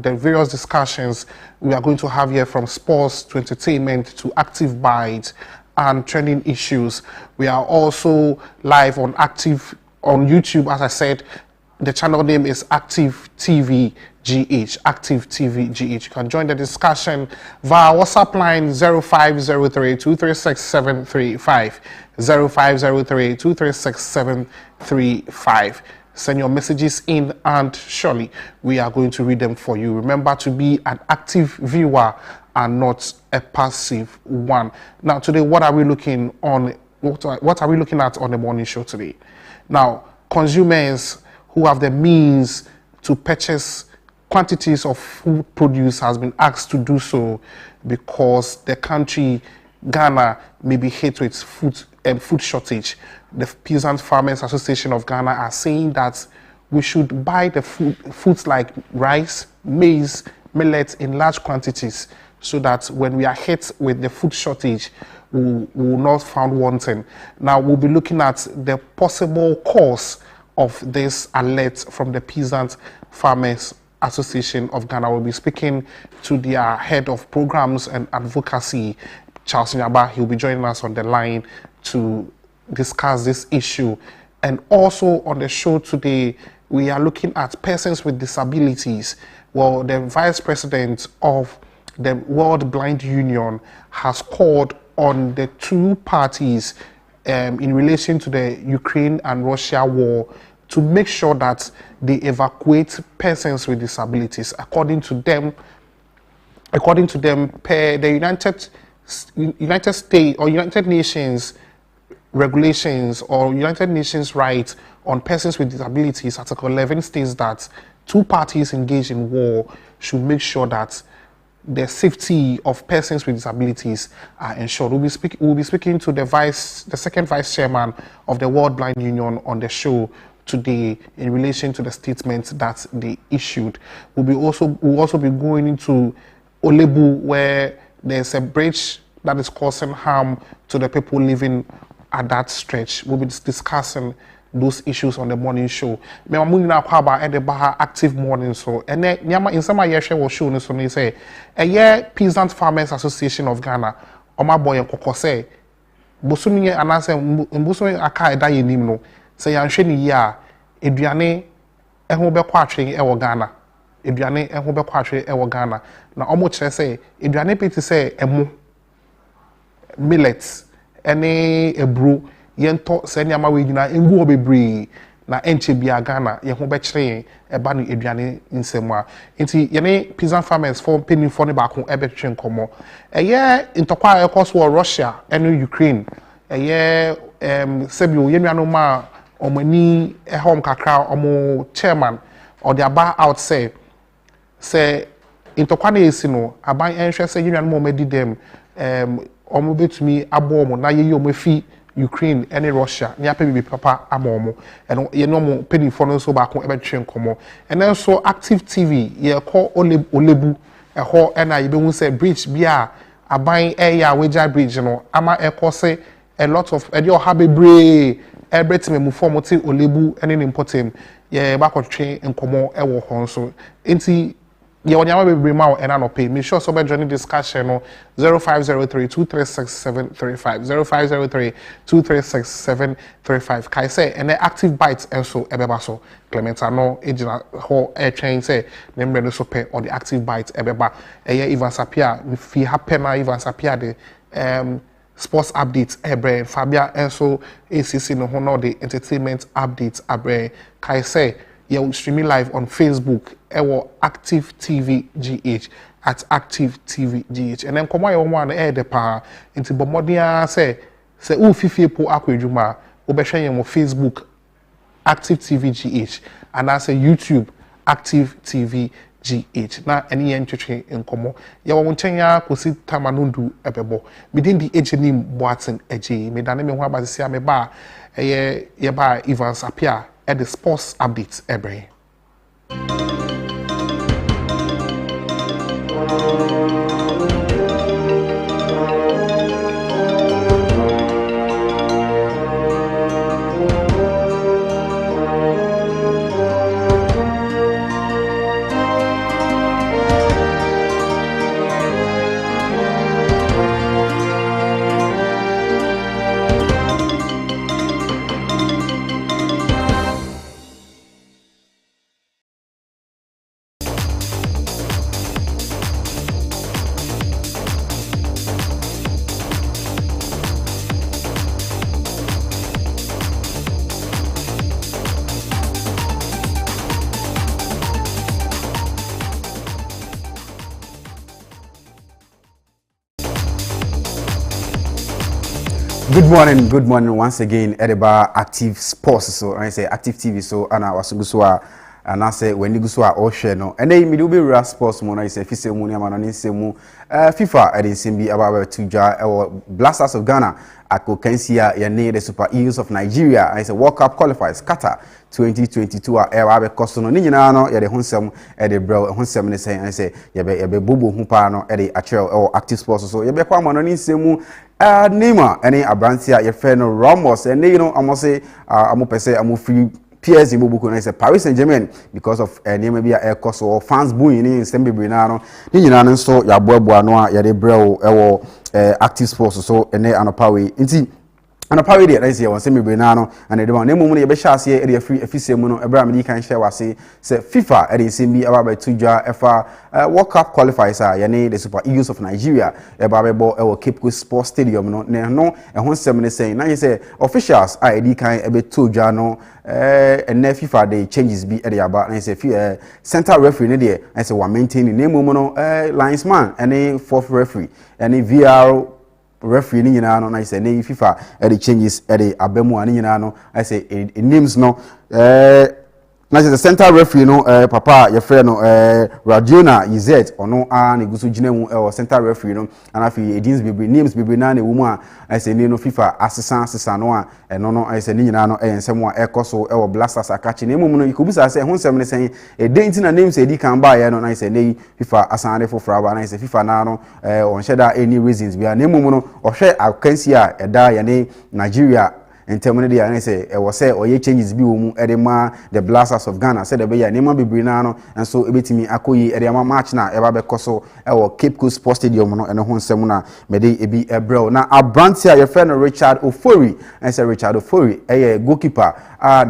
and the various discussions we are going to have here, from sports to entertainment to active bites and trending issues. We are also live on YouTube. As I said, the channel name is Active TV GH. Active TV GH. You can join the discussion via WhatsApp line 0503 236 735. 0503 236 735. Send your messages in and surely we are going to read them for you. Remember to be an active viewer and not a passive one. Now today, what are we looking at on the morning show today? Now, consumers who have the means to purchase quantities of food produce has been asked to do so because the country Ghana may be hit with food shortage. The Peasant Farmers Association of Ghana are saying that we should buy the foods like rice, maize, millet in large quantities so that when we are hit with the food shortage, we will not found wanting. Now we'll be looking at the possible cause of this alert from the Peasant Farmers Association of Ghana. We'll be speaking to their head of programs and advocacy, Charles Nyaba. He'll be joining us on the line to discuss this issue. And also on the show today, we are looking at persons with disabilities. Well, the vice president of the World Blind Union has called on the two parties in relation to the Ukraine and Russia war to make sure that they evacuate persons with disabilities. According to them, per the United States or United Nations regulations or United Nations rights on persons with disabilities, Article 11 states that two parties engaged in war should make sure that the safety of persons with disabilities are ensured. We'll be speaking to the second vice chairman of the World Blind Union on the show today in relation to the statements that they issued. We'll also be going into Olebu, where there's a bridge that is causing harm to the people living at that stretch. We'll be discussing those issues on the morning show. Me amuni na kwa ba e de ba active morning so ene nyama insama ye hwe wo show no so ne say eye Peasant Farmers Association of Ghana oma boy nkokọ say bosumi anase mbosumi aka eda ye nim no say yan hwe ni ye a eduane eho be kwa atwe e wo Ghana. Eduane eho be kwa atwe e wo Ghana na omo kire say eduane peti say emu millet ene ebro yento senya ma we nyina engu obebre na enche bia Ghana ye ho be kire eba no eduane nsemu a enti ye ne Peasant Farmers for penny for ne ba ko ebe twe nkomo eye ntokwa ekoso Russia ene Ukraine eye sebio ye nuano ma omani ehom kakra omo chairman or the aba out say ntokwa na esi no aban enhwe say ye nuano mo medi dem omo betumi abo mo na ye omo fi Ukraine and Russia nya pe bi papa amomo and ye no mo penny for no so ba ko ebe twe nkomo and then so Active TV ye call Olebu eho na ye be hu say bridge bia aban eya weja bridge no ama ekose a lot of edi oha bebre everything mu form ti Olebu ene ne importem ye ba ko twe nkomo ewo ho so enti ye wonyama bebre ma ena no pay me sure so be join discussion no 0503 236 735 0503 236 735 kai say ene active bites enso ebeba so Clementa no ejina ho e train say nemre no so pay on the active bites ebeba eye Ivan Sapia fi happen na Ivan Sapia de sports updates ebre Fabia enso ACC no ho no the entertainment updates ebre kai say you streaming live on Facebook Active TV GH at Active TV GH and then come on one air the pa into bomodia say fifi po akwadwuma obehwe yen mo Facebook Active TV GH and I say YouTube Active TV GH na any entwetwe enkomo ya wo nchen ya kosi tamanundu ebebo midin di ejenim boaten eje me dane me ho abase me ba ye ba Ivan Sapia at the sports updates every. Good morning once again. Edeba Active Sports, so I say Active TV, so ana wasuguswa and I say when you go all share no. And then me be real sports mo I say fise mu ni amano ni semu FIFA edin simbi about tuja Blasters of Ghana ako kansia ya ne the Super Eagles of Nigeria. I say World Cup qualifiers Qatar 2022 a be koso no ni nyina no ya de honsem e de bro honsem ne say I say ya be bobo hu pa no e de actual Active Sports so ya be kwa amano ni semu Neymar any Abrantia your friend Ramos and you know I'm say I'm pese I'm free PSG Bobuko na say Paris Saint-Germain because of Neymar be a cost or fans booing in Sembe na no ni nyina no so ya boaboa no a ya de brɛ wo Active Sports so ene anopa we nti anopa we dey say won Sembe na no and the one nemu no ye be hya ase e free efise mu no ebra me kan share wase say FIFA e dey sembi aba to dwa efa World Cup qualifiers are the Super Eagles of Nigeria eba Cape Coast Sports Stadium no e ho nsem ne saying na you say officials are edi kan ebe to dwa no and FIFA dey changes be e dey aba na say center referee ne dey I say we maintain the name mu no linesman and fourth referee and VR referee ni nyina no na say na FIFA e dey changes e dey abemu ani nyina no I say names no na the center referee no papa your friend no Radiona Izet ono ne gusu gina mu center referee no and afi edins bebre names bebre na na wu a I say no FIFA asesa no a eno no I say ni nyina no ensem a ekoso Blasters akachi na emu no ikubusa say ho nsem ne say denti na names edi kan ba ye no na say nei FIFA asande for aba na say FIFA na no on sheda any reasons bia na emu no ohwe akansi a eda ye ne Nigeria in terms of the say was say or ye changes be mu edema the Blasters of Ghana said the be ya nema bebre na no and so ebetimi akoyi edema match na eba be koso Cape Coast Sports Stadium no eno ho nsem na mede ebi ebrel na Abrantia your friend Richard Ofori and say Richard Ofori goalkeeper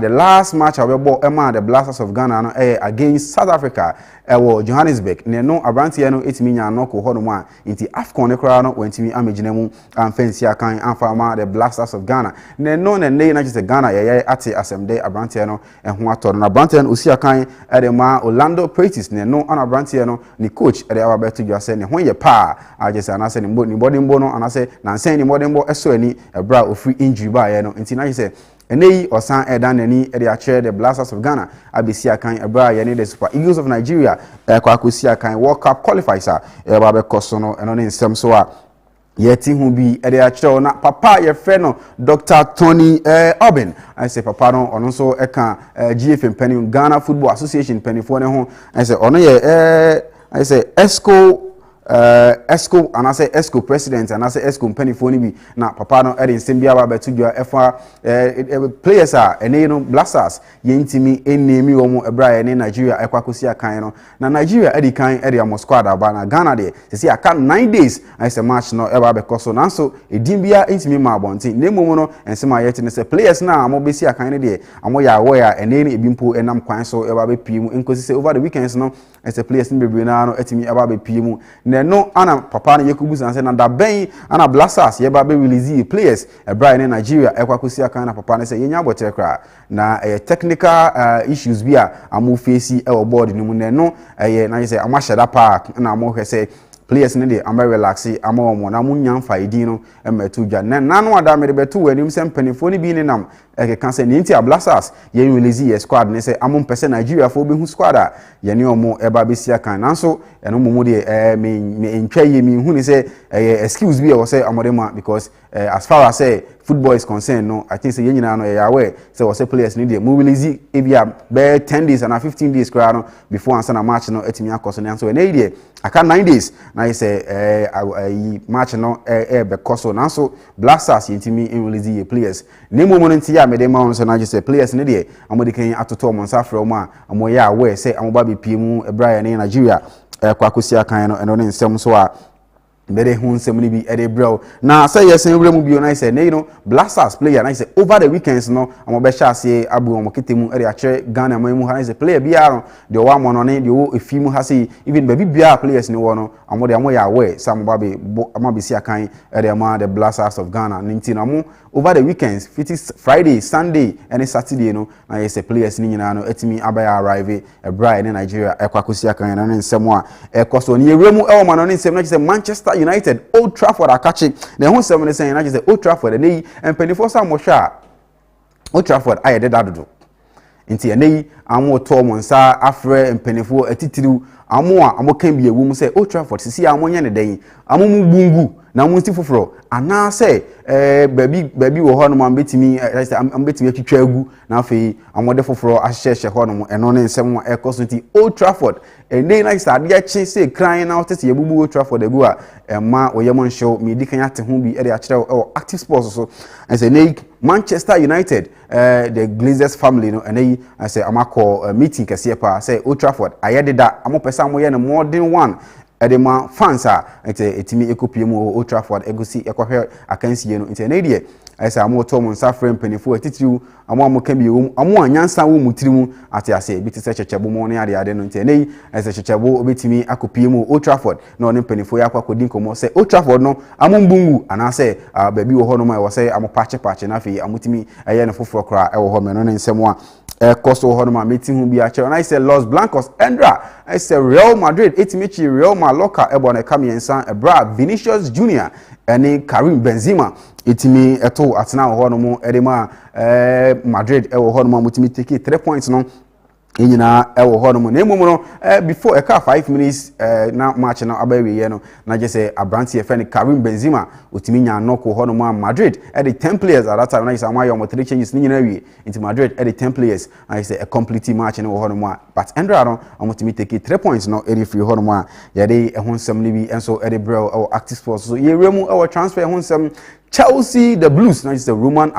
the last match we bought the Blasters of Ghana no against South Africa Johannesburg ne no Abrantia no etimi nya no ko hono mu a inti AFCON ne kra no wentimi amegina mu amfansi akan amfama the Blasters of Ghana ne no na just Ghana ye ate asemde Abrantia no ho atoro na Abrantia no osi akan de ma Orlando Prentice ne no ana Abrantia no ni coach de ababeto dwa se ne ho ye pa agese ana se ne body mbo no ana se na nsen ni body mbo eso ani ebra ofri injury ba ye no inti na se enei osan edan nani e dey achire the Blasters of Ghana abesi akan ebra ye ne the Super Eagles of Nigeria kwa akosi akan World Cup qualifiers ba be koso no eno ne nsem so a yeti hu bi e dey achire na papa ye friend no Dr. Tony Obin I say papa no ono so e kan GFM Penny Ghana Football Association Penny for ne ho I say ono ye I say ESCO and I say ESCO president and I say ESCO penny for ni na papa no edin sembia ba betu dwa efa players are ene no Blasters yentimi enemi omo ebra ene Nigeria ekwakosi akan no na Nigeria edi kan edi am squad aba na Ghana de se aka 9 days I say match no eba be koso na so edin bia entimi ma abontin nemu no ensema yete ne say players na amo besi akan ne de amo ya aware ene ne ebimpo enam kwan so eba be piemu enkosi say over the weekends no I say players ne bebre na no etimi eba be piemu no ana papa na yekubusa na say na da ben ana Blasters ye ba be release players ebra in Nigeria ekwakosi akan na papa na say yenya botere kra na technical issues bi a amu face board ni mu no na say amashada park na amu hwe say players ne dey am relaxi am na munyan faidi no emetu dwa na no ada me de betu wanim sem panifo ni bi ni nam can say ninti Blasters ye release ye squad ne say am pese Nigeria fo be hu squad a ye ne omo eba be sia kan nanso eno mumu de me entwa ye mi hu ni say excuse bi e wo say amodema because as far as say football is concerned no I think say ye nyina no ye aware say wo say players ni dey mu release e bia be 10 days and 15 days kra no before answer na match no etimi akoso ne so e dey aka 9 days na you say match no be koso na so Blasters yentimi in release ye players ne mumu nti ya me dey ma so na just say players ne dey amodi kan atoto mo nsafre mo a amo ya aware say amoba be piemu ebra ne Nigeria kwakosi akan no eno ne nsem so a bere hu nsem ni bi ede bro na say yes enwure mu bio na say ne Blasters player na say over the weekends no amo be sha ase abu omo ketemu ede akire Ghana man mu ha say player biara de wa mo no ne de wo efimu ha say even baby biara players ni wo no amo de amo ya aware some babe ama be si akan ede ama the Blasters of Ghana ninti na mo over the weekends Friday Sunday and Saturday no na yes players ni nyina no etimi abaya arrive ebra in Nigeria ekwakosi akan na nsem a ekoso ne ewremu e wo ma no nsem na say Manchester United Old Trafford akachi na ho nsem ne say na say Old Trafford ne empenifo sa mo hwa Old Trafford ayede dadodo nti ene amo to mo nsa afre empenifo atitiriw amo a amo kan bi ewu say Old Trafford sisi amo nya ne den amo mu bungu na mo nti foforo ana say baby wo hono am betimi atwitwa agu na afei amode foforo ahyehye hono eno ne nsem a ekoso nti Old Trafford ene na isade ya chi say crying na otete yebubu Old Trafford agu a ma oyemo nhyew mi dikan ate ho bi e de akere Active Sports so say ne Manchester United the Glazers family no ene I say amako meeting kese pa say Old Trafford ayededa amopesa amoye no more than one edema fans a etimi ekopie mu Old Trafford egusi ekwohwe akansie no ntenedie esa amo to mo nsafre mpanifo atitiriu amo ka bi wo amo anyansa wo mutirimu ate ase bi te se chechebo mo ne ade no ntenei esa chechebo obetimi akopie mu Old Trafford na oni mpanifo ya kwakodin komo se Old Trafford no amo mbungu anase baby wo ho no ma wo se amo pache na afi amutimi eye no foforo kra e wo ho me no ne nsemo a costo ho no ma meeting hu bi a chere na I say Los Blancos Endra I say Real Madrid etimichi Real Mallorca ebo na kamiensan ebra Vinicius Junior ene Karim Benzema etimi eto atena ho no mo edema Madrid ewo ho no ma mutimi take 3 points no enyina ewo ho no mo na emumu no before 5 minutes na match na abawe ye no na je say Abranti efeni Karim Benzema otimi nya knock ho no mo Madrid at the 10 players at that time na is amayo mo 3 changes ni nyina wi into Madrid at the 10 players I say a complete match na ho no mo but Endra no amotimi take 3 points no eri free ho no mo ya dey ehon sam ni bi enso eri bro Active Sports so ye remu transfer ehon sam Chelsea the Blues na is the Roman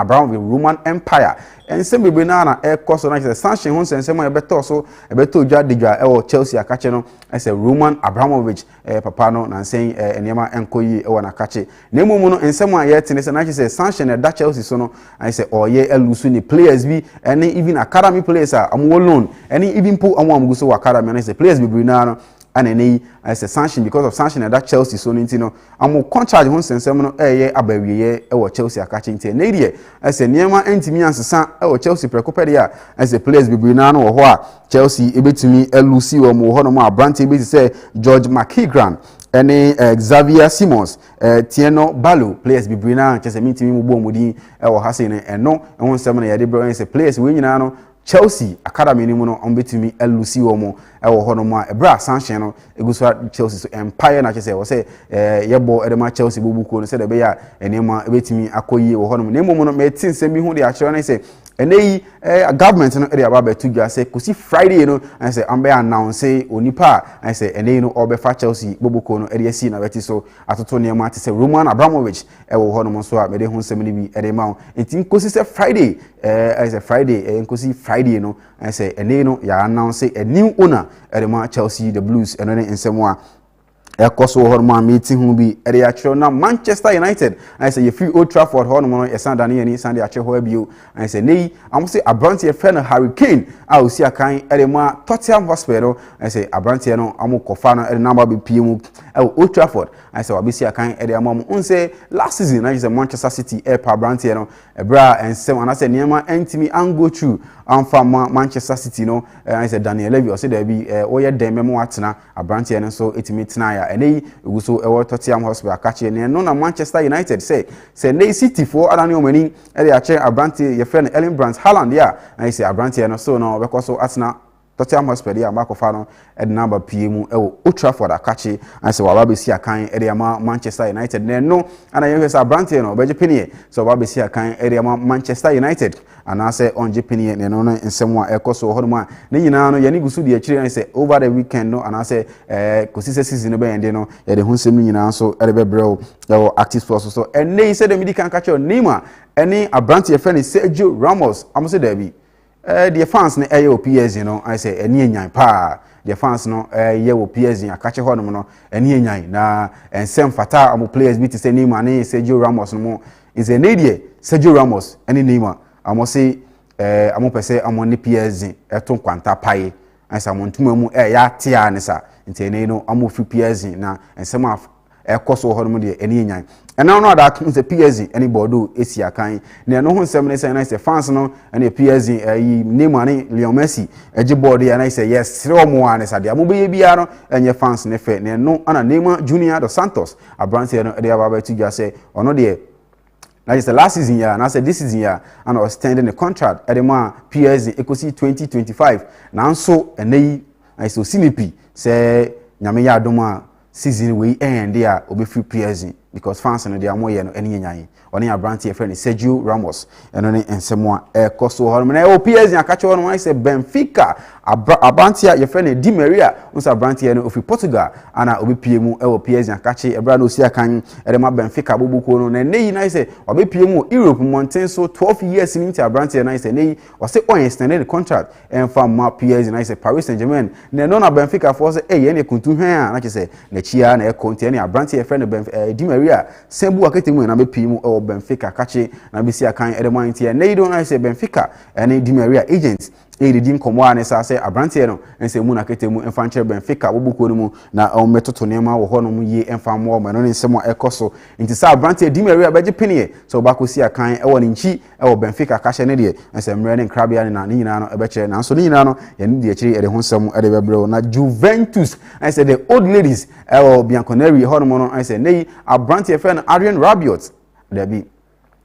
Empire and some be na cost na is sanction ho nsem e beto so e beto dwa degwa Chelsea akache no as a Roman Abramovich papa no na say enema enkoyi e na akache na emumu no nsem a ye tene say na is sanction e da Chelsea so no I say oye elusu ni players bi and even academy players are am loan and even po am so academy na say players be na no and any as a sanction because of sanction that Chelsea so no am contract ho nsensem no abawiye Chelsea akache nti na die as a niema entimi ansesa Chelsea prekopedia as a players bibiri na no ho a Chelsea ebetumi elusi wo mo ho no ma Brandt ebeti say George McKeegran any Xavier Simons Tieno Balo players bibiri na chese mitimi mu bo mudin ha se no eno ho nsem na yade bro say players we nyina no Chelsea academy ni mu no ombetumi elusi wo mo ho no ma ebra sanction no eguso Chelsea so empire na chese wo say yebo edema Chelsea bubuko no say de be ya enema ebetumi akoyi wo ho no na emu no metin sem bi hu de akere na say enei government no area ba betu gwa say kusi Friday no I say ambe announce onipa I say enei no obefa Chelsea bubuko no area si na beti so atoto nema ate say Roman Abramovich wo ho no so a mede hu nsem ni bi edema entin kusi say Friday I say Friday kusi Friday no I say enei no ya announce a new owner edema Chelsea the Blues eno ne nsem a ekoso horma meeting hu bi ere akero na Manchester United I say you free Old Trafford ho no esanda na yani sanda akero ho abio I say nei am say Abranti e friend Hurricane a osi akan ere ma Tottenham Hotspur I say Abranti no am kofa no ere number be pm Old Trafford I say wabisi akan ere am unse last season I say Manchester City e pa Abranti no ebra ensem ana say niema entimi an go through amfa Manchester City no I say Daniel Levy o say there be oye dem memo atena Abranti no so etimi tena ya enei eguso ewo Tottenham Hotspur akache ne no na Manchester United say nei City for adani omani e dey ache Abranti ye friend Erling Brandt Haaland ya I say Abranti no so no because atena Tottenham Hotspur ya makofa no e number PM ewo Old Trafford akache I say waba be si akan e dey ma Manchester United ne no ana ye say Abranti no beje penie so waba be si akan e dey ma Manchester United ana say on Japan ne no nsemo a ekoso ho no ma ne nyina no ye ni gusu de akire say over the weekend no ana say kosise season no be ende no ye de hu nsem nyina so e be brel Active Sports so and nei say the medical catch Neymar any Abranti friend Sergio Ramos am say there be the fans ne ayo PSG no I say eni enyan pa the fans no ye wo PSG akache ho no no eni enyan na ensem fata am players bi to say Neymar ne Sergio Ramos no mo is a nedie Sergio Ramos eni Neymar am say am pese am ne PSG eton kwanta pai I say am ntuma mu ya tia ne sa ntene no am fi PSG na ensem ekoso ho no de eni enyan and now no that is a PSG any Bordeaux esi akan na no ho nsɛm ne sɛ na sɛ fans no and a PSG name ani Lionel Messi eji board ya na sɛ yes sere mo ane sade amobeye bia no enye fans ne fe na no ana Neymar Junior dos Santos abranteɛ no de aba ba tu dwa sɛ ɔno de na just last season ya na say this season ya and was extending the contract at the man PSG ekosi 2025 na nso eneyi na so sinipi say nyame ya adoma season we end there obi free PSG because fans no dey amoye no eni nyanyan oni abranteɛ friend Sergio Ramos eno ne ensemo a ekoso ho na o PSG akache ho no say Benfica abranteɛ your friend Di Maria unsa abranteɛ no ofi Portugal ana obi pie mu e PSG akache ebra no osi akan edema Benfica bobuko no na neyi na say obi pie mu Europe mountain so 12 years in into abranteɛ na say neyi o say on extended the contract and from PSG na say Paris Saint-Germain na no na Benfica for say eh ye kuntu hwan na say na chia na e konti na abranteɛ friend Di Maria sembu aketemu na be pie mu e Benfica kache na bisi akan edema ntia neyi don na say Benfica and Di Maria agents redeem komo ane sa say abranteɛ no ense mu na ketemu emfa nkyere Benfica bobuko no mu na o metoto nema wo ho no mu ye emfa mo ma no nsemo ekoso nti sa abranteɛ Di Maria beje penie so ba ko si akan e wo ne nchi e wo Benfica ka hye ne de ense mre ne krabia ne na ne nyina no e bekyere na so ne nyina no ye ne de akiri e de ho nsem e de bebre na Juventus ense the old ladies e wo Bianconeri ho no mo no ense nei abranteɛ fe no Adrien Rabiot there be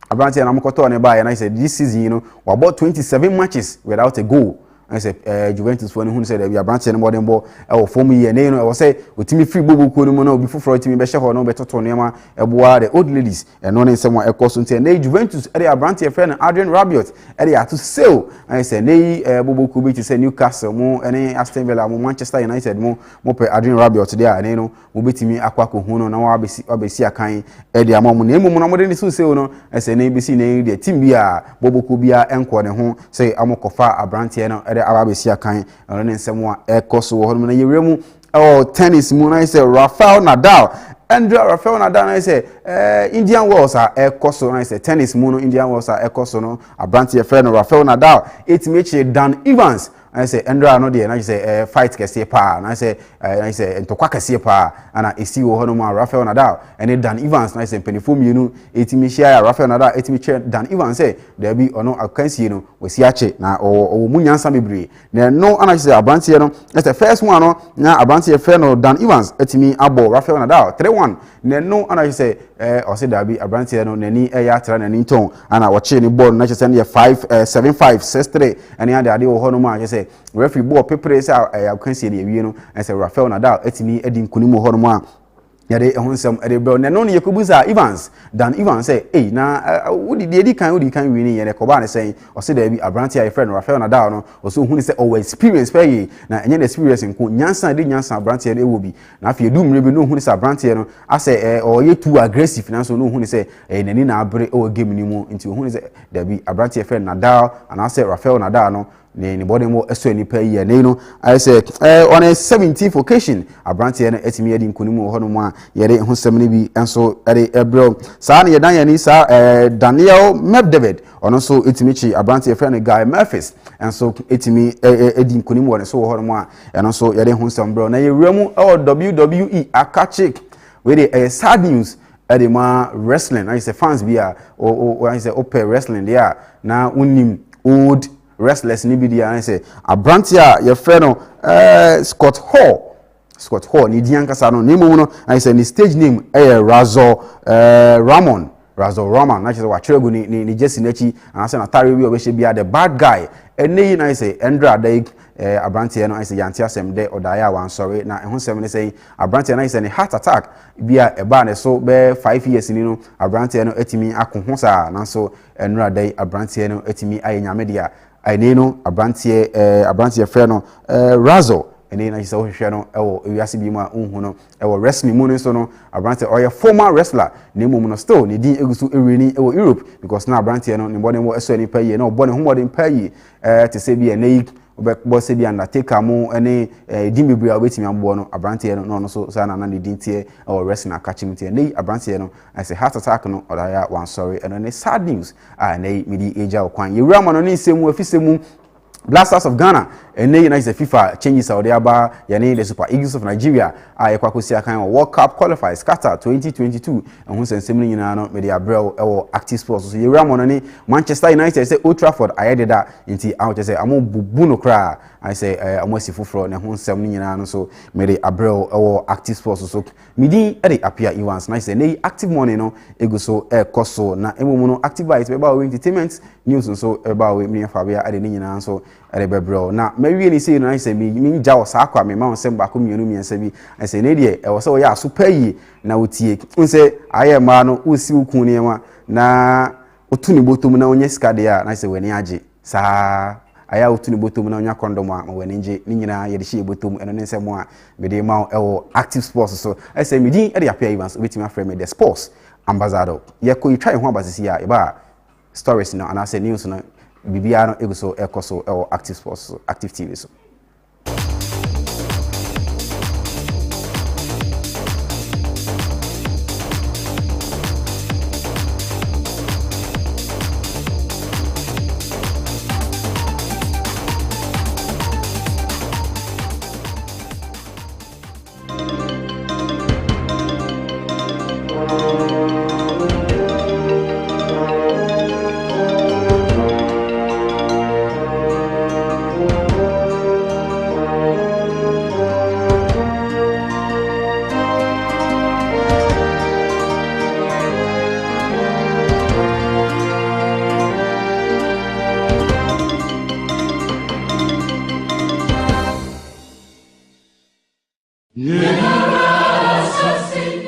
abranteɛ na mokoto ne ba ya na said this season you know we about 27 matches without a goal I said Juventus for who said we abranteɛ no modern ball e wo form year ne no e wo say otimi free bobo ko no mo na obi foforo otimi be hye ho no be toto ne ma e boa the old ladies e no ne nsɛm a ekoso ntia na Juventus e de abranteɛ friend Adrien Rabiot e de ato sale I said nei bobo ko be ti say Newcastle mo ene Aston Villa mo Manchester United mo pe Adrien Rabiot de a ne no mo betimi akwa ko hu no na wa besi akan e de ama mo na emu na mo de ne so sale no e say nei besi nei de team bia bobo ko bia enko ne ho say amokofa abranteɛ no de ababesi akan no ne nsɛm a ekoso ho no na yewremu tennis mu na say Rafael Nadal na say Indian Wells a ekoso na say tennis mu no Indian Wells a ekoso no abranteɛ friend Rafael Nadal etmeche Dan Evans I say Andra no dey na say fight kese pa na say ntokwa kese pa ana esi wo ho no ma Rafael Nadal and Dan Evans na say penifo mienu etimi share Rafael Nadal etimi che Dan Evans say there be ono akansie no wasi ache na o munyansa mebre na no ana say abranteɛ no the first one no na abranteɛ friend no Dan Evans etimi abo Rafael Nadal 3-1 na no ana say o say there be abranteɛ no nani ya tra nani ton ana wache ni ball na say 5-7-5 6-3 and ya de wo ho no ma say referee ball pepere say akansie na ewie no and say Rafael Nadal etimi edi nkunimu ho no ma yade ehun nsem ede bro na no ne yakubuza Evans Dan Evans say na wodi edi kan wi ni ye ne koba ne say o say da bi abranteɛ friend Rafael Nadal no o so hu ni say o experience pay na enye na experience nko nyansa abranteɛ no ewo bi na afi edu mre bi no hu ni say abranteɛ no ase o ye too aggressive na so no hu ni say nani na abre o game ni mu nti hu ni say da bi abranteɛ friend Nadal and I say Rafael Nadal no ne body mo eso ni pa ye ne no I say on a 17th occasion abranteɛ no etimi edi nkonimu ho no mu a ye de ho sem ne bi enso ede ebro sa na ye dan ye ni sa Daniel Medvedev ono so etimi chi abranteɛ friend Guy Memphis enso etimi edi nkonimu ho ne so ho no mu a eno so ye de ho sem bro na ye wuramu WWE akache we de sad news ede ma wrestling I say fans bi a I say open wrestling there na unim old wrestlers ni bi dia say abranteɛ ye friend no Scott Hall ni dian kasa no name no I say ni stage name Razor Ramon na say wa tregu ni Jesse nachi and say na tare bi obehye bia the bad guy enei na say Endra dai abranteɛ no I say yanti asem de odaya wan sorry na ehun sem ne say abranteɛ na say ni heart attack bia eba ne so be 5 years ni no abranteɛ no etimi akoho sa na so Endra dai abranteɛ no etimi ayanyame dia aine no abranteɛ friend no Razor ene na say ohwehwe no ewo ewiase bi mu a unhu no ewo wrestling mu no so no abranteɛ oye former wrestler na emu no still ne din egusu ewini ewo Europe because na abranteɛ no ne bone mo eso ni paye na obone humode paye te se bi ene obekbo se bi Undertaker mu ene din bibiri a obetimi ambo no abranteɛ no so sa na ne din tie ewo wrestling akachi mu tie ne abranteɛ no I say heart attack no odaya wan sorry and ne sad news a ne midi eja okwan yewura ma no ne nsemu afisemu Blasters of Ghana and then the FIFA changes out there about the Super Eagles of Nigeria Kwakusi Akan World Cup qualifiers Qatar 2022 and who send similar media bro or active sports so you ram Manchester United say Old Trafford I did that into out say amo bubuno kra I say amo sifufro na hu sem nyina so media bro or active sports so midi e appear Evans na say na active money no ego so koso na emumu no active vibes about entertainment news so about we me Fabia ade nyina so bro na me ni say no say me jaw sa akwa me ma onsem ba ko mienu miensa bi I say ne de e wo say wo ya super yi na wotie unse aye ma no usi ukun ne ma na otuni botom na onye sika de a na say wani age sa aya otuni botom na onya condom a wani nje ni nyina ye de hye botom eno ne nsem a me de ma e active sports so I say me din e de appear Evans obetima frame me the sports ambassador ye ko try ho abasisi a e ba stories no and I say news no bibia no ego so ekoso e active sports so active TV so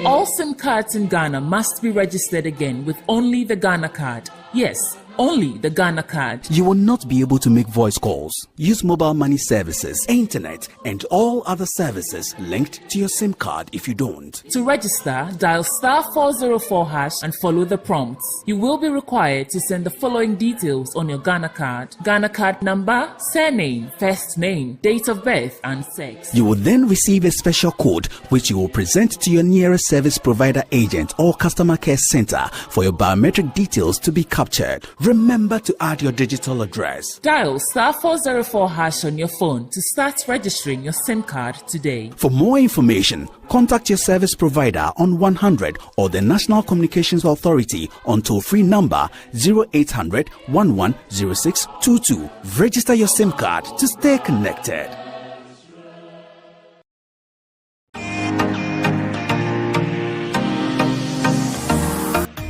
All SIM cards in Ghana must be registered again with only the Ghana card. Yes, only the Ghana card. You will not be able to make voice calls, use mobile money services, internet, and all other services linked to your SIM card if you don't. To register, dial *404# and follow the prompts. You will be required to send the following details on your Ghana card number, surname, first name, date of birth, and sex. You will then receive a special code which you will present to your nearest service provider agent or customer care center for your biometric details to be captured. Remember to add your digital address. Dial *404# on your phone to start registering your SIM card today. For more information, contact your service provider on 100 or the National Communications Authority on toll-free number 0800 110622. Register your SIM card to stay connected.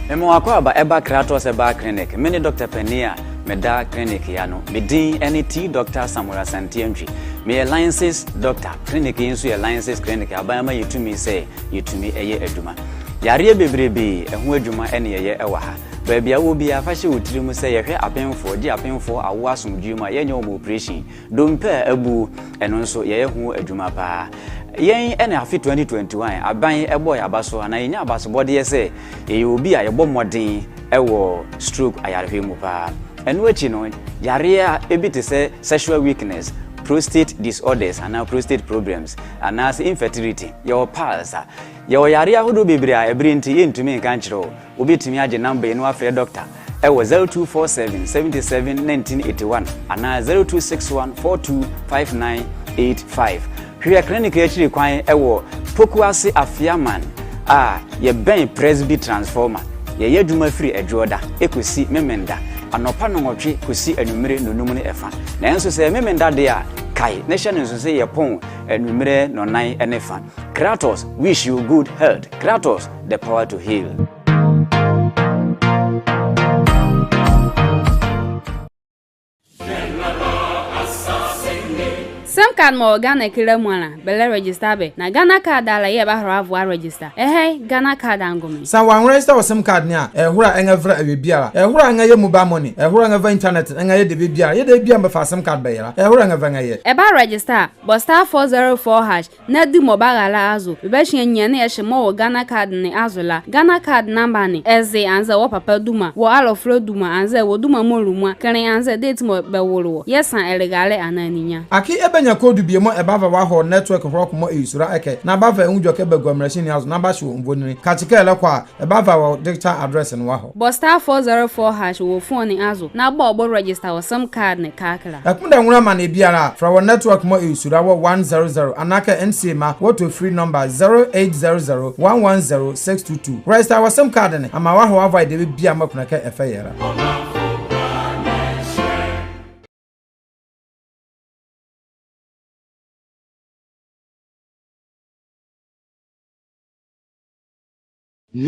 Emo akwa eba Kratos eba clinic. Many Dr. Penia meda clinic yano. Medin NT Dr. Samuel Santientri. Me alliances doctor clinic insu alliances clinic abayama yitumi say yitumi eye eduma. Yare bebrebe ehu eduma ene ye ewa ha. Baby a wo bia fa hye wotiri mu say yehwe apenfo gi apenfo awo asomdwuma yenye omo operation. Dompe abu eno nso ye hu eduma pa. Yen ene afi 2021 aban eboy abaso ana yenya abaso bode ye say ye obi a ye bɔ modern ewo stroke ayarehwe mu pa. Eno echi no yare a ebi te say sexual weakness, prostate disorders and prostate problems and as infertility your pulse your yare ahodo bebre a ebrinti yentumi nka nkyerɛ obetumi age number eno afre doctor ewo 0247 77 1981 and 0261 425985 hwe clinic yɛkyiri kwan ewo Pokuase Afiaman ye ben Presby transformer ye yadwuma free adwoda ekosi memenda anopa no nwotwe kosi anwumere nonum ne efa na enso se memenda de a kai nation enso se ye pon anwumere no nan enefa. Kratos wish you good health. Kratos the power to heal. Some card mo Ghana kila mwana bele register be na Ghana card ala ye ba hora avo register Ghana card angome sa wan register o sim card ni a hora engavra ebiara hora nga ye mobile money hora nga internet nga ye de biara ye de bia mba fa sim card be yara hora nga nga ye ba register but *404# na di mobile ala azo be hye nya na ye hye mo Ghana card ni azola Ghana card number ni eze anza wo papa duma wo alofro duma anza wo duma molumwa kan anza date mo be woro yesan elegale ananinya aki ebenya code bi mo ebava wa ho network rock mo isura eke na bava enwujo ke bagwamrasi ni azu na ba show mbonini katika ele kwa ebava wa digital address no wa ho bo star 404 hash wo phone ni azu na ba obo register wo sim card ne kakra akunda nwura ma na biara fra wo network mo isura wo 100 anaka NCA ma wo to free number 0800110622 register wo sim card ne ama wa ho avoid de bia makuna ka efeyera All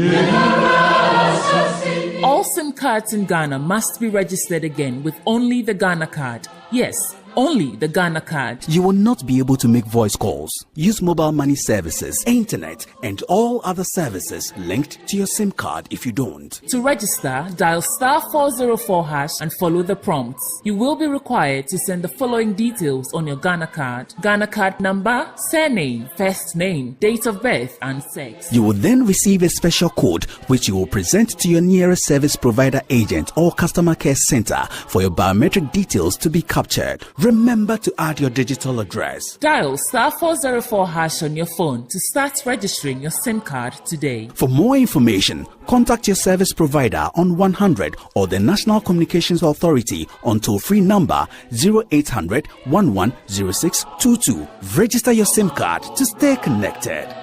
SIM cards in Ghana must be registered again with only the Ghana card. Yes, only the Ghana card. You will not be able to make voice calls, use mobile money services, internet, and all other services linked to your SIM card if you don't. To register, dial star 404 hash and follow the prompts. You will be required to send the following details on your Ghana card. Ghana card number, surname, first name, date of birth, and sex. You will then receive a special code which you will present to your nearest service provider agent or customer care center for your biometric details to be captured. Remember to add your digital address. Dial star 404 hash on your phone to start registering your SIM card today. For more information, contact your service provider on 100 or the National Communications Authority on toll-free number 0800 110622. Register your SIM card to stay connected.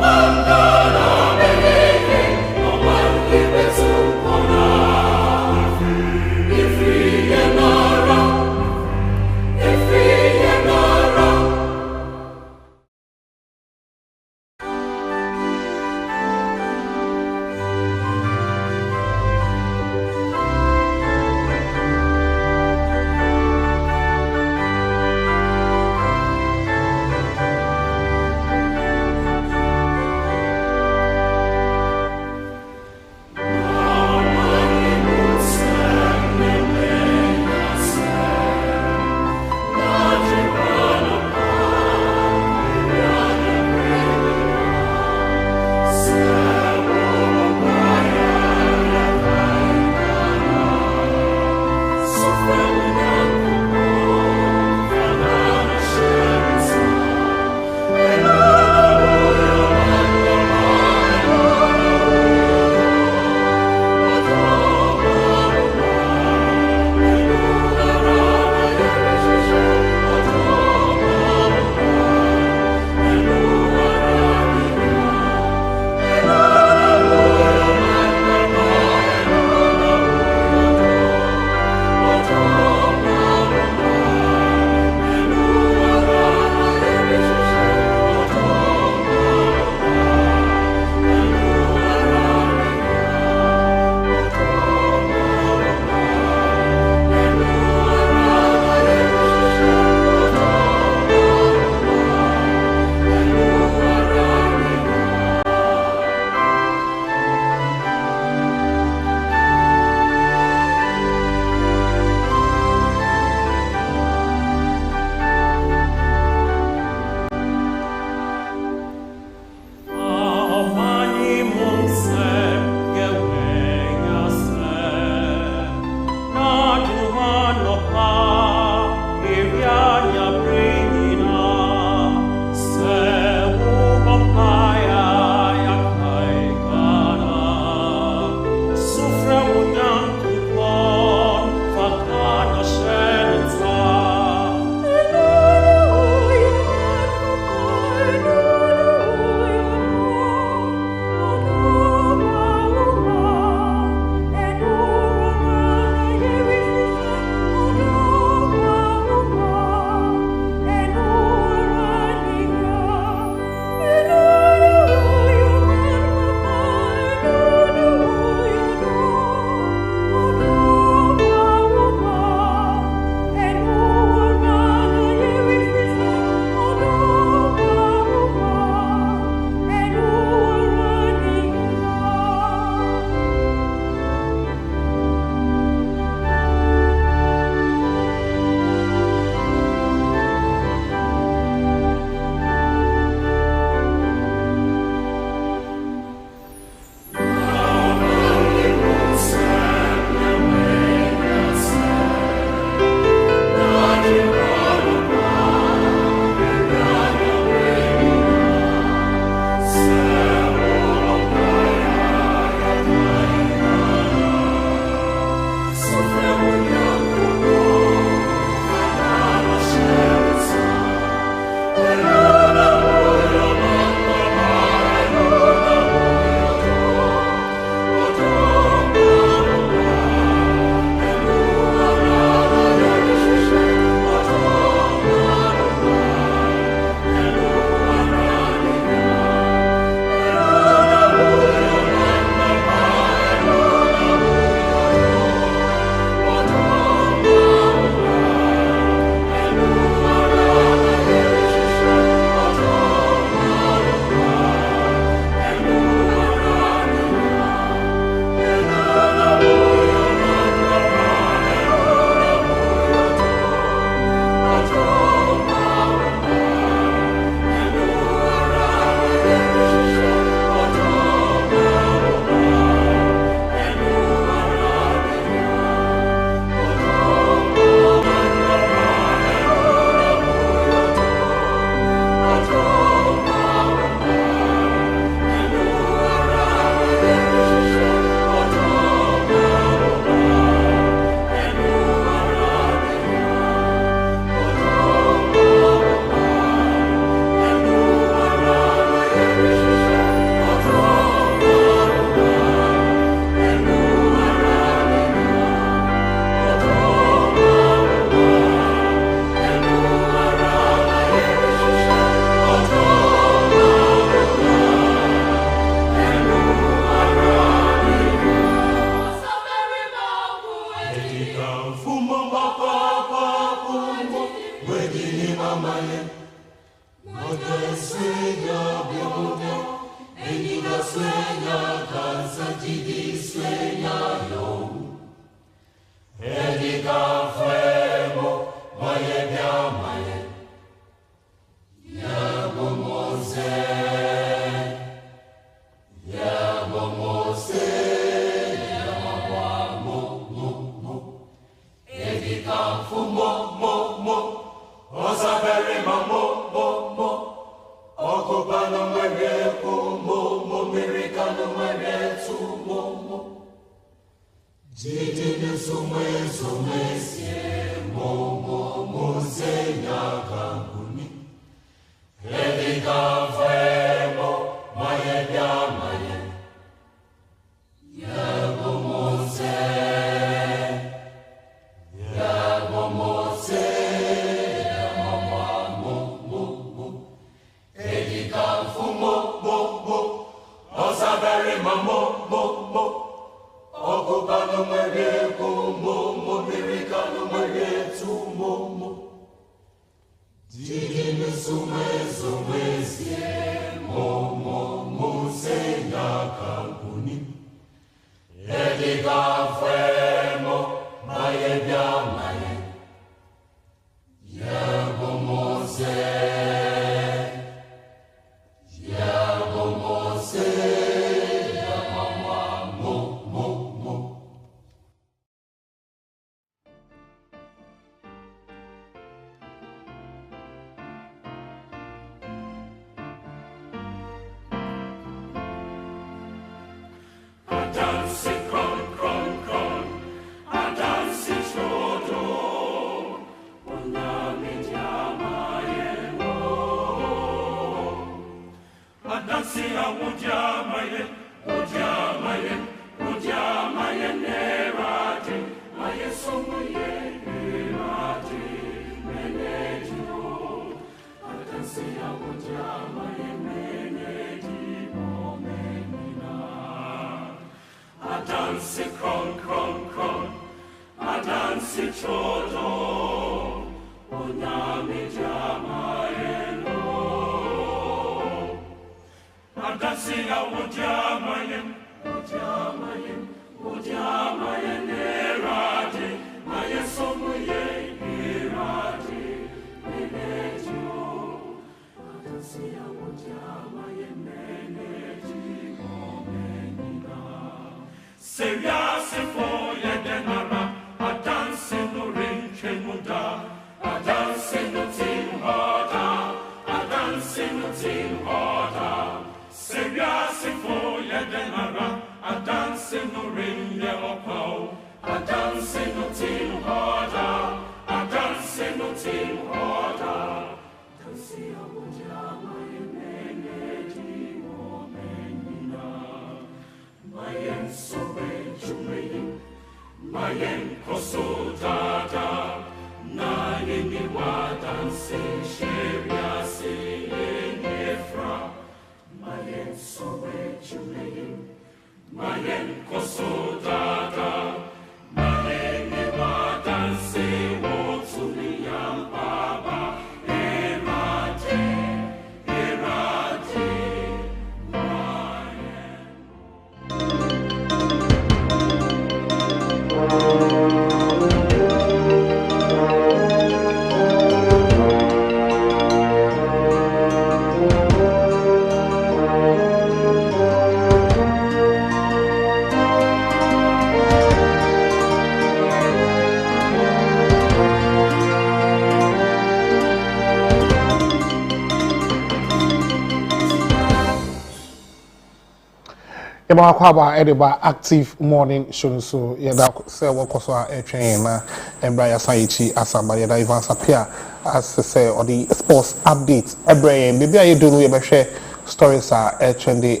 Kwaba Ediba active morning show so yada say work so a train na Embraer Saichi Asamba yada Ivan Sapia as say or the sports update Embraer maybe I do know you share stories are trendy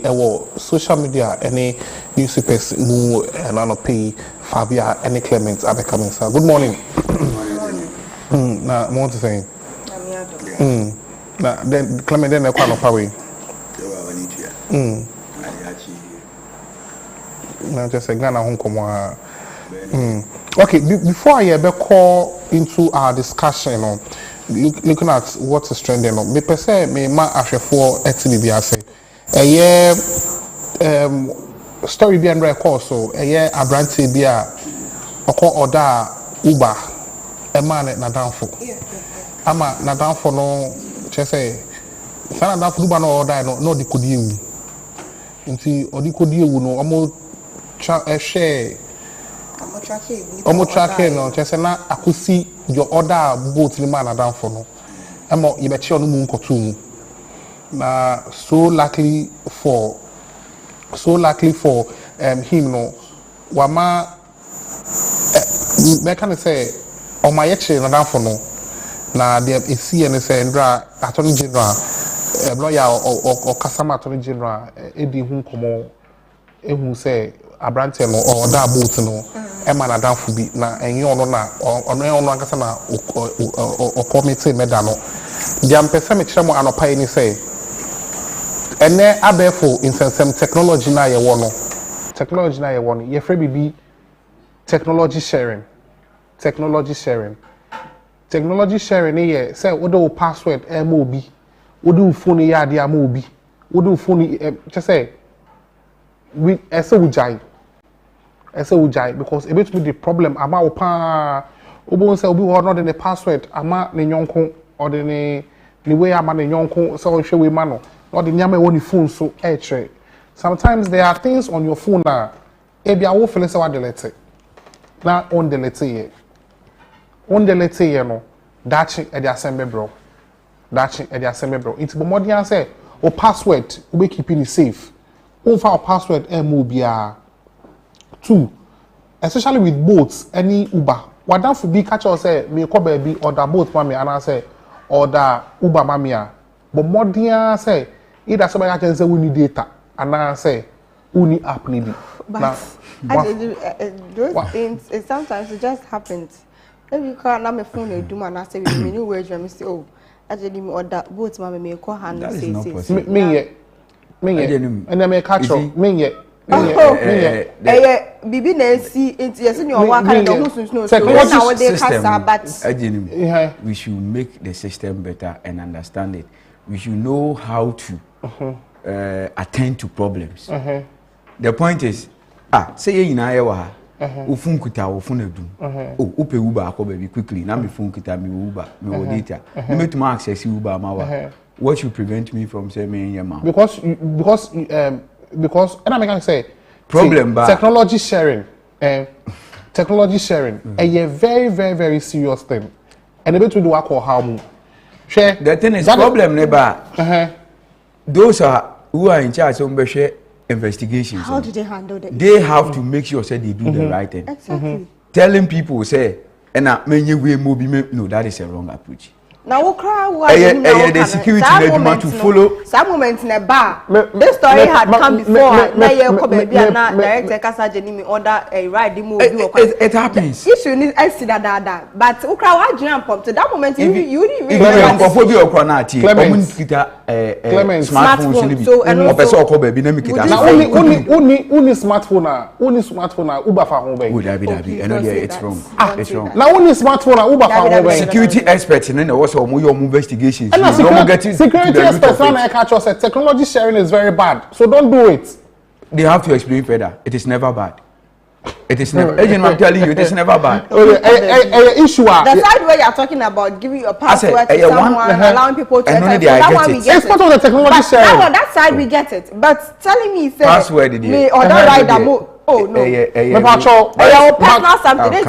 social media any newspapers mu and no pay Fabia any Clement are coming sir good morning na more to say na then Clement then kwa no power na just a Ghana home come okay before I call into our discussion looking at what is trending me per se me ma ahwefo etibia say story bi and record so eye abrante bi a okọ order Uber e man na danfo ama na danfo no che say sana danfo Uber no order no de kodi ewu nti odi kodi ewu no omo share omo tracking no che say na akusi your order boat ni man na danfo no emo ye be che onu mu nkoto mu na so luckily for him no wama me can say on my yeche na dan for no na the esi and say ndra attorney general lawyer or customer attorney general edi hu komo ehu say abrante no or that boat no e ma na dan for bi na enye ono na ono ankasa na o committee meda no dia mpesa me kire mo anopa ni say ene abefo insensem technology na ye wo no ye free bibi technology sharing ye say wo password mo obi wo do phone ya dia mo obi wo do phone just say we ese ujai because a bit with the problem ama wo pa obo say obi ho no the password ama ne nyonko or the way ama ne nyonko so hwe we ma no or the nyama woni phone so etre sometimes there are things on your phone na e bia wo feel say wa delete na on delete ye no dachi e dey assemble bro it's bomodian say o password we keeping it safe o fa password mo bia 2 especially with boats any Uber wadan for be catch us say me ko baby order boat for me and say order Uber mamia bomodian say either somebody can say we need data and I say we need app need but those things it sometimes it just happens. If you call now my phone do man I say we new wage me say oh actually me order both mama me call hand say me and then me catch up me bibi na esi enti yesi ni owa kan do hunsun so na we dey kasa but we should make the system better and understand it. We should know how to attend to problems. The point is, say you na yewa ufun kuta ufun edum. Upe Uber akọ baby quickly. Na me phone kuta me Uber, me o data. Me make to access Uber ma wa. What should prevent me from saying me in your mouth? Because and I can say problem technology sharing a very very very serious thing. And a bit to do work or how share the thing is problem neighbor. Those are who are in charge of investigations. How do they handle that? They have to make sure say they do the right thing. Exactly. Telling people say and no, that is a wrong approach. Now we cry the security need to follow. Some moments in a bar. This story had come before. Now you come baby and now director Kasa Jenny order a ride the movie. It happens. Issue is I see that. But we cry what jump up to that moment you didn't really smartphone. So and also baby na me kita. Now only smartphone Uber for home. Good it's wrong. It's wrong. Now only smartphone Uber for home. Security experts so more investigations. And security experts now catch us say technology sharing is very bad. So don't do it. They have to explain further. It is never bad. It is never. Agent, I'm telling you, it is never bad. Issue. The side where you are talking about giving your password to someone, allowing people to enter. That one we get it. It's part of the technology sharing. That side we get it. But telling me say password me or that rider mo. Oh no. Personal something.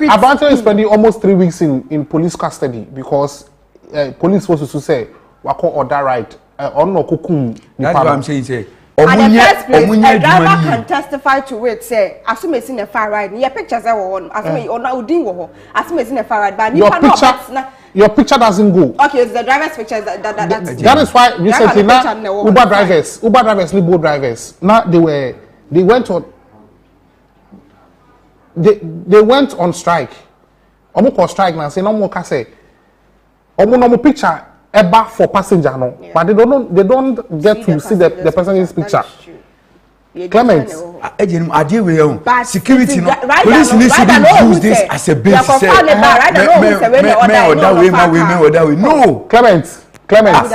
Abante is spending almost 3 weeks in police custody because police supposed to say wako order right on no kukum. That's what I'm saying. Say. And the first place, a driver can testify to it. Say, as soon as in a far ride, your pictures are on. As soon as you know, as soon as in a far ride, but your picture doesn't go. Okay, it's the driver's picture. That is why recently now Uber drivers, Libo drivers, now they went on strike. Omo ko strike now. Say no more can say. Omo picture. Eba for passenger no, but they don't get to see the person's picture. Clement, security no, police need to use this as a basis. No, Clement. Security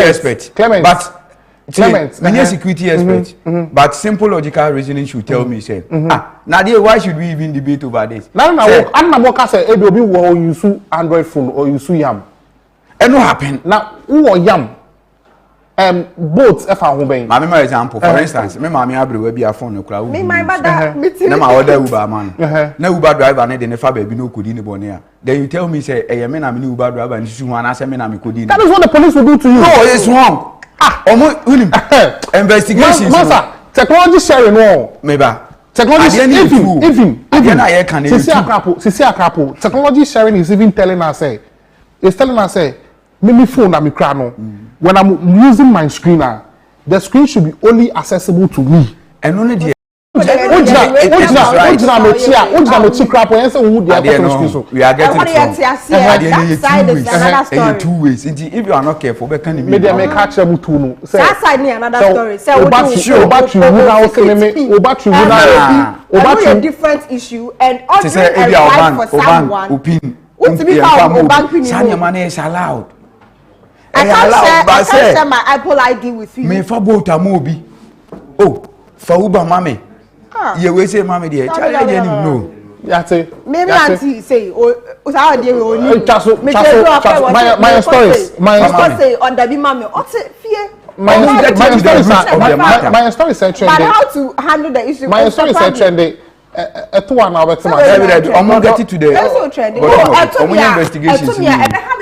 expert. But Clement, many security expert, but simple logical reasoning should tell me, say, Nadia, why should we even debate over this? I'm not working say, Ebi will use Android phone or use Yam. And what happened? Now, who are Yam? Boats, if I obey. My memory example, for instance, my mammy Abri will be a phone. Me, my mother, Never order Uber man. No Uber driver, and then if I be no could in the bonnet. Then you tell me, say, a man, I'm a Uber driver, and you want to say, I'm could in. That is what the police will do to you. No, it's wrong. Investigation. Master, technology sharing, no. Maybe. Technology, even. Sisi Akrapo, technology sharing is even telling us, say, me phone that me crano. When I'm using my screener, the screen should be only accessible to me. And only the we are getting 2 ways. If you are not careful, we can maybe make catch them to that's another story. About a different issue and ordering a right for someone. Your money is allowed. I can't share my Apple ID with you. Me for both a mobi. Oh, for Uber mommy. You will say mommy dear. No. Maybe auntie say how dey we my stories. My say on the be mommy. My story said trending. But how to handle the issue? My story said trending. I'm get it today. Also trending. Investigation.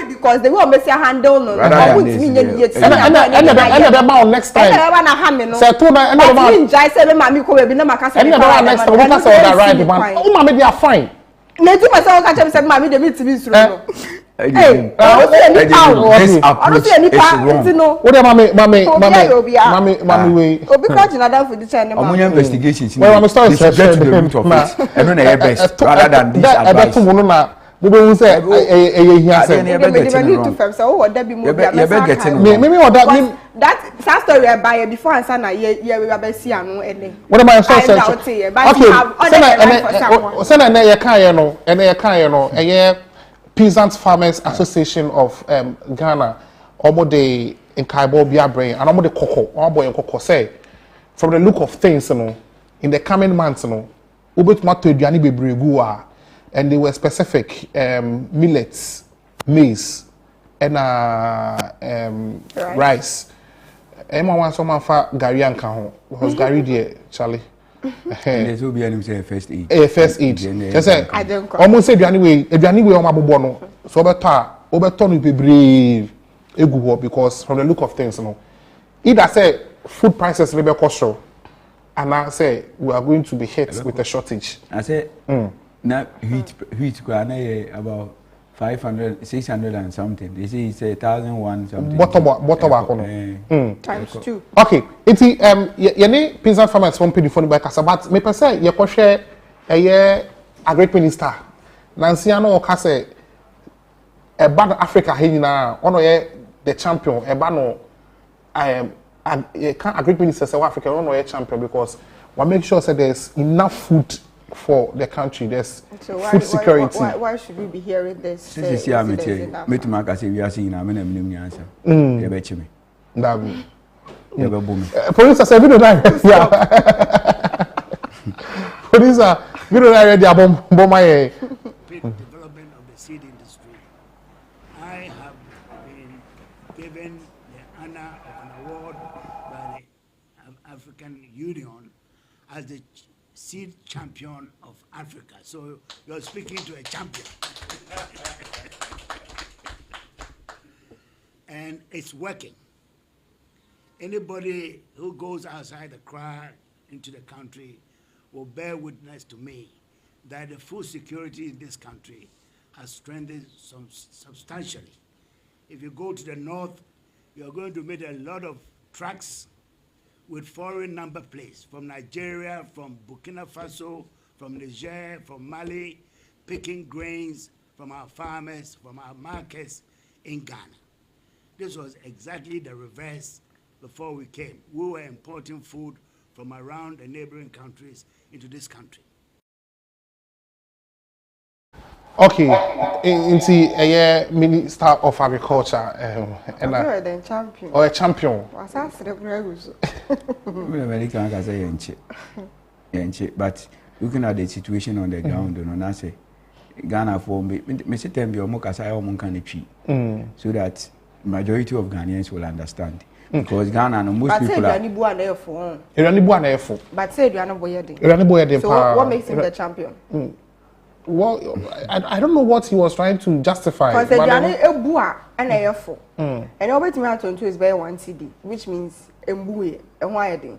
Because they will make handle no. Next time. Say to na and next time we can say that right man. Oh mommy they are fine. Na do myself catch them say mommy they meet me through. Hey, this approach is wrong. What mommy way. Obi catch another for the channel. Omunya investigations. Well, I'm starting to get to the root of it. And when I best rather than this advice. We will say that story buy before and sana we be see anu ene. What am I saying? Okay. Say na ye kan ye no, ene ye kan ye no, eye Peasant Farmers Association of Ghana. Omo de Nkaibo bia brain and omo de koko, omo koko say from the look of things, you know, in the coming months, you know, ubetuma to aduane bebregu a. And they were specific millets, maize, and rice. Emma wants someone for Gary and Cajon because Gary dear Charlie. There's will be any first aid. First aid. Just say I don't almost said anyway. If you anyway on my bono, so overturn will be brave. Because from the look of things, you know, either say food prices will be costly, and I say we are going to be hit with a shortage. I say. Now wheat about 500, 600 and something. They say it's 1,001 something. Bottom times 2. Okay. It's ye Peasant Farmers from pay phone by Kasabat. Me person ye ko share a great minister. Nancy ano ka say e bad Africa he nyina ono ye the champion e ba no a great minister say Africa ono ye champion because we make sure say there's enough food for the country. There's food security. Why should we be hearing this? Since this year, me to say we are seeing a minimum answer. You bet me. You bet boom. Police are saying, yeah. Police are ready to bomb my development of the seed industry. I have been given the honor of an award by the African Union as the seed champion of Africa. So you're speaking to a champion. And it's working. Anybody who goes outside the crowd into the country will bear witness to me that the food security in this country has strengthened substantially. If you go to the north, you're going to meet a lot of trucks with foreign number plates from Nigeria, from Burkina Faso, from Niger, from Mali, picking grains from our farmers, from our markets in Ghana. This was exactly the reverse before we came. We were importing food from around the neighboring countries into this country. Okay, into a Minister of Agriculture, and a champion. Or a champion. Was asked the Bregus. American can say yenche, but looking at the situation on the ground, and I say Ghana for me, Mr. Tembi or Mokasa or Monkanich, so that majority of Ghanaians will understand. Because Ghana and most people are. But say you are not boyed. So what makes him the champion? Well, I don't know what he was trying to justify. Because the Ghana a boa and a full. And over to me out on 2 is by 1 CD, which means a buoy and why thing.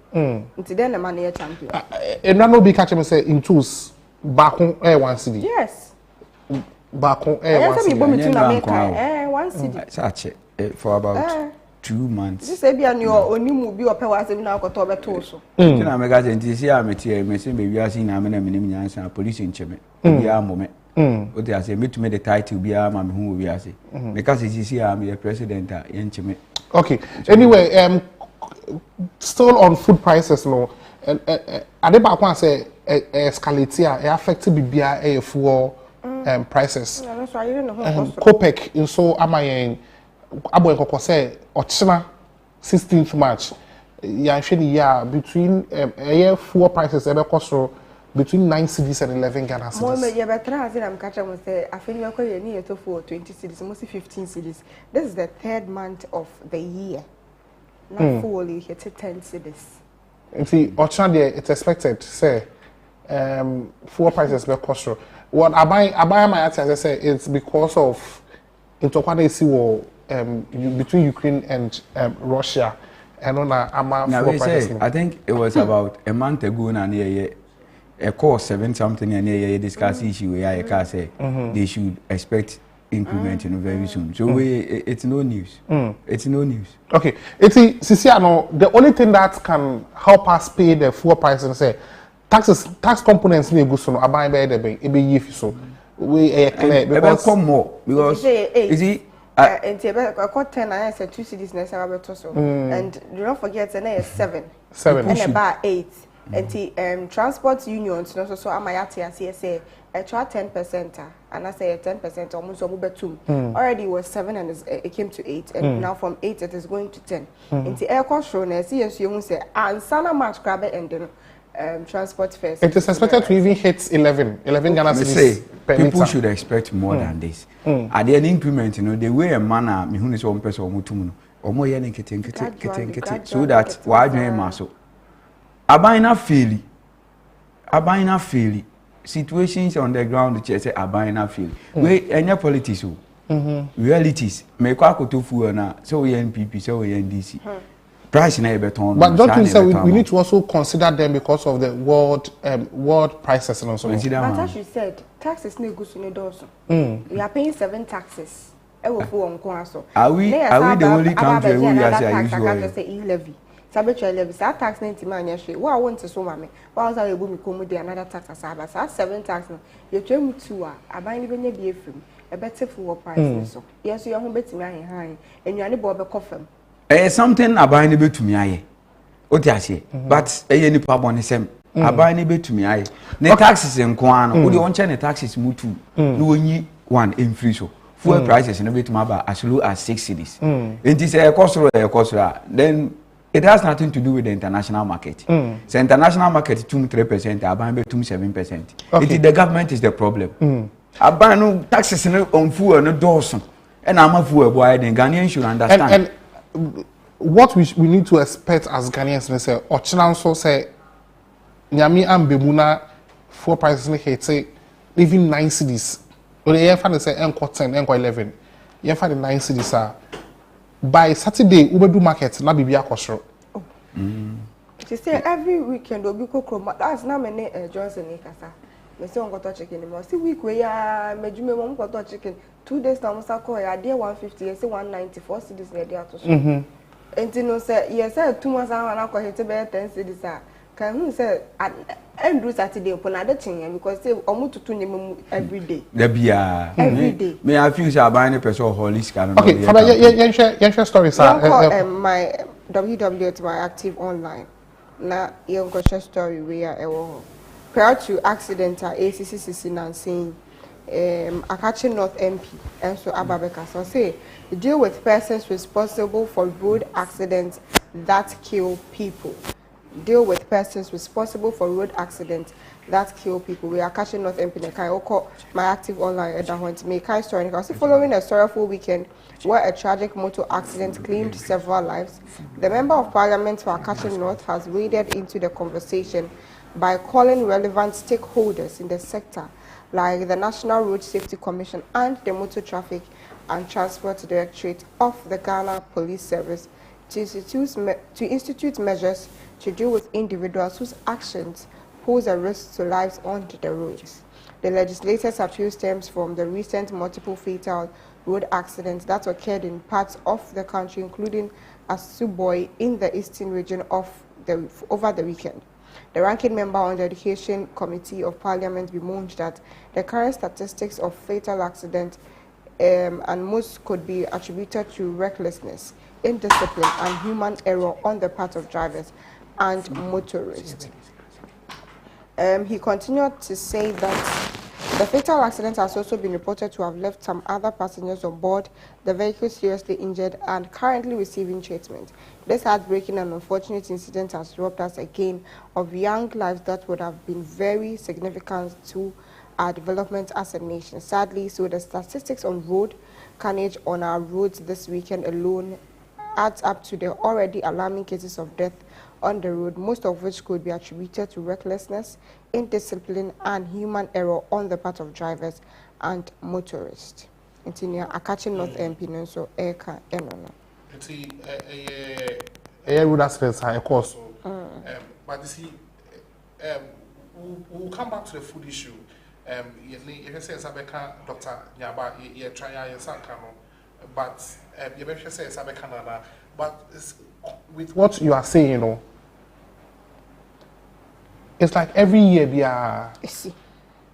Until then, the man a champion. And Rano be catching me say in 2s back on air 1 CD. Yes. Back on air 1 CD. 1 CD. Such for about 2 months. This be an your only movie or power as now got over to. I make us see I'm a tear, maybe I seen a minimum and police in Chime. We are moment. What I say, me to make the title be a man who we are say. Because it's here, I'm the president in Chime. Okay. Anyway, still on food prices, no. I did back one say escalate here, affected BBI for prices. Copec in so am I Abo Nkoko say Ochina 16th March. Ya year between fuel prices ebe cost between 9 cedis and 11 Ghana cedis. More me you better as I'm catching me say I feel you go you need to for 20 cedis, almost 15 cedis. This is the 3rd month of the year. Not full you hit 10 cedis. And see Ochina there it's expected say fuel prices ebe cost. What I buy my answer say it's because of interquarter war between Ukraine and Russia, and on I think it was about a month ago, and a course 7 something, and discuss issue where I can say they should expect increment very soon. So it's no news. It's no news. Okay, it's Sisiano. The only thing that can help us pay the fuel price and say tax components may go so. I buy the bay. It be if so. We clear because come more because is it. And I got 10 I said 2 cities next so. And do not forget and 7 and about 8 and transport unions so am I say extra 10% and I say 10% almost already was 7 and it came to 8 and now from 8 it is going to 10 and the air cost show na see you say and sana much crab and transport fares. It is expected to even hit 11 Ghana cedis. People should expect more than this. At the increment, the way a man me who is one person or more yen so that why do muscle? Abina fail. Situations on the ground which say abina fail. We any politics realities make quite to fuel na so we NPP so we NDC. Price na beton. But don't you say we need to also consider them because of the world prices and so on. But as you said, taxes no good to no. We are paying 7 taxes. Are we the only country where we are say e-levy? Sabetra levy, that tax 90 man yesterday. What I want to so mame. What was I able to come with another tax as I 7 tax no. You tell me to I buy even be from a better fuel price so. Yes, you are home betting me high and you are the bob coffin. Something about any bit to me, I. What I say, but any problem is same. About any bit to me, I. The taxes in Kwan, would you want China taxes mutu? No one in free so. Fuel prices in a bit maba as low as 6 cities. It is a cost, then it has nothing to do with the international market. So international market 2-3%, Abang 2-7%. It is the government is the problem. Abang no taxes on fuel no dorsum, and I'm a fuel boy. Then Ghanaians should understand. What we need to expect as Ghanaians, say, Ochina so say, Nyami and Bemuna fuel prices hit even 9 cedis. When you find say Enco 10, Enco 11, you find the 9 cedis by Saturday, Ubedu market na bibia kosro. She say every weekend will be chroma. That's not many Johnson Nikasa. Me say on got chicken anymore. See week we ya mejume mom got chicken. 2 days now musa call ya dey 150, you say 194 cedis na dey to. And you know say yes say 2 months na ko hit be 10 cedis can who say Andrew Saturday upon other thing because say omu tutu nyem every day. Every day. Me I feel say buy any person holy scan. Okay, Father, you share story sir. My www to my active online. Na young share story we are prior to accident at ACCC and saying Akachi North MP and so Ababeka so say deal with persons responsible for road accidents that kill people. Deal with persons responsible for road accidents that kill people. We are catching North MP Nekai Oko, my active online at the make Kai story. Following a sorrowful weekend where a tragic motor accident claimed several lives, the Member of Parliament for Akachi North has waded into the conversation by calling relevant stakeholders in the sector like the National Road Safety Commission and the Motor Traffic and Transport Directorate of the Ghana Police Service to institute measures to deal with individuals whose actions pose a risk to lives on the roads. The legislators appeal stems from the recent multiple fatal road accidents that occurred in parts of the country, including Asuboi in the eastern region over the weekend. The ranking member on the Education Committee of Parliament bemoaned that the current statistics of fatal accidents and most could be attributed to recklessness, indiscipline, and human error on the part of drivers and motorists. He continued to say that the fatal accident has also been reported to have left some other passengers on board the vehicle seriously injured and currently receiving treatment. This heartbreaking and unfortunate incident has robbed us again of young lives that would have been very significant to our development as a nation. Sadly, so the statistics on road carnage on our roads this weekend alone adds up to the already alarming cases of death on the road, most of which could be attributed to recklessness, indiscipline, and human error on the part of drivers and motorists. Intinia Akachi North MP so Eka Enono. A road accidents are of course. But you see, we'll come back to the food issue. If you say Sabeka, Dr. Nyaba, you try your Sankano, but you better say Sabeka, but with what you are saying, you know, it's like every year we are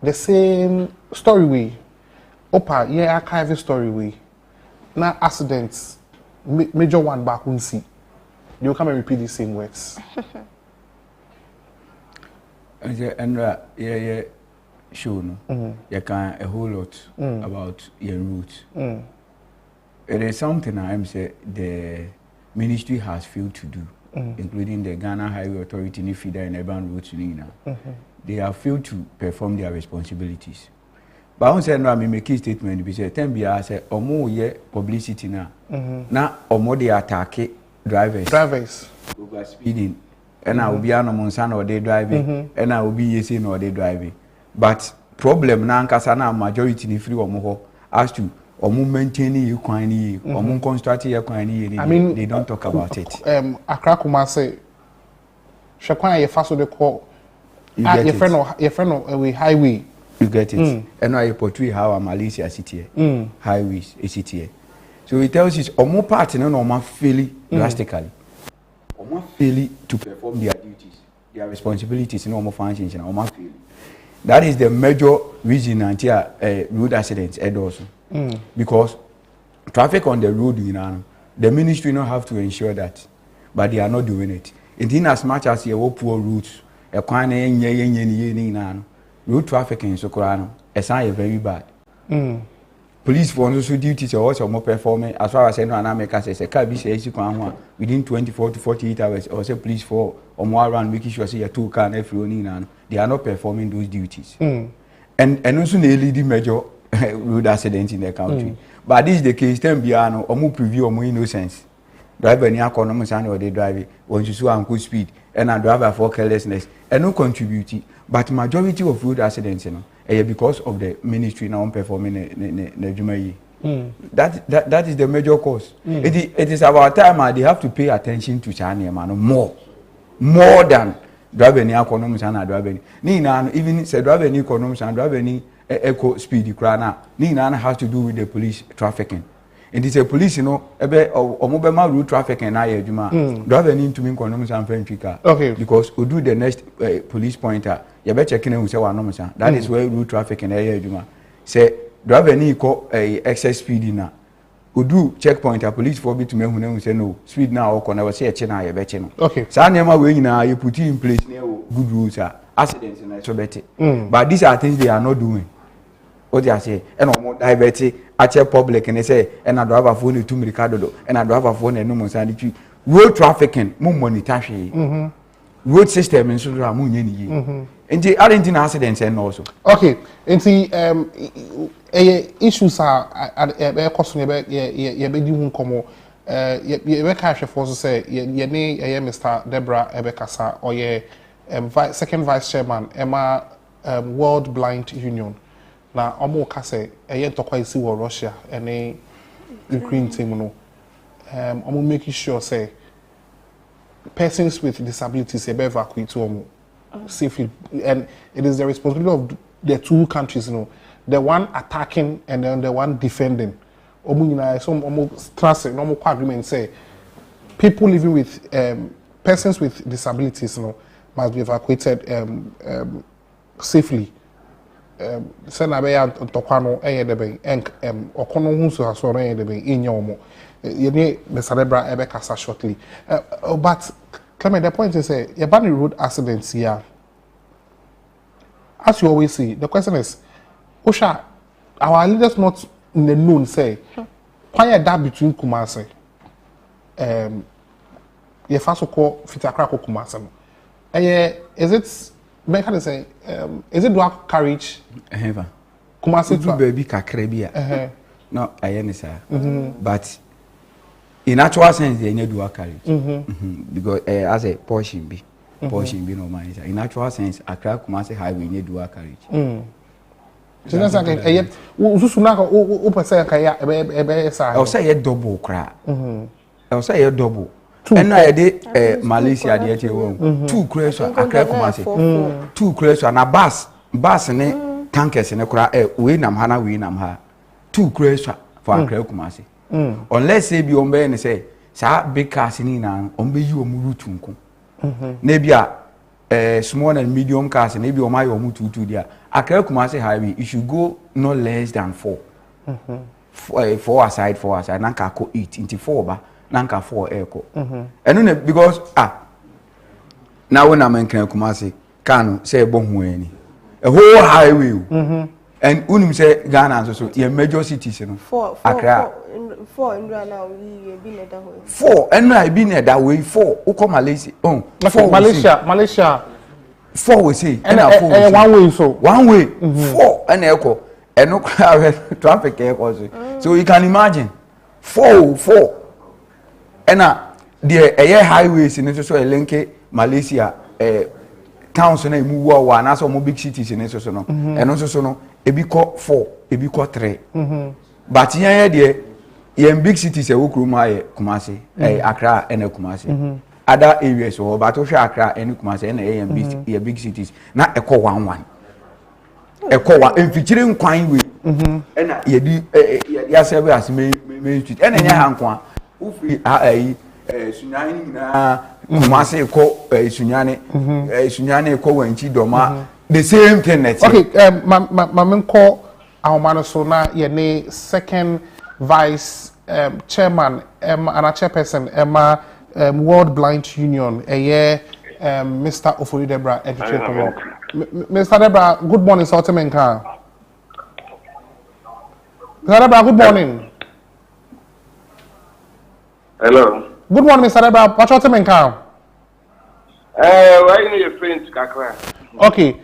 the same story way. Opa, yeah, archive story way. Now accidents, major one back on see. You come and repeat the same words. And yeah, sure, no. You can a whole lot about your route. It is something I'm saying the ministry has failed to do, including the Ghana Highway Authority, NIFIDA, and urban roads. They have failed to perform their responsibilities. But I want to say, no, I make a statement because 10 years, or more year publicity now. Now, or more they attack drivers. Over speeding. And I will be on Monsanto or they driving. And I will be using or they driving. But problem now, Kasana majority ni free or more as to or maintaining you quantity or constructing your quantity. I mean, they don't talk about it. Accra Kumasi, Shakwana, your first of the call. Your friend of highway. You get it. And I portray how Malaysia city highways a city. So it tells you or more part in normal fairly drastically. Or more fairly to perform their duties, their responsibilities in normal functions and or more fairly. That is the major reason until road accidents also. Because traffic on the road, you know, the ministry don't have to ensure that, but they are not doing it. In as much as you have poor routes, road traffic in Sokorano, it's very bad. Police for also duties are also more performing as far as I know. America says a car be says within 24 to 48 hours, or say police for or more around making sure say a 2 car and they are not performing those duties. And also they lead the major road accidents in the country. But this is the case, then Biano or more preview or more innocence. Driver near economics and or they drive when you see good speed and a driver for carelessness and no contributing. But majority of road accidents, you know, because of the ministry now performing the Jumayi. That is the major cause. It is about time they have to pay attention to China man more than driving economics and driving. Nina even say driving economics and driving eco speed crana. Nina has to do with the police trafficking. It is a police, you know, or mobile road traffic and I driving into me economics and French car. Okay. Because we do the next police pointer. You better checking and say that is where road traffic and area Juma. Say driver ni ko excess speed na. Udu checkpoint a police for be to me who say no speed now or never say a chena you better no. Okay. So nema we na you put in place near good rules are accidents and so better. But these are things they are not doing. what you say and omo divert ache public and say and a driver phone to Miricado and a driver phone and no more sanity road trafficking mo monitor road system in Sudra mo nyeni and the Argentine accidents and also okay enti issues are question ye be di hu komo ye ka hwe for so say ye ne Mr. Deborah Ebekasa or ye second vice chairman Emma World Blind Union na omo ka say ntokwa isi wo Russia ene Ukraine team no omo make sure say persons with disabilities be evacuated to safely, and it is the responsibility of the two countries, the one attacking and then the one defending. Some trust normal agreement say people living with persons with disabilities must be evacuated safely. Send away Tokano Ayedebe and Okono Hunsu has already in Yomo. You need the Cerebra Ebekasa shortly. But Clement, the point is, you're banning road accidents here. As you always see, the question is, Osha, our leaders not in the known say, why that between Kumasi? You first call Fitakrako Kumasi. Is it, can I say, is it dual carriage? Kumasi to baby Kakrebia. No, I understand. But in actual sense, they need dual carriage. Because as a portion be no money. In actual sense, Accra Kumasi Highway need dual carriage. So that's like Ususunaka open say kaya I'll say a double crack. I'll say a double. And I did Malaysia the 2 crash Accra Kumasi. 2 crash and a bus and tankers in a crack we nam hana we nam ha 2 crash for Accra Kumasi. Unless say be ombe and say sa big cars in na ombe you murutunku. Nebia small and medium cars and maybe o my omutu to there. Accra Kumasi Highway you should go no less than 4. 4 aside nanka ko 8 into 4 ba nanka 4 echo. And because now when I'm in Kumasi can say bon a whole highway. And unum say Ghana so your major cities, you know. 4 and now we been that way. 4 and I been that way 4. Uko Malaysia. Oh, Malaysia. 4 we say. And 1 way so. 1 way. 4 and echo. And no traffic echo. So you can imagine 4. And the highways in so link Malaysia towns na move one as some big cities in so no. And also so no ebi ko 4 ebi ko 3 but here there big cities e wokroma ye Kumasi Accra and Kumasi other areas so but o hwe Accra and Kumasi and big cities na eko 1 eko 1 emfichire nkwan we na ye di ya serve as main street and enya hankwa ufri sunyani na Kumasi ko sunyani ko wanchi doma the same thing. Okay, my call our man so now your second vice chairman and a chairperson Emma World Blind Union Mr. Ofori Deborah Mr. Deborah, good morning, Saltemenka. Mr. Deborah, good morning. Hello. Good morning, Mr. Deborah. What's Saltemenka? Why you your friends, Kakra? Okay.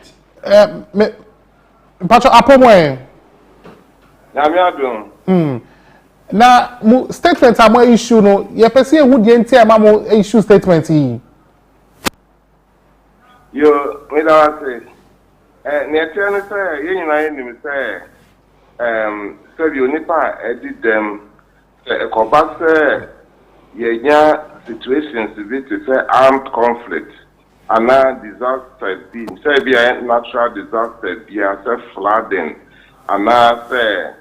Pacho apomwe. Na me adun. Na mu statement amo issue no ye pese e hu die nti ama mo issue statement yi. Yo, me da say. Ne tell say ye nyina ye nim say say bi onipa edi dem say e ko ba say ye nya situations bi to say armed conflict. Ana disaster be say be a natural disaster be a flooding ana say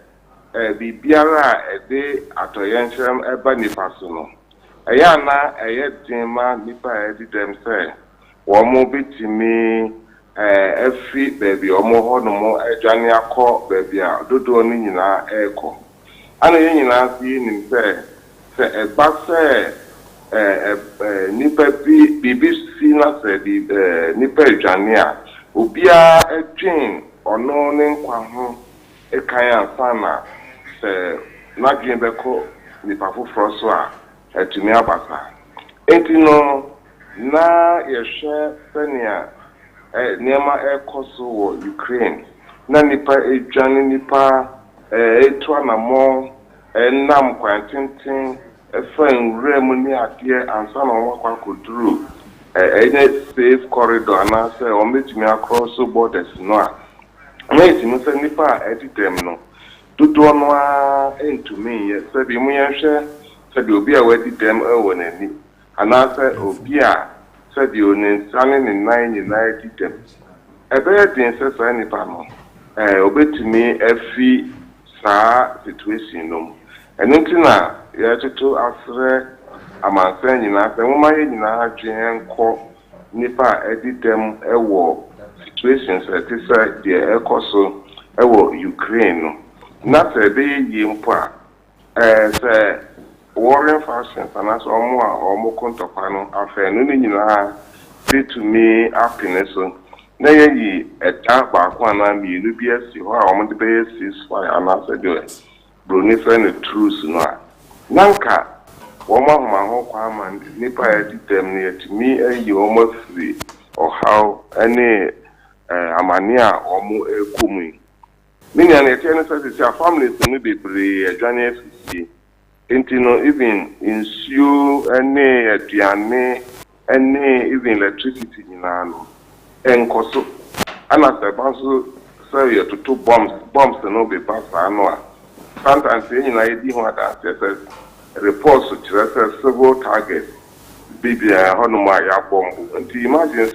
be biara ede atoyenchem eba nipa so no eya na eye dima nipa edi dem say wo mo bitimi efi baby omo ho no mo edwane akọ baby a dodo no nyina eko ana ye nyina si nim say eba say nipa BBC na say nipa edwane a obia etwen ono ne nkwa ho ekanya sana se na dwen beko nipa foforo so a etumi abasa enti no na yehwe senia niema ekoso wo Ukraine na nipa edwane nipa etu anamo nam kwantintin efan rem ni ade ansa na wakwa koduru any safe corridor na say o metumi across borders no a wait no say nipa editem no dodo no a entumi ye say bi mu yehwe say bi obi a weditem ewo nani ana say obi a say bi onin sane ni nan ni na editem ebe din say say nipa no obetumi afi saa situation no enuntina ya tutu asre amansan nyina sɛ moma yɛ nyina adwen nkɔ nipa editem ɛwɔ situations ɛte sɛ deɛ ɛkɔ so ɛwɔ Ukraine no na sɛ ɛbɛyɛ yie mpo a sɛ warring factions anaasɛ ɔmo a ɔmo kontɔkwa no afɛ no ne nyinaa betumi apene so na yɛyi ɛda baako anaa mmienu bi asi hɔ a ɔmo de bɛyɛ ceasefire anaasɛ deɛ broni fɛ no truce no a nanka wɔn ahoma ho kwa ma nipa yɛdi dɛm no yɛtumi ayi wɔn afiri ɔhaw ne amane a wɔn ɛkɔ mu yi ne nea na yɛteɛ no sɛ sisi a families no bebree adwane afisi nti no even nsuo ne aduane ne even electricity nyinaa no ɛnkɔ so ana sɛ ba nso sɛ yɛtoto bombs no beba saa no a sometimes yɛn nyinaa yɛdi ho adanseɛ sɛ reports kyerɛ sɛ several targets bibia hɔnom a yɛabɔmbo nti imagine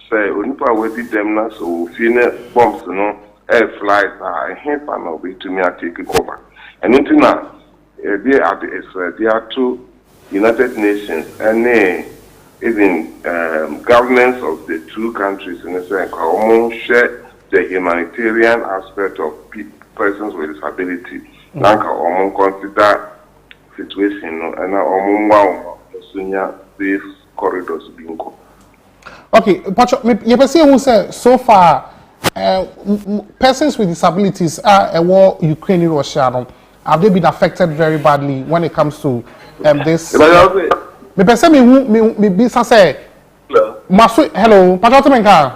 sɛ onipa a wadi dɛm na sɛ ofie ne bombs no fly saa ɛhefa na obɛtumi atake cover ɛno nti na yɛde ade ɛsrɛde ato United Nations ɛne even governments of the two countries in the same share the humanitarian aspect of persons with disability. Nanka consider situation and wow safe corridors being go. Okay, but you who say so far persons with disabilities are a war Ukraine and Russia. Have they been affected very badly when it comes to this? Me person me bisa say maso hello pato menka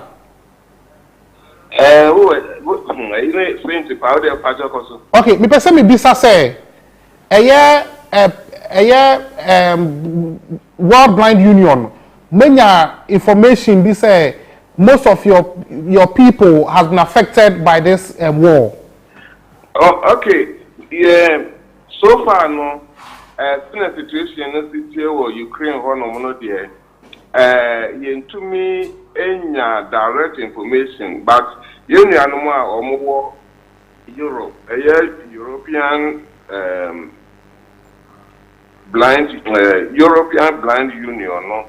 okay me person me bisa say World Blind Union many information be say most of your people has been affected by this war. Oh, okay, yeah, so far no in a situation in Ukraine, to me, any direct information, but you know, more Europe, European European Blind Union, no,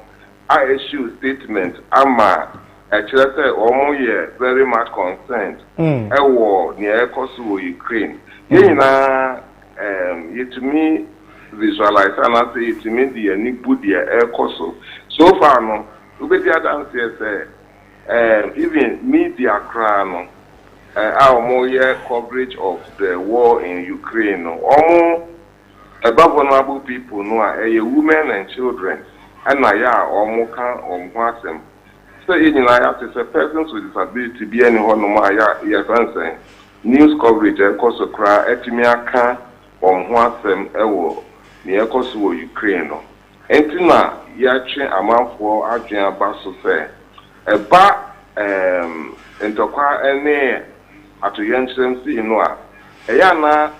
I issue statement. Actually, say almost very much concerned. A war near Kosovo, Ukraine. To me. Visualize and I say it means the Nibudia air coso. So far, no, even media crown, our more coverage of the war in Ukraine, almost above vulnerable people, no, women and children, and I almost can them. So, in I say persons with disability be anyone no more, news coverage, coso cry, etimia can them, near Kosovo, Ukraine. Entina yache amanfo adwen aba so se eba entokwa ene atoyensem si no a eya na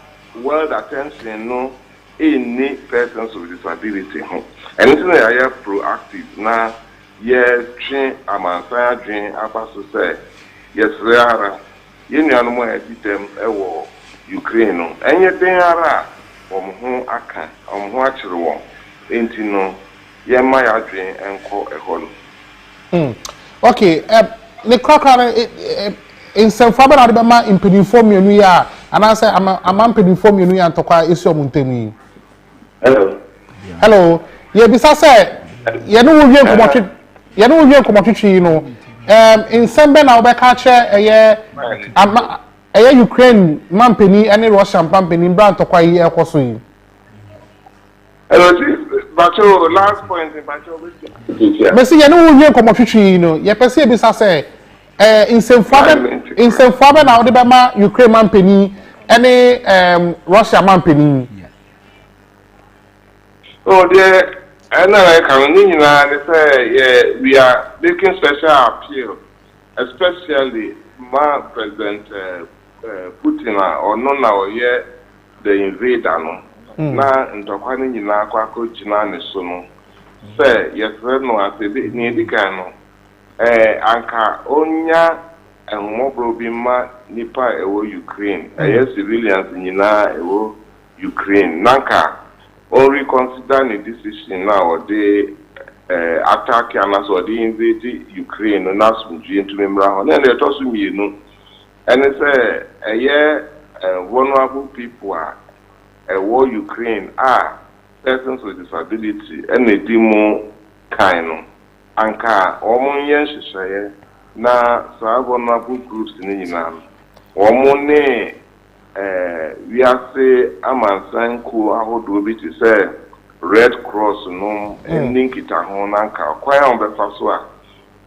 world attention no any persons with disability ho entina ya proactive na ye twen amansan adwen aba so se yesre ara yenuanu mo editem ewo Ukraine no enye den ara omho aka omho akire won enti no ye ma ya dwen enko ehɔ no okay the crocodile in some faber na be ma impedifo mienu ya anase ama impedifo mienu ya ntokwa esi omuntemi hello ye bisa say ye no wo wie nkomotwetwe no in sembe na obeka che eye Ukraine mampeni any Russian mampeni brand to kwai ekoso yi. But last point in Bacho. Messi ye no wunye komo twitwi no. Ye pese e bisa say in some father na odebema Ukraine mampeni any Russia mampeni. Oh dear, and I can say we are making special appeal, especially President Putin or none or yet the invader no. Na ntokwani nyina kwako jina ne so no. Say yes no asebe ni edika no. Anka onya ehumobro bi ma nipa ewo Ukraine. Civilians nyina ewo Ukraine. Nanka or reconsider the decision now or they attack and as or they invade Ukraine and that's into member and then they toss me you know and it's vulnerable people are war Ukraine are persons with disability and a demo kind of anka omun na so vulnerable groups in the omune we are say amansanku ahodo bi ti say Red Cross no link it ahon nanka kwaya on be faso a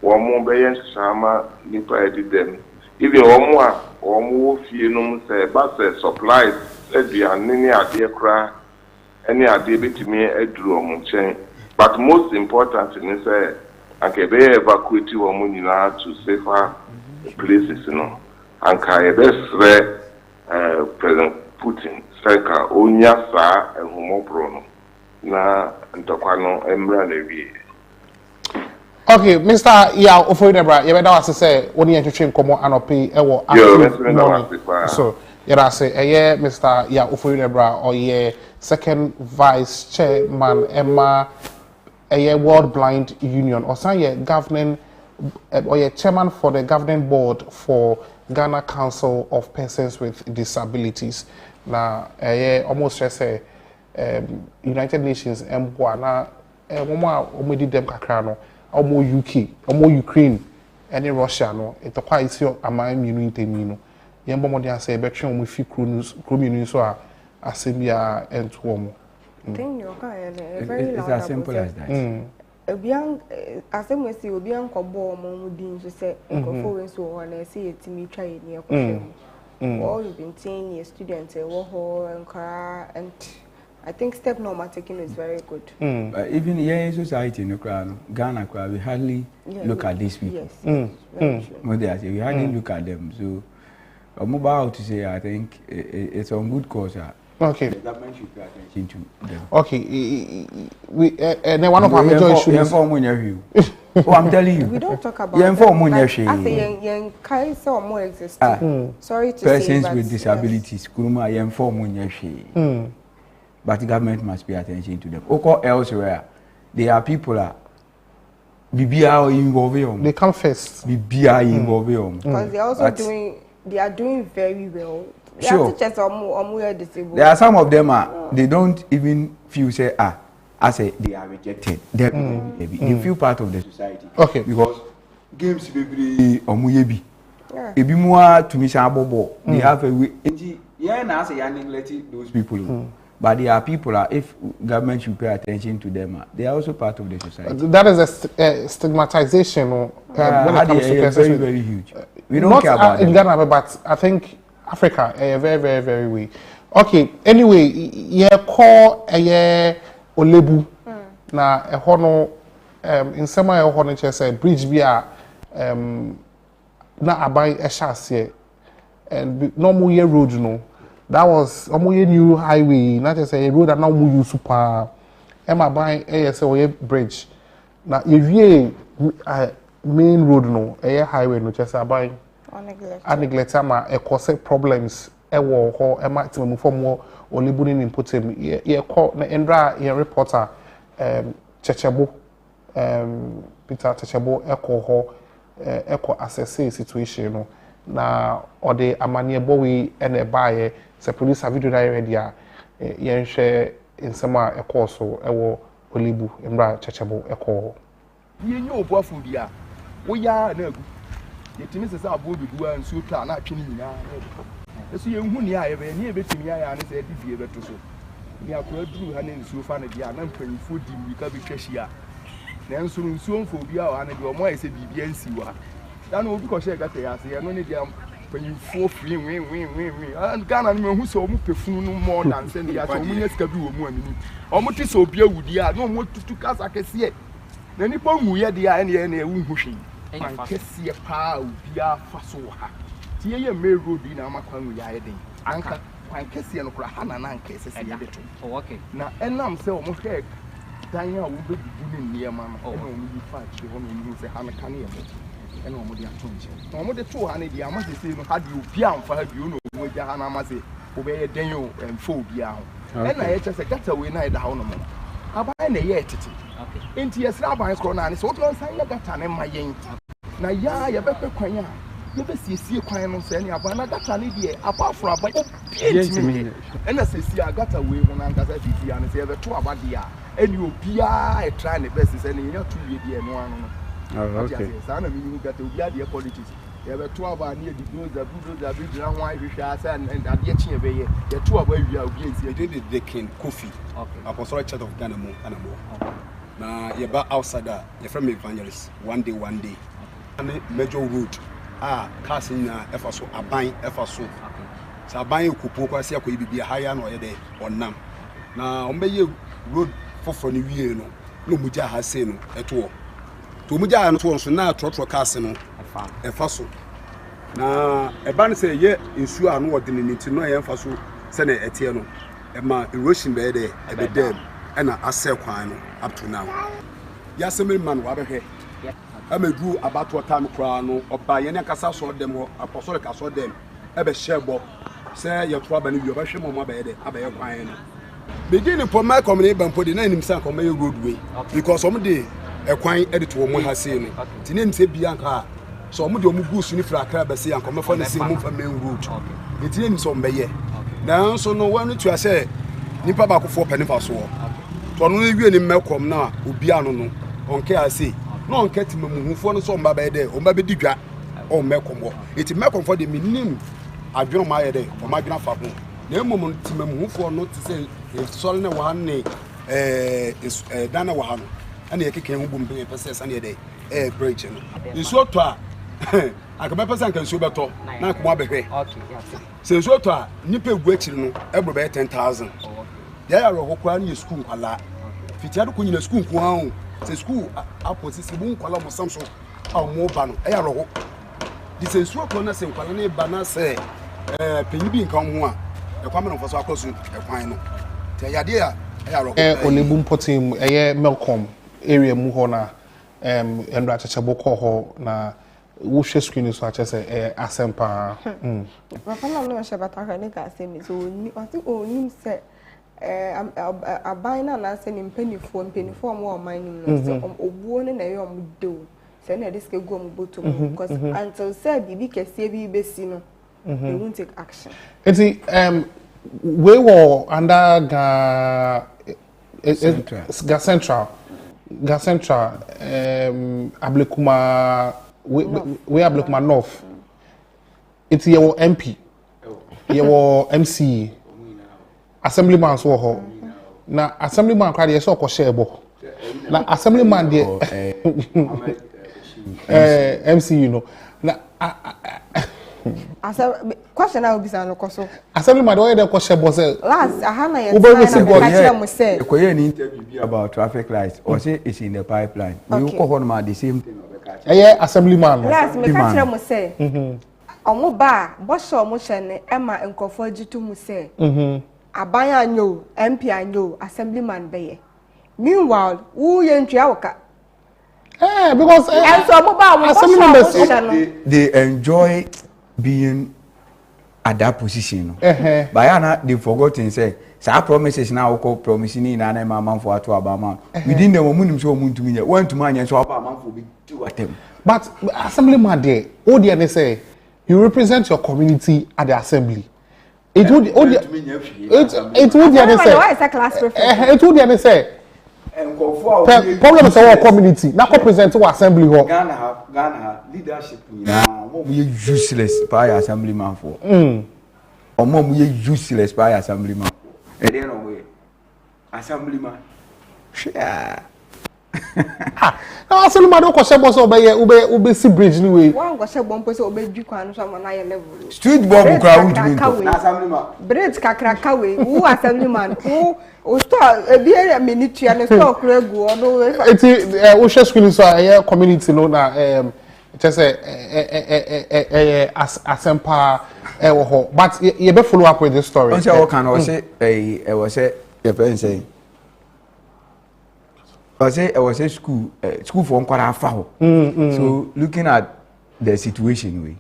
wo mo be yen sama nipa edidem even wo mo fie no say ba say supplies aduane ade kra any ade betimi aduru mo chen but most important is say anke be evacuate wo mo nyina to safer places no anka e be President Putin seka onya sa ehumobro no na ntokwano emra na wie. Okay, Mr. Ya Ofoyinebra, you better was say woni entwetwe nkomo anope ewo so yera say Mr. Ya Ofoyinebra or second vice chairman Emma World Blind Union or say governing or chairman for the governing board for Ghana Council of Persons with Disabilities. Na almost just say United Nations na omedi dem kakra no omo UK omo Ukraine any Russia no it kwa isi aman minu intemi no yembo mo dia say betwe omo fi krominu so a asembia ento omo thing you can very it's as simple as that. Obian asem si obian kobo omo din so say nkofo we so ho na say etimi twa ye ne ekofo all you've been seeing your students and I think step normal taking is very good. Even here in society in Ghana, we hardly look at these people. Yes. We hardly look at them. So, I'm about to say, I think it's on good cause. Okay. The government should pay attention to them. Okay. We and one of our major issues. Oh, I'm telling you. We don't talk about young Kaisa or more existing. Sorry to persons say, with disabilities, Kuruma Yemfo. But the government must pay attention to them. Oko elsewhere, there are people BBI involved. They come first. BBI involved. Because they are also doing very well. Sure. There are some of them they don't even feel I say they are rejected. They feel part of the society. Okay. Because games baby omuyebi. Ebi more to me bobo. They have a way. Yeah, now say you neglect those people. But there are people if government should pay attention to them, they are also part of the society. That is a stigmatization when it comes to persons. Very, very huge. We don't care about in Ghana, but I think Africa very, very, very weak. Okay, anyway, you call Olebu na hono in some way hono say bridge be na abai eshase and no more year road no. That was a new highway, not just a road that now we use super. Emma buying a bridge. Now, if you main road no, a highway no, just a buying. Neglect a cause problems. A war or a maximum for more or libunin input him. Ye call the Endra reporter, Chechabo, Peter Chechabo, echo assess situation. Na or the amania bowie and a buyer. Se police have video ready yen share in some a course or Olibu and Chachabo a call. You know, Buffo, we are no. yɛtumi sɛ sɛ aboɔ bɛdu a nsuo tɔ a na atwe ne nyinaa ɛso yɛnhu ne a yɛbɛyɛ ne yɛbɛtumi ayɛ a ne sɛ ɛde fie bɛto so ne akora duru ha ne nsuo fa no deɛ a na mpanyimfoɔ di mmirika bɛtwa hyia nanso nsuo mfa obi a wɔ ha no deɛ ɔmo ayɛ sɛ biribia nsi wɔ ha da na obi kɔhyɛ gata yɛ ase yɛno ne deɛ mpanyimfoɔ firi Ghana no mahu sɛ ɔmo pɛfunu no mmɔ dansɛ ne yɛasɛ ɔmo nya sika bi wɔ mu anini ɔmo te sɛ obi awudi a na ɔmo tutu kasa kɛseɛ na nipa nwuyɛ deɛ a ɛne ɛne ɛwo nhu hwee kwan kɛseɛ paa obiara fa so wɔ ha ti yɛyɛ main road yi na ama kwan nwuyɛ ayɛ den anka kwan kɛseɛ no koraa ha na nanka ɛsɛ sɛ yɛbɛto na ɛnam sɛ ɔmo hwɛ dan a wɔbɛbubu ne nneɛma no ɛna ɔmo yi fa akyire hɔ na ɔmo sɛ ha no ka ne yɛ bɛ ɛna ɔmo de ato nkyɛn na ɔmo de to ha ne deɛ ama sɛ no ha deɛ obi amfa ha bio na ɔmo agya ha na ama sɛ wɔbɛyɛ dan o ɛmfa obiara ho ɛna yɛkyɛ sɛ gata wei na ɛda hɔ no mo aban na ɛyɛ ɛtete nti yɛsrɛ aban korɔ no a ne sɛ wotɔ nsa nyɛ gata ne ma yɛn na yɛa yɛbɛpɛ kwan a yɛbɛsiesie kwan no sɛ ne aban na gata ne deɛ apaforo aba obiara ntimi ɛna sɛ si a gata wei ho na ankasa fifi a ne sɛ yɛbɛto aba deɛ a ɛne obiara ɛtra ne bɛsi sɛ ne yɛnya to wie deɛ ɛno ano no saa na menyini gata obiara deɛ politics yɛbɛto aba ne yɛde bulldozer bi gyina ho ahwehwɛ sɛ adeɛ kye yɛbɛyɛ yɛto aba awie a obiara nsi ɛde de King Kofi Apostolic Church of Ghana mu anamo na yɛba outside a yɛfrɛ me evangelist one day ane major road a cars nyinaa ɛfa so aban ɛfa so sɛ aban ekupuo kwa sɛ akɔyɛ bibia ha ya na ɔyɛ dɛ ɔnam na ɔmbɛyɛ road foforɔ no wie no na ɔmugya ha sei no ɛtoɔ to ɔmugya ha no toɔ nso na trɔtrɔ cars no ɛfa so na ɛba no sɛ ɛyɛ nsuo a no wɔde ne nti no ɛyɛ so sɛne ɛteɛ no ɛma erosion bɛyɛ dɛ ɛbɛdam ɛna asɛ kwan no up to now yasɛmɛ man wabɛhwɛ amedu abato time kra no oba ye ne kasa so dem ho apostolic aso dem ebe shebo say ye to aba ne bi obahwe mo abaye de abaye kwan no begin for my company bampodi na nim san come roadway because some dey ekwan edit wo mo ha sei no ti ne nse bia nka so omo de omo gusu ni fra kra be sei anko me fa na sei mo fa main road ti ne nim so mbeye na so no wanu to ase nipa ba ko fo panifa so to no wie ni mekom na obi anu no onke ase no on ket mamuhufo no so mba be de o mba be didwa o mekombo eti mekomfo de minim adweno ma ye de o ma dwena fa ho na emom ti mamuhufo no ti se sole ne wa ne dana wa ha no ana ye keke hu bumbe pese sa ne de bridge no nso to a akaba pese nka nso beto na akoma behwe se nso to a nipa egu akiri no ebro be 10,000 ya ya ro hokwa ne school kwala fitiado ko nyina school ko ha se school aposisi bu nkwala mo samso a mo ba no e ya roho di se nsuo ko na se nkwala na ba na se penyi bi nkan ho a e kwa me no foso akoso e kwan no te ya de a e ya roho onebu mpotim eye Melcom area mu ho na endra chechebo ko ho na wo hwe screen so ache se asempa papa na no she bataka ne ka se mi so oni se aban na say mpanyifo mo o man nim no say obuo ne na ye o mdew say na diske go mo botom because until say bibi kese bi besi no they won't take action eti we were under Ga Central Ablekuma we Ablekuma North eti ye wo MP ye wo MC assemblyman so ho na assemblyman kwa de so ko share na assemblyman de MC you know na question I will be saying no so assemblyman de ko share bo say last ahana ye ko ye ni interview be about traffic lights or say it's in the pipeline we ko ho no the same thing assemblyman last me ka kire mo say omo ba bo so mo hye ne ema nkofo agitu mu say aban anyo MP anyo assemblyman beye meanwhile who ye ntwa woka because assemblyman they enjoy being at that position but yana they forgotten say promises now ko promising na na man for ato abama within the womunim so omuntumi nya wantum anya so abama for be do atem but assemblyman there all they say you represent your community at the assembly. It would say problem is our community. Now present to assembly hall. Ghana leadership. We useless by assemblyman for. Or more we useless by assemblyman. At the end of the way, assemblyman. Yeah. Now assemblyman don't question boss ube see bridge anyway. One question bomb person ube du kwanu so na ye level. Street bomb crowd na assemblyman. Bridge kakraka we. Who assemblyman? Who o store ebi area minute and store kregu odo. Eti o share screen so community no na just asempa but you be follow up with this story. I say what can I say your parents say I say school for nkwara afa ho. So looking at the situation we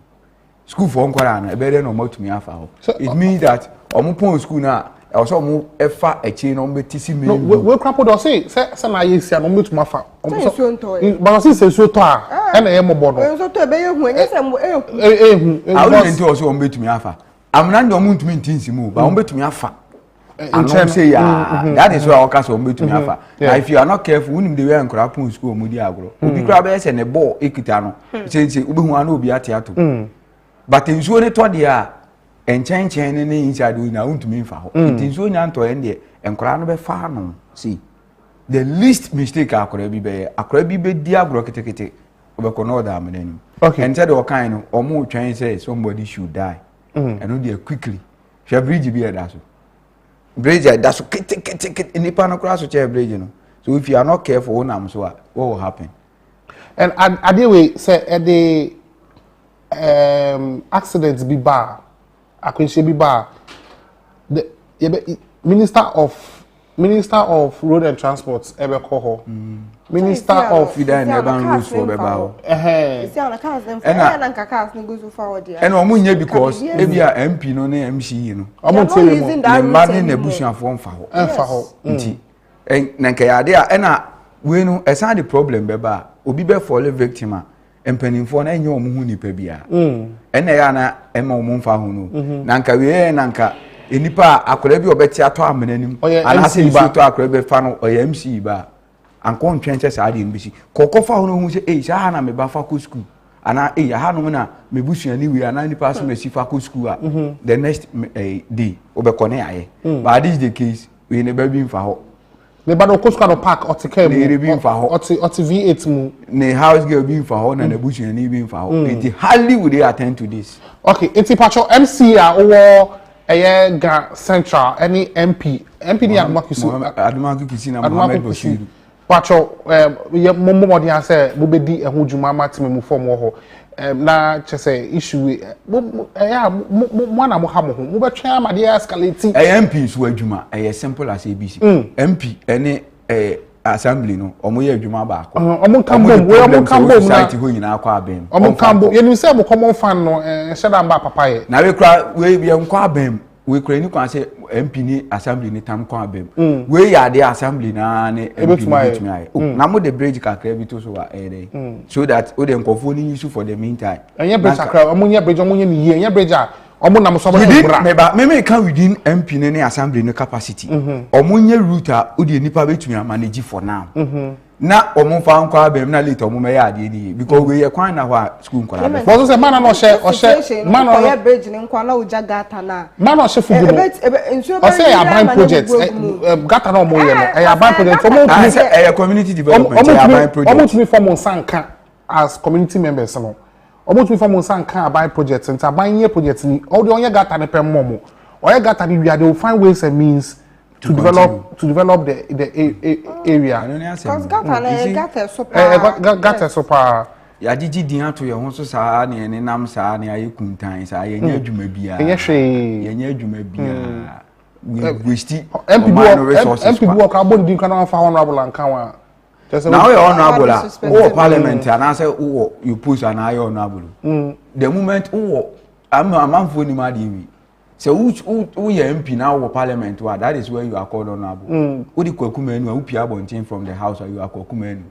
school for nkwara na e be no matumi afa ho. It means that omupon school na also omu efa echi no betisi me. No we crapo do say na yesi no matumi afa. But say so to a na ye mobo no. So to be yehu enye se mo ehu. I don't think also omu betumi afa. Amna ndi omu ntumi ntinsi mu ba omu betumi afa. And say that is why our cast will be to me. If you are not careful, when they were in Krapun school, Mudi Agro, we grab us and a ball, Ekitano, saying, Ubuano be at theatre. But in Zone Todia and change any inside we now to me for it is Zone to end there and Kranobe Farno. See, the least mistake I could be Diagro Kitekete over Conoda. Okay, and said all kind or more change say somebody should die and only quickly. Shall bridge be a dazzle. Bridge that's in the panocrass to chair bridge, you know. So if you are not careful, so what will happen? And at the way, say at the accidents be bar, I can say be bar. The Minister of Road and Transport, Ebe Koho. Minister of urban rules for Bebao. And Omunye because maybe a MP no MC, you know. I'm telling you, imagine a bush and form for and Nankaya, and we know a side problem, Beba, Obibe for a victim, and penning for an annual Muhuni Pebia. And Ayana, Emma Mumfahunu, Nanka, Nanka. Inipa akolebi obeti ato amenanim anase ba to akolebi fa no MC ba anko ntwenche saade mbisi kokofa hono hu se sha na me ba fa ko school ana ha no na me busuani wi ana nipa so me si fa ko school a the next day obekone aye but this is the case we never been fa ho me ba no ko school park otike mu ne been fa ho oti V8 mu ne house girl been fa ho na busuani been fa ho it hardly would they attend to this. Okay, enti pacho MC a owo Ga Central, any MP ni Adumakusi na Mohammed Bashir. Pacho, Momo di ase bubedi ehun juma matime mu form wo ho. Na chese issue mo na mo ha mo ho. Mo be twa amade escalate. MP so adwuma, simple as ABC. MP ene assembly no omo ye adwuma ba akọ. Omo kambo society ho nyina akọ abem. Omo kambo ye ni say mo common fan no sheda mba papa ye. Na we kra we bi enko abem. We kra ni kwan say MP ni assembly ni tam kwa abem. We ya de assembly na ne MP ni bitumi aye. Na mo the bridge kakra bi to so wa so that o de nkofo ni issue for the meantime. Enye bridge kakra omo nye bridge omo nye ni ye. Enye bridge a omo na mo so ba me can within MP ni assembly no capacity. Omo nye route a o de nipa betumi manage for now. Na omo fa nkwa abem na later omo me ya ade ni because we ye kwan na wa school nkwa abem. But say man na no she man no bridge ni nkwa na uja gata na. Man no she fugu. O say aban project gata na omo ye no. E aban project omo community development aban project. Omo to me form on sanka as community members no. Omo to me form on sanka aban project nta aban ye project ni all the onye gata ne pem momo. Oye gata ni we are they will find ways and means to develop the area. Because gata super. Ya jiji din ato ye ho so saa ne ne nam saa ne aye kuntan saa ye nya adwuma bia. Ye hwe ye nya adwuma bia. Ni gwesti MP wo ka bo din kana fa honorable anka wa. Now you honorable o parliament and I say you push an eye honorable. The moment I'm for ni ma di. So who your MP now or parliament that is where you are called honorable. Who the Kwakumenu who Pia Bontin from the house or you are Kwakumenu.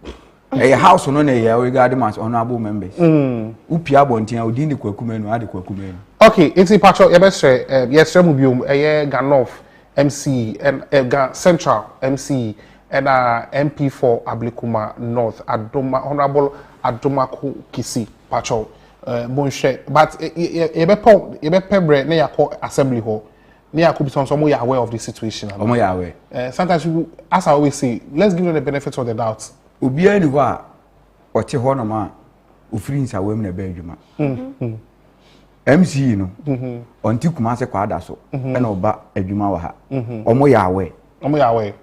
A house on a year regarding as honorable members. Who Pia Bontin or Dini Kwakumenu are the Kwakumenu. Okay, it's a patch of your best yes, Remubium, a year Ganoff MC and Central MC and MP for Ablikuma North, Honorable Adomako Kisi Pacho, Bonshe. But Ebepe ne yako assembly hall. Ne yako be some way aware of the situation. Sometimes you, as I always say, let's give them the benefit of the doubt. Obi ani ho a ote ho no ma ofiri nsa wem na be adwuma. MC no. Onti kuma se kwa da so. E na oba adwuma wa ha. Omo ya aware. Omo ya aware.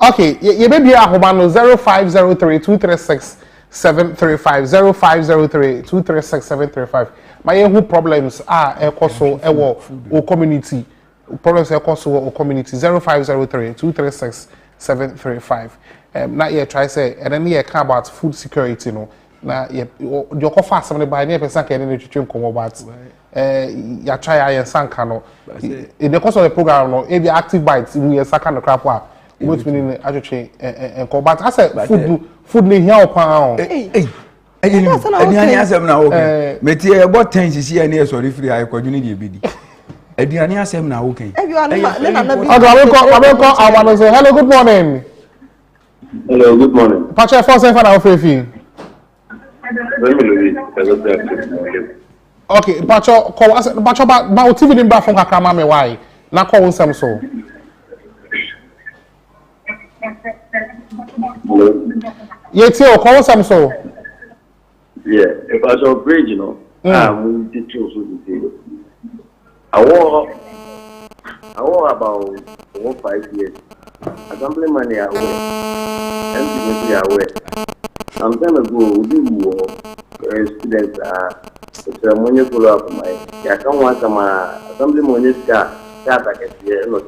Okay, ye be bia ahoba no 0503236735 0503236735. My who problems are ekoso ewo o community. Problems ekoso o community 0503236735. Na ye try say and then ye care about food security no. Na ye your coffee some by near person can any twetwe nkomo but ya try ayen sanka no. In the course of the program no e be active bites we sanka no crap wa. What's meaning actually and but I said food ne here upon any asem na okay metie about 10 cc and here sorry free I kwaduni dey bidi aduane asem na okay hello good morning. Hello, good morning. Pacha for say for now fefi. Okay, Pacha ba TV din ba fon kakra ma me why na call nsem so. Yeti o call some so. Yeah, if I saw bridge, you know, I'm teaching so to I want about 5 years. Assembly money away. MPC away. Some time ago, we do students it's a money follow up my. I can't want some assembly money start I can see a lot.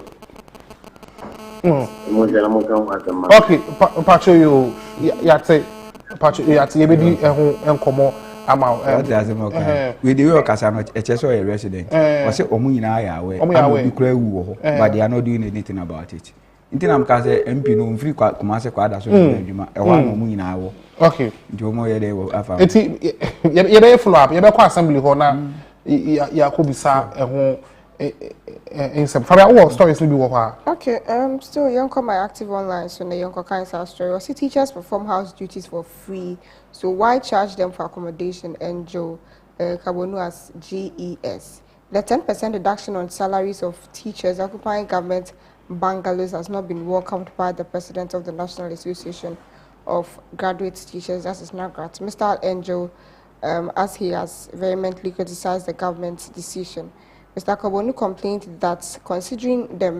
Okay, Pacho, you say, Pacho, you at Yabedi and Como amount. We do work as a HSO resident. I say, Omuna away, but they are not doing anything about it. Until I'm Casa MP no free Kumasa Quada, so Omuna. Okay, Jomo Yade will have a follow up. You're quite assembly honor Yakubisa and home. In some stories will be what? Okay, still Yonko my active online, so the Yonko cancer story. Or see teachers perform house duties for free, so why charge them for accommodation? And Joe Kabonu as GES. The 10% reduction on salaries of teachers occupying government bungalows has not been welcomed by the president of the National Association of Graduate Teachers, that is NAGRAT, Mr. Angel, as he has vehemently criticized the government's decision. Mr. Kabonu complained that considering the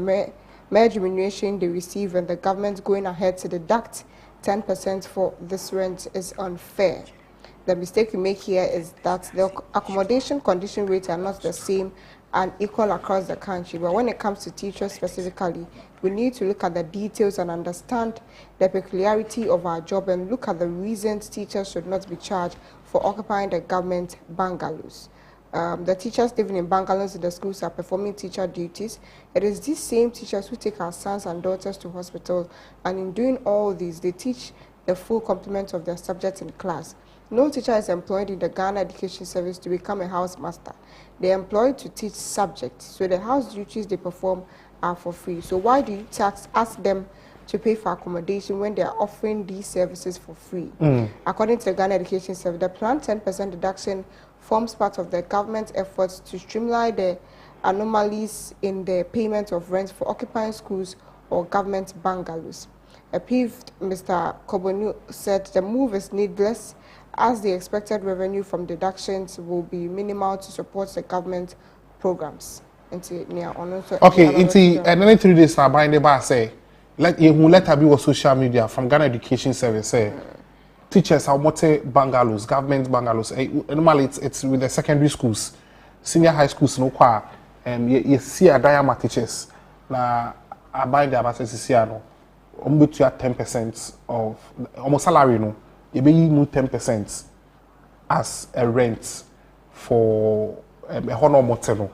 merge remuneration they receive and the government going ahead to deduct 10% for this rent is unfair. The mistake we make here is that the accommodation condition rates are not the same and equal across the country. But when it comes to teachers specifically, we need to look at the details and understand the peculiarity of our job and look at the reasons teachers should not be charged for occupying the government bungalows. The teachers living in bungalows in the schools are performing teacher duties. It is these same teachers who take our sons and daughters to hospital, and in doing all this, they teach the full complement of their subjects in class. No teacher is employed in the Ghana Education Service to become a house master. They are employed to teach subjects, so the house duties they perform are for free. So why do you ask them to pay for accommodation when they are offering these services for free? According to the Ghana Education Service, the planned 10% reduction forms part of the government's efforts to streamline the anomalies in the payment of rent for occupying schools or government bungalows. Apeeved, Mr. Kobonu said the move is needless as the expected revenue from deductions will be minimal to support the government programs. Okay, and then 3 days now by the bar say, let her be with social media from Ghana Education Service say. Teachers are multi bungalows, government bungalows. Normally, it's with the secondary schools, senior high schools. No qua, you see a diamond teachers. Na I buy the abases here no. Almost 10% of almost salary no. You be 10% as a rent for a honor motel.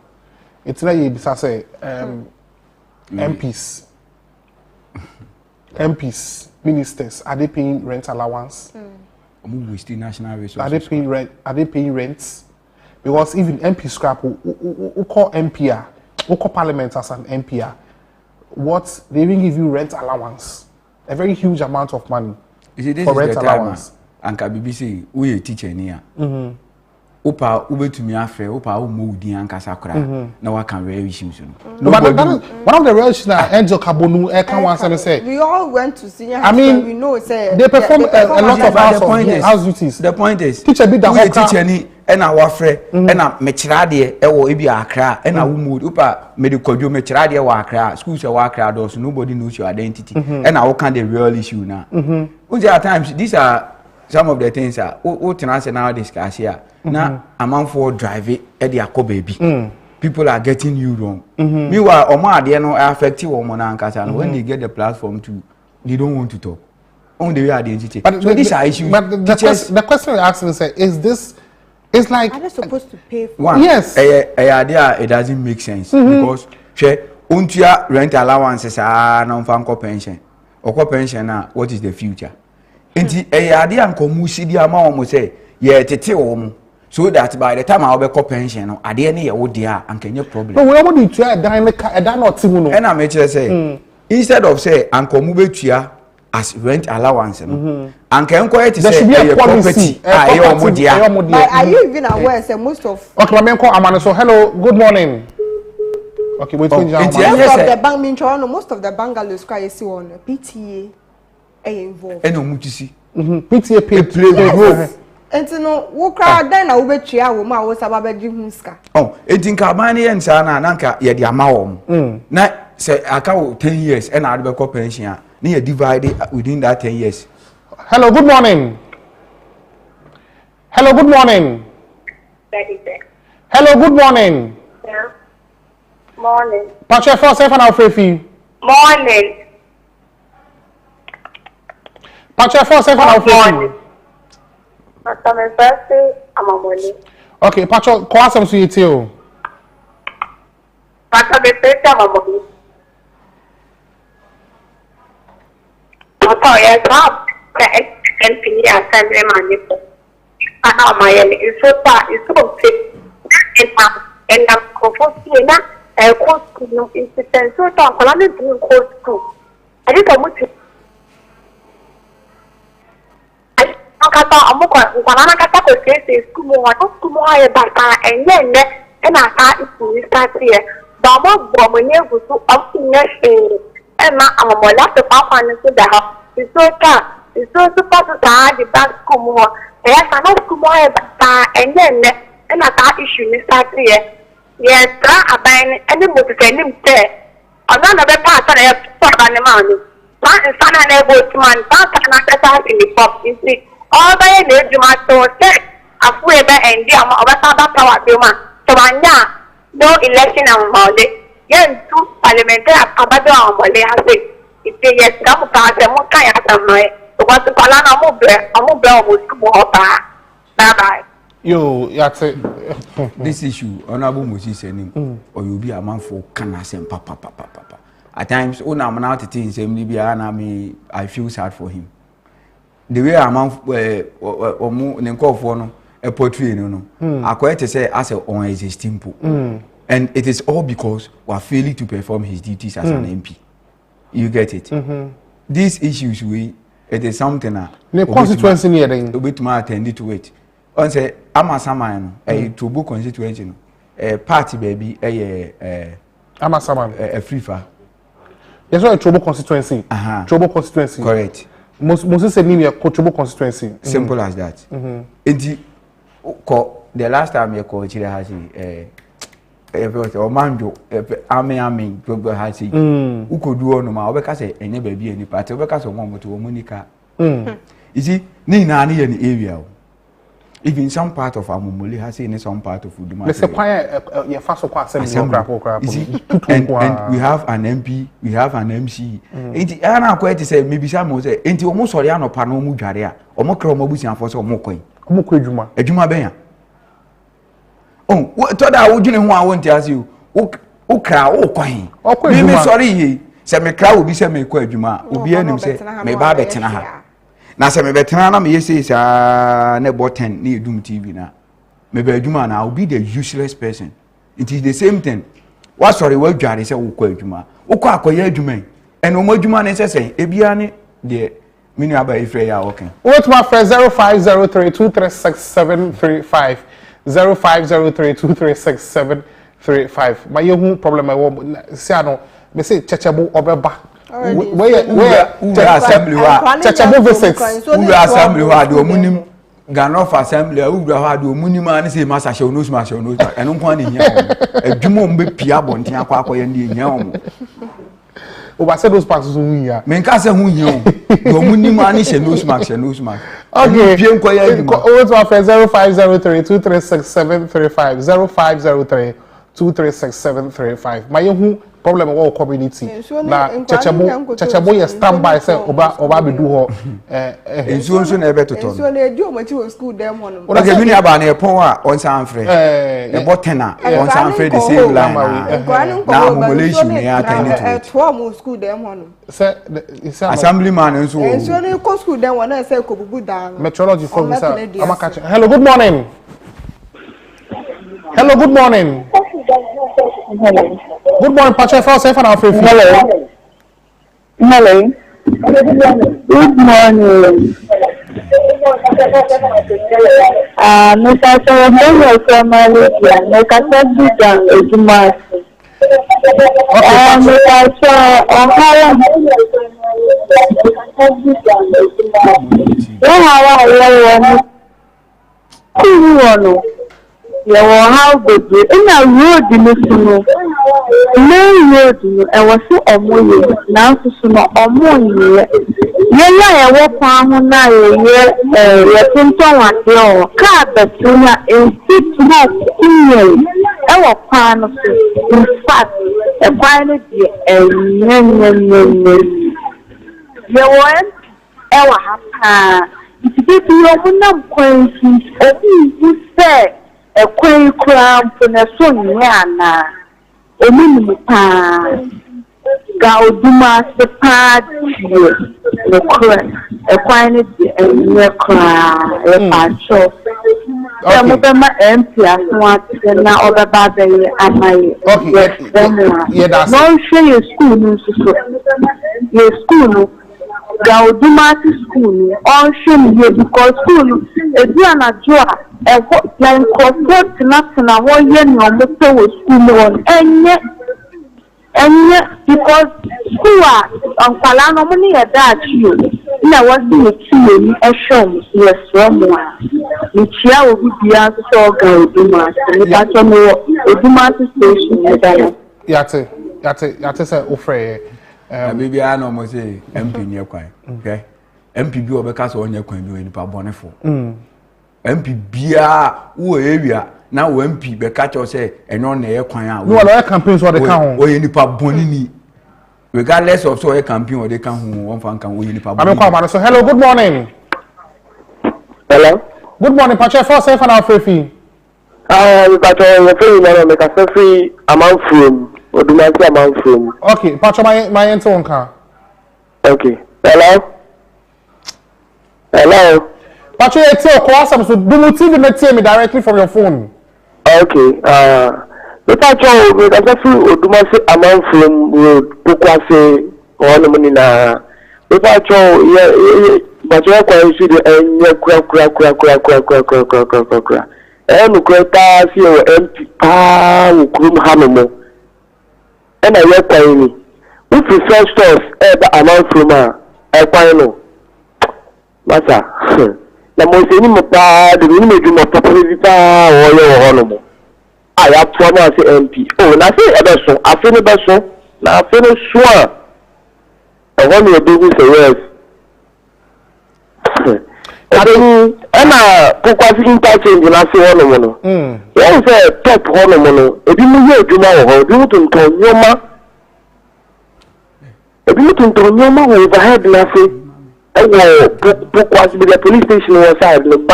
It's like you say MPs. Ministers, are they paying rent allowance? National resources. Are they paying rent? Are they paying rents? Because even MP scrap, who call MPR, who call Parliament as an MPR, what they even give you rent allowance? a very huge amount of money. You see, this for is rent the time, allowance. and BBC, we a teacher near. Opa, ube to me afre, opa, umudi and Casacra. No, I can really issues. No, but one of the real issues now, Angel Kabonu, Eka once and say. We all went to senior high I mean, school, we know, say they perform a lot of house duties. The point is, teacher be the whole teacher ni, and our friend, and a mechradie, ewo ibi akra, and a wood, upa, medical jo mechradie wakra, schools are wakra, those nobody knows your identity, and our kind of real issue now. There are times, these are some of the things that what can I say now discuss here. Now, among for driving at the baby. People are getting you wrong. Meanwhile, Oma, they are not affected woman and when they get the platform to, they don't want to talk. Only the identity. But so these are issues. But the question you're asking is this? It's like are they supposed to pay for? One, yes. It doesn't make sense because untia rent allowances are non-fanco pension. Or pension now. What is the future? Inti idea and komusi di ama omo say ye tete omo. So that by the time I will be pension, no, I didn't hear what they are and can you problem. No, we want to try a dynamic, a dynamic. And I make say, instead of say, Uncle move to as rent allowance, and can quite say, be a policy. Are you even aware? Say most of. Okay, my man call Amanda. So hello, good morning. Okay, wait for most of the bungalows cry see on PTA involved. And no mutisi. PTA pay. And no, who crowd then I will bet you I was about Jimska. Oh, it in Cabani and Sana Nanka, yet the amount. Now, say, I count 10 years and I'll be pension. Near divided within that 10 years. Hello, good morning. Hello, good morning. Hello, good morning. Yeah. Morning. Patrick for Stefan Alfrefi. Morning. Patrick for Stefan Alfrefi. Okay, Patrick, call some to you too. Kata amukwa nkwana kata ko sese school mo wa school mo aye bata enye nne e na ka isi start here ba mo gbo mo ne gusu of nne e na amomola to papa ne so da ha so super to the back school mo e ya na school mo aye bata enye nne e na ka issue ni start here yes tra aban ene mo to nim te ona na be pa ata na papa ne ma ni ma insana na go to man ba ta na ta in the pop you see all by the Jumato set a full and dear Obata power Duma. So no election on Monday. Yen two parliamentary Abado on Monday has it. If they yes, come pass a Mokaya somewhere. So what's the Palana Mobile was to bye bye. Yo, that's this issue, Honorable Moses and or you'll be a man for Canas and papa. At times, when I'm out at things, I feel sad for him. The way I'm or more for no a portrait, no. I quite say as a on existing pool. And it is all because we are failing to perform his duties as an MP. You get it? These issues, it is something the constituency near then. A bit more attended to it. On say, I'm a Saman, a Tobu constituency, a party baby, I'm a Saman, a free fire. There's no Trouble constituency. Trouble constituency. Correct. Moses said name your Trouble constituency. Simple as that. The last time you called Chile has or Manjo, Ame, Jogo has who could do on my Obeka and never be any party, Obeka or Momo to Monica. You see, Nina any area. Even in some part of Amumuli has in some part of Uduma. Let's acquire your first assembly. And we have an MP, we have an MC. And I quite to say, maybe some say, into almost Oriano Panomu Jaria, or Mokromobusi and for some Mokoi. Mokujuma, a Juma Baya. Oh, what I would you know? I want to ask you, Okra, Okoin. Okay, sorry, Semi Crow will be semi Juma, will be any say, may Babetana. Na se me betena na me yesi sa ne button ni Doom TV na me be adwuma na will be the useless person. It is the same thing. What sorry we dware say wo kwa adwuma wo kwa akoya adwuma en o adwuma ne say e bia ne de minu aba ifre ya okay Wait my friend 0503236735 0503236735 my you problem I want say no me say chechebo obeba where assembly wa chechebo visits assembly wa de omunim Ghana of assembly who had omunim an say master show no smash no eno kwa ne hia adwuma mbe pia bonten akwa ne hia omo o say those parts so hia me nka say hu hia o omunim an say no smash okay pie nko ya adwuma o to after 0503236735 0503236735 my you problem wa community na chechebo ye standby say oba be do ho enso na ebe toto enso na edi omo ti wo school dem hono o ga mini aba na epon a on san frɛ e botena on san frɛ the same line na accumulation me attend to it to mo school dem hono say assemblyman enso na ko school dem wona say ko bubu dan meteorology for sir amaka hello good morning hello good morning Good morning, Patrick. Hello. Hello. Good morning. Mr. Sarabia from Malaysia. Mr. Sarabia is my. You will have the in a road in the snow. Main road, and was so amoy, now to snow amoy. Yella, I walk on now, you're thinking what your car, but sooner in 6 months, our pan of in fact, a pilot, and you want our it's people who know questions, or you say. A quay cram for a son, Yana. A minimum pan. Gauduma, the pad, the crack, a quantity, and near cry, a patch. Some of them are empty as what now over Babel and my no share your school, your school. Gauduma school, all show here because school is an adjoa. And like corporate nothing, I want you know, school on and yet because school on Palano money at that you know what the two a show yes someone which ya will be beyond so Gauduma station yate say ofre baby I know mo say MP near kwan okay MP bi obeka so onye kwan bi oni pa bonefo MP bia wo area na wo MP be catch us say eno na ye kwan a no wala campaign so de kan ho o ye nipa boni ni regardless of so ye campaign or de kan ho won fan kan o ye nipa boni am so hello good morning good morning Patrick for say fan afrefi Patrick we free na make us free amount from Odumanti amount from okay Patrick my enter one car okay hello Patrick, it's your class. I'm so do you TV me directly from your phone? Okay. Patrick, we got free Odumanti amount from Pukwase on the money na. Patrick, yeah, but you are quite sure the crack. And we got see your empty pa ukrum hanomo. And I work by me. We prefer stores amount from a Masa, na mo se ni mo pa de ni me dwuma papa bi pa wo ye wo hono mo. Aya to ma se MP. Oh, na se e be so, afi ne be so, na afi ne so a. E ho me do bi se yes. Adeni ana pokwasi interchange na se hono mo no. Ye se top hono mo no. E bi mu ye dwuma wo ho, bi mu tonton nyoma. E bi mu tonton nyoma wo overhead na se. Because the police station was side, but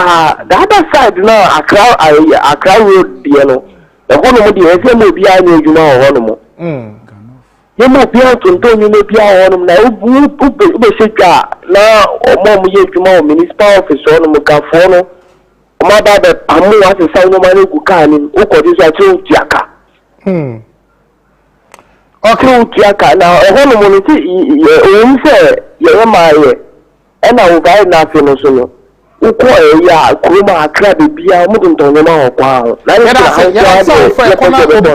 the other side now, Accra Road, you know, the one of the SMO behind you know, one more. You may be able to tell you may be on now, who put the shika now, or more tomorrow, municipal office on Mucafono, mother that Amu has a sound of money who can, who could use a true Jaka. Okay, Jaka now, a whole money, you say, yɛyɛ maayɛ ɛna wo guide na afe no so no wokɔ ɛyɛ a kuroma akra bebia ɔmo de ntɔnyɛma wɔ kwa ho na ne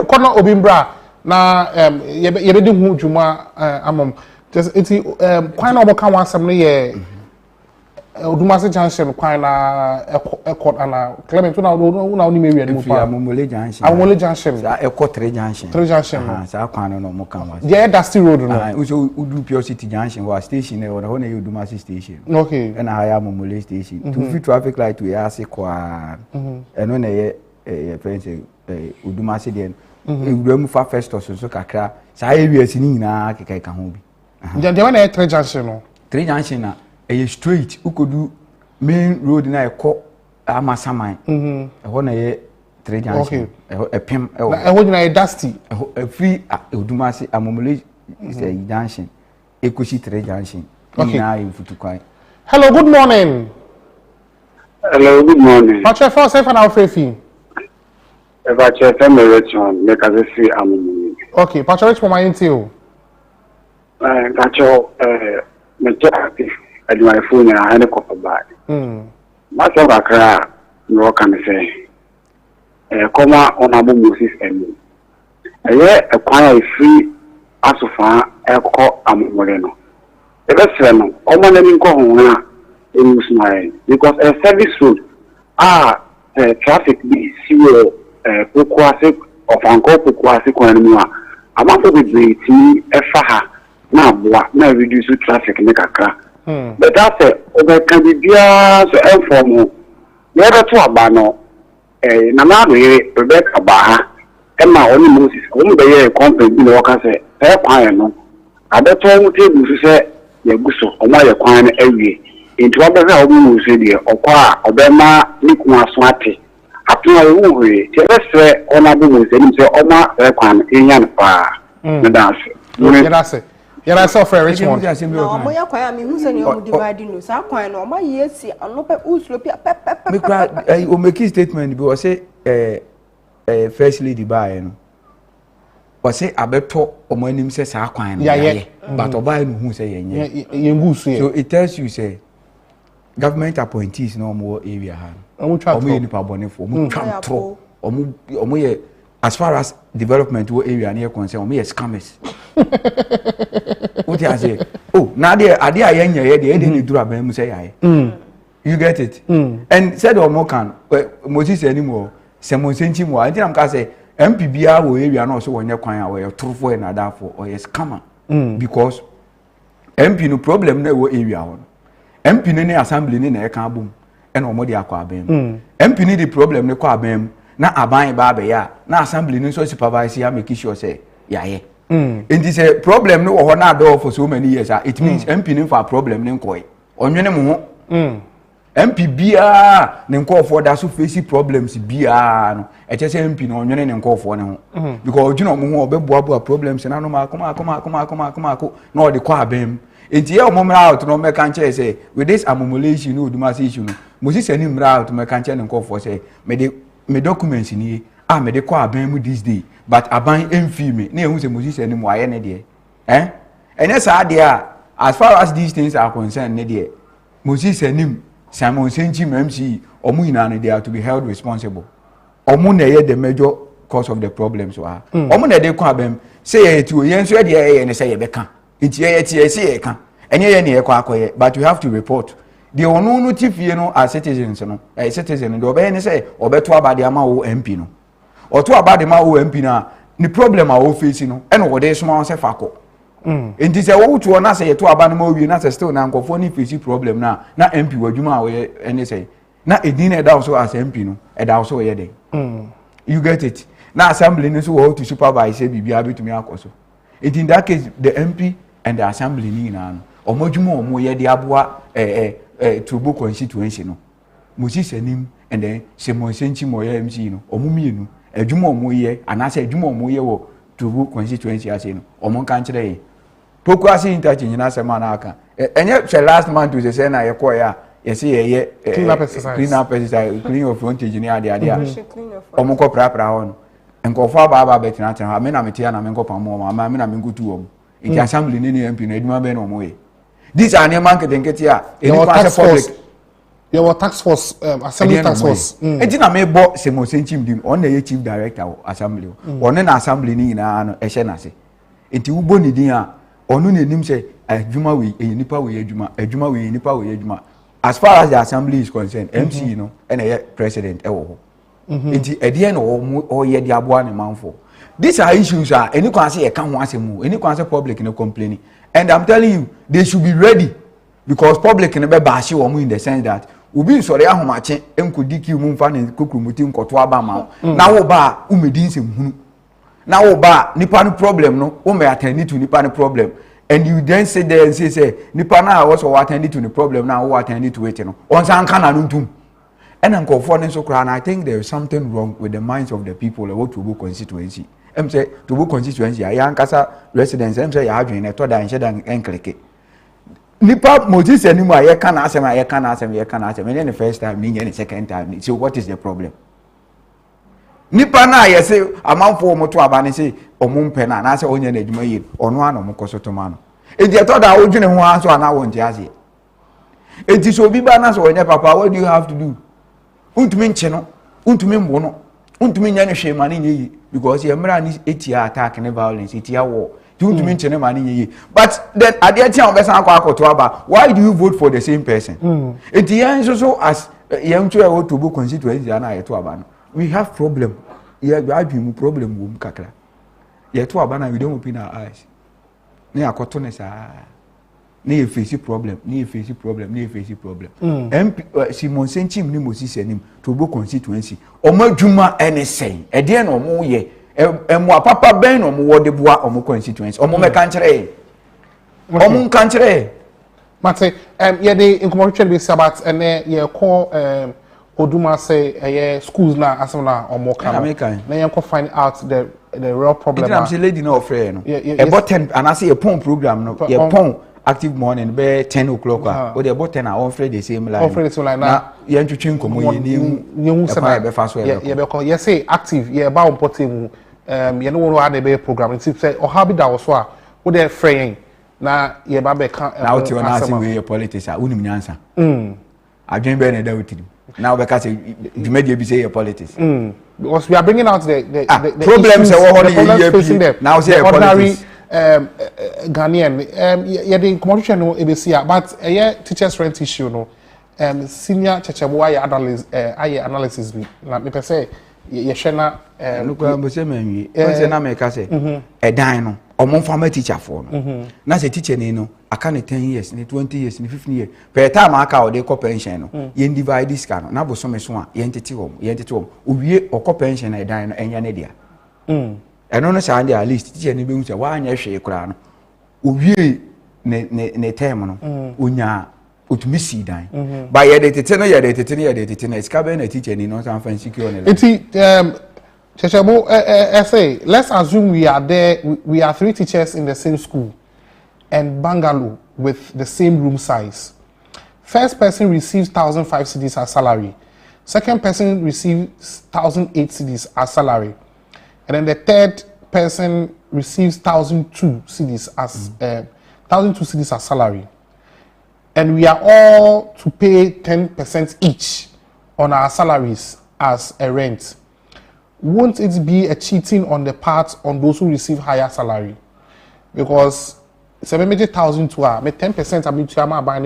kɔnɔ obi mbra na yɛbɛdi hu dwuma amam eti kwan na ɔmo ka wansɛm no yɛ Odumase Junction kwan na ekɔ ana Clement na oni mewi ade mu pa Amomole Junction Amomole Junction sa ekɔ 3 Junction sa kwan no mo kan wa yeah Dusty Road no so udu Pure City Junction wa station na ho na yɛ Odumase station okay na ha ya Amomole station to fit traffic light we ase kwa ɛno na yɛ friends Odumase den ewura mu fa Festus so kakra sa area si ni nyina keka ka ho bi ndia na 3 Junction no 3 Junction na a straight ukodu main road na ekɔ amasaman ɛhɔ na yɛ 3 Junction ɛpem ɛhɔ nyina yɛ Dusty free Odumase Amomole Junction ekoshi 3 Junction na yɛ futukwan. Hello, good morning. Hello, good morning. Patrick for safe and Alfrefi. Patrick family return make us see Amomole. Okay, Patrick for my intel. Patrick me check at my phone and I had a couple bag. Myself, I cry, no can say. Come on Abu Moses and a year acquire free as of far a call Amomole. The best friend, all my name go home in my because a service road traffic be zero Pukwase of Uncle Pukwase Kwanua. I'm also with the Efaha now, now reduce traffic in the Kaka. But that's it. There can be so informal. The other two abano, Namari, Rebecca Baha, Emma only Moses, only the year company in the worker say, fair piano. I bet all table to say, Yaguso, or my acquire every into other album or qua, or Bema, Nikuma Swati. Up to my own way, tell us where on Abu Muslim say, Oma, Rekwan, Indian Pa, the dance. Yara suffer Richmond. No, moya kwa mi hu se ne o divide no. Sa kwan no ma yesi anope uslopi pep. Me cry o make statement bi o say first lady buy no. O say abeto o mo anim say sa kwan no ya but o buy no hu say yenye. Yengusu. So it tells you say government appointees no more area ha. Omo twa o mo ni pa bonefo. Omo twa tro. Omo ye as far as development wo area na concern omo ye scammers. What you say? Oh, now there are there yenya ye dey dey dura ban mu say yae. You get it? And said or more can Moses anymore. Semon senti mo. I think am ka say MPBA wo area na so wonye kwan a we trufo na da for or yes scammer. Because MP no problem na wo area ho. MP ne assembly ne na e kan abom. E na omo dey akwa abem. MP ne the problem ne kwa abem na aban ba be ya. Na assembly ne so supervise ya make sure say yae. It is a problem no ho na do for so many years. It means MP no for problem ne nkoi. Onwene mo ho. MP bia ne nkɔ for da so face problems bia no. E che say MP no onwene ne nkɔ for ne ho. Because ojuna mo ho obeboa problems na no ma akoma na o de kwa abem. Enti ye omomra out no me kan che say with this amomolation no Odumase issue no. Moses ani mra out me kan che ne nkɔ for say me documents ni me de kwa abem this day. But aban emfi me na ehun se Moses ani mo aye ne de ene sa de as far as these things are concerned ne de Moses anim Simon Senchi MC omu ina ne they are to be held responsible omu na ye the major cause of the problems wa omu na de kwa abem say ye ti o ye nso de ye ne say ye beka nti ye ti ye say ye ka enye ye ne ye kwa akoye but you have to report the onu no tifie no as citizens no citizen do be ne say obeto abade ama wo MP no oto abade ma wo MP na ni problem a wo face no e no wo de soma se fako enti se wo to na se ye to abane ma wie na se still na nkofo ni face problem na MP wadwuma a wo ene say na edin e da so as MP no e da so ye den you get it na assembly ni so wo to supervise bibia betumi akoso it in that case the MP and the assembly ni na no omodwuma omo ye de aboa Turbo constituency no Moses anim and then Simon Senchi moye MC no omumienu adwuma omo ye anase adwuma omo ye wo Turbo constituency ase no omo kan kire ye Pokuase interchange na sema na aka enye last month we say na ye ko ya ye say ye clean up exercise clean your frontage ni ade omo ko prapra ho no enkofo aba betina ten ha me na metia na me nkopam mo ma me na me nkutu wo iti assembly ni MP na adwuma be na omo ye these are near market and get here tax force your tax force assembly tax force e na me bo Semo Senchim dim on the chief director assembly on na assembly ni na no e hye na se enti wo bo ni din a onu na nim se adwuma we nipa we adwuma we nipa we adwuma as far as the assembly is concerned MC you know and a president e wo ho enti e de na o ye de aboa ne manfo these are issues are any kwan say e ka ho asemu any kwan say public no complaining and I'm telling you they should be ready because public no be bash wo in the sense that ubi sori ahomache enkudiki mu mfa ne kokrumuti nkoto aba ma na wo ba umedi nsem hunu na wo ba nipa no problem no wo me attend to nipa no problem and you then sit there and say nipa na wo so attend to the problem na wo attend to it no onsan kana no ntum and nkofo ne so kra na I think there is something wrong with the minds of the people of Tobo constituency say Tobo constituency ya ankasa residents say ya adwen ne to da nhye da enkleke nipa Moses anymore I can ask him and then the first time me the second time so what is the problem nipa na I say amount for moto abane say omumpe na say onye na adwuma yi ono ano mokosoto ma no e je to da odwene ho aso ana won je ase e ti so bi ba na so onye papa what do you have to do untumi nche no untumi mbo no untumi nya ne hwe ma ne yi because ye mra ni etia attack and violence etia war but then at the time why do you vote for the same person at the end so as young to book constituency we have problem problem kakra we don't open our eyes ne face problem Simon Senchim ni Moses enim to book constituency omadwuma anything e de na omo ye emo papa ben no mo wode boa omo constituency omo me kanchire omo kanchire mate ye dey incommodation be about ene ye call oduma say ye schools na asona omo kan na ye ko find out the real problem I'm say lady no offer no about 10 and I say a pon program no ye pon active morning be 10 o'clock o dey about 10 hour offer the same line na ye ntwetwe nkomo ye ni hu se na be fa so ye be call ye say active ye ba important you know what they be program it say or how be that was so wo dey fraying na ye ba be kan na what you na say we politics a unim nyansa adwen be na da wotiri now be ka say dwumadi be say politics because we are bringing out the problems facing them now say ordinary Ghanaian ye the commodity no e be see but teachers rent issue no senior chechebo aye analysis bi na me per say ye hwena look am say manwi say na me ka say edan no omomfama teacher for no na say teacher ni no aka ne 10 years ne 20 years ne 15 years per time aka o de ko pension no ye divide this can na bo so me so a ye ntete wo owie okọ pension edan no enya ne dia eno no say at least teacher ni be hu say wa anya hwe kura no owie ne term no onya otumi si dan ba ye de tete no it's ka be na teacher ni no san fan secure ne Chechebo, say, let's assume we are there, we are 3 teachers in the same school and bungalow with the same room size. First person receives 1,005 cedis as salary. Second person receives 1,008 cedis as salary. And then the third person receives 1,002 cedis as 1,002 cedis as salary. And we are all to pay 10% each on our salaries as a rent. Won't it be a cheating on the part on those who receive higher salary? Because 7,000 to her, 10% I mean to am buying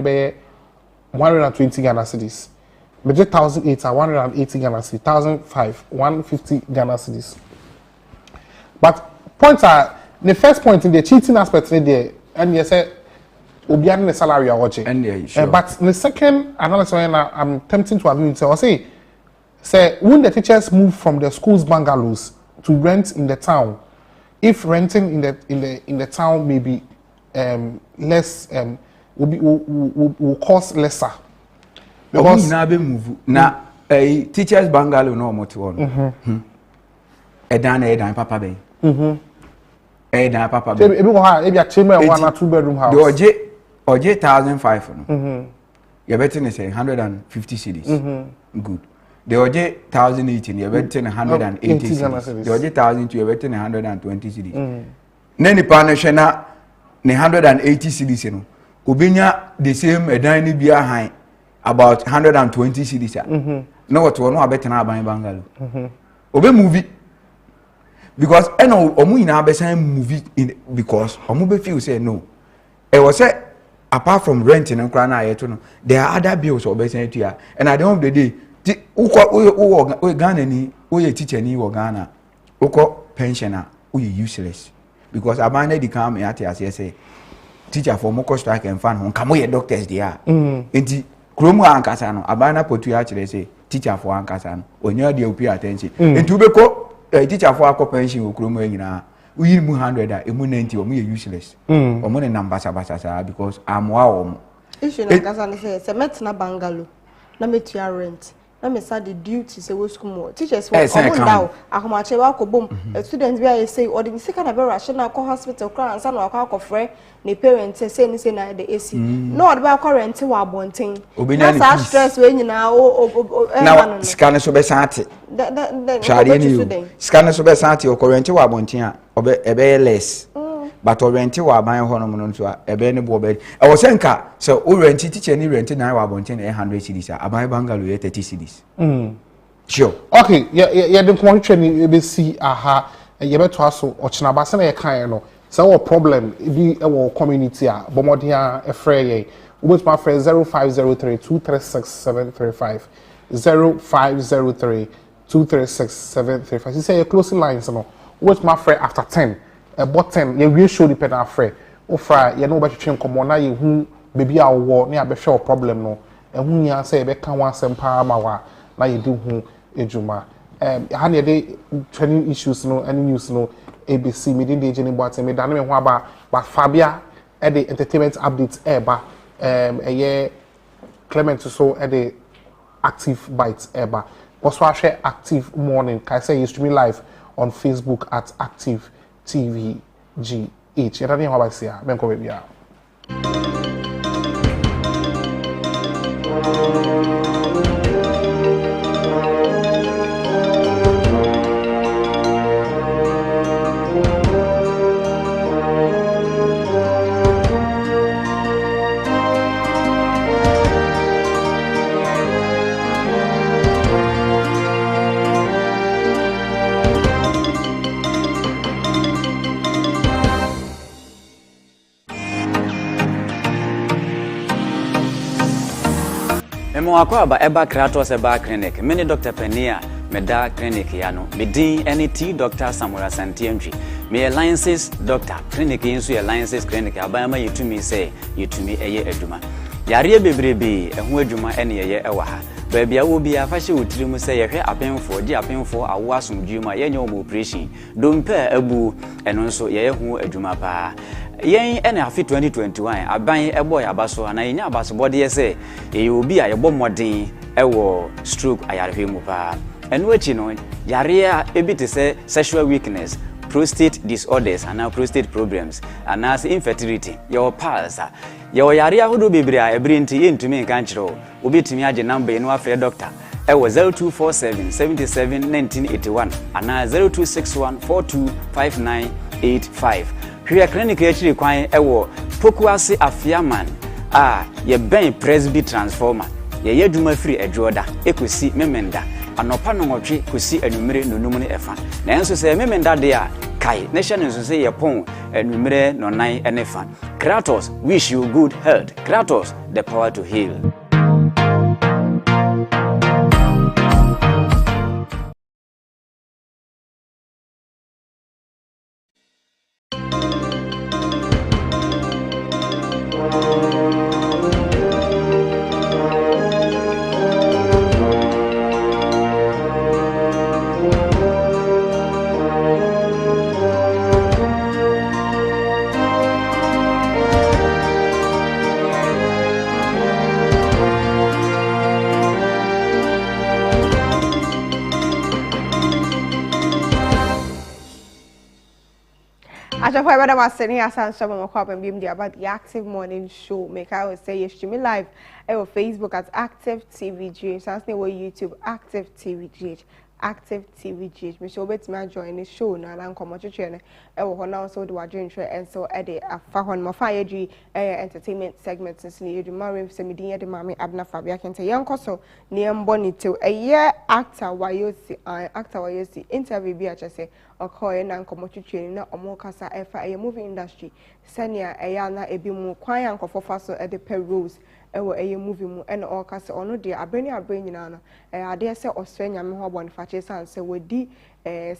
120 Ghana cedis. But 1,008 are 180 Ghana cedis, 1,005 150 Ghana cedis. But points are the first point in the cheating aspect there, and you say obiane the salary are watching. And sure. But the second analysis I'm tempting to agree with you. I say when the teachers move from the school's bungalows to rent in the town, if renting in the town may be less will cost lesser. Because na be move na teachers bungalow no mo to on. Edan papa be. Edan papa be. Ebi go ha ebi a chamber 1 or 2 bedroom house. The oje 1,500 no. You better say 150 cedis. Good. The oje 1,018, you better 180 cedis. The oje 1,002, you better 120 cedis. Neni pa na hwe na 180 cedis no. obenya the same edan ni bia han about 120 cedis na what no abetena aban bangalo obe movie because omu ina abesan movie in because omu be feel say no e was say apart from renting and kra na ayeto no there are other bills obesan tua and at the end of the day we Ghana ni we teacher ni wo Ghana uko pensioner we useless because abana di come at say teacher for moko strike and fan come we doctors there enti kromu ankasa no abana potu a kire say teacher for ankasa no onye dey pay attention enti ubeko teacher for akọ pension okromu anyina we mu 100 emu 90 omu useless omu ne number sabasasa because amwa omu issue na ankasa no say metna bangalo na metua rent na me say the duty say we school teachers for omo ahomache wa ko bom students bi I say or the sika na be rational ko hospital kra ansa na akọ frɛ ne parents say ni say na the AC no or ba akọ rent wa bonten na stress we nyina na scan so be sante share ni scan so be sante o rent wa bonten a obe ebe less but o rent wa ban ho no no so ebe ne bo be e wo senka so o rent teacher ni rent na wa bonten 100 cedis aban bangalo 30 cedis sure okay yeah the point ni be see aha ye beto aso ochina ba se na ye kan no so what problem bi e wo community a bomodia e frɛ ye with my friend 0503236735 0503236735 you say your closing lines no with my friend after 10 bottom ye we show depend on frɛ o fra ye no ba twetwe nkomo na ye hu baby a wo na be hwe problem no ehun ya say be kan wan sempa ma wa na ye do hu ejuma ha ne de training issues no any news no ABC meeting the agent but me dan me ho aba but Fabia e the entertainment updates eba eye Clement so e the active bites eba also share active morning can say you stream live on Facebook at active TVGH you don't know how I say ben ko be Emo akwaba eba Kratos eba clinic. Many Dr. Penia meda clinic yano. Medin NET Dr. Samuel Santiemji. Me alliances Dr. Clinic insu alliances clinic abayama yitumi say yitumi eye eduma. Yare bebrebe ehu eduma ene eye ewa ha. Baby a wo bia fa hye wotiri mu say yehwe apenfo di apenfo awo asomdwuma yenye omo operation. Dompe abu eno nso ye hu eduma pa. Yen ene afi 2021 aban ebo ya baso na yenya abaso bode ye say e obi a yebo modern ewo stroke ayarehwe mu pa eno echi no yare a ebite say sexual weakness prostate disorders and prostate problems and as infertility your pulse your yare ahodo bebre a ebrinti yentumi nka nkyerɛ obi tumi age number eno afre doctor ewo 0247 77 1981 and 0261425985 Hwea clinic actually kwan ewo Pokuase Afiaman ye ben Presby transformer ye yeduma free edwoda ekosi memenda anopa no nwotwe kosi anumere nonum ne efa na enso se memenda de a kai nation enso se ye pon anumere nonan enefa Kratos wish you good health Kratos the power to heal. About the Active Morning Show. Make I will say you stream live on Facebook at Active TVGH. That's the way YouTube Active TVGH. Active TV GH. Me show bet me join the show na na nkomo twetwe ne e wo ho na so de wadwen hwe and so e de afa ho no fa yedwi entertainment segment since ni yedwi mare se medin yede mame Abna Fabia kente yenkoso ne embo ni tew eye actor wayosi interview bi a chese okoye na nkomo twetwe ni na omo kasa e fa eye movie industry senia eye na ebi mu kwan yankofo fa so e de per rules ewo eye movie mu ena all kasa ono de abrani nyina no ade se osre nyame ho bɔ fache san se wodi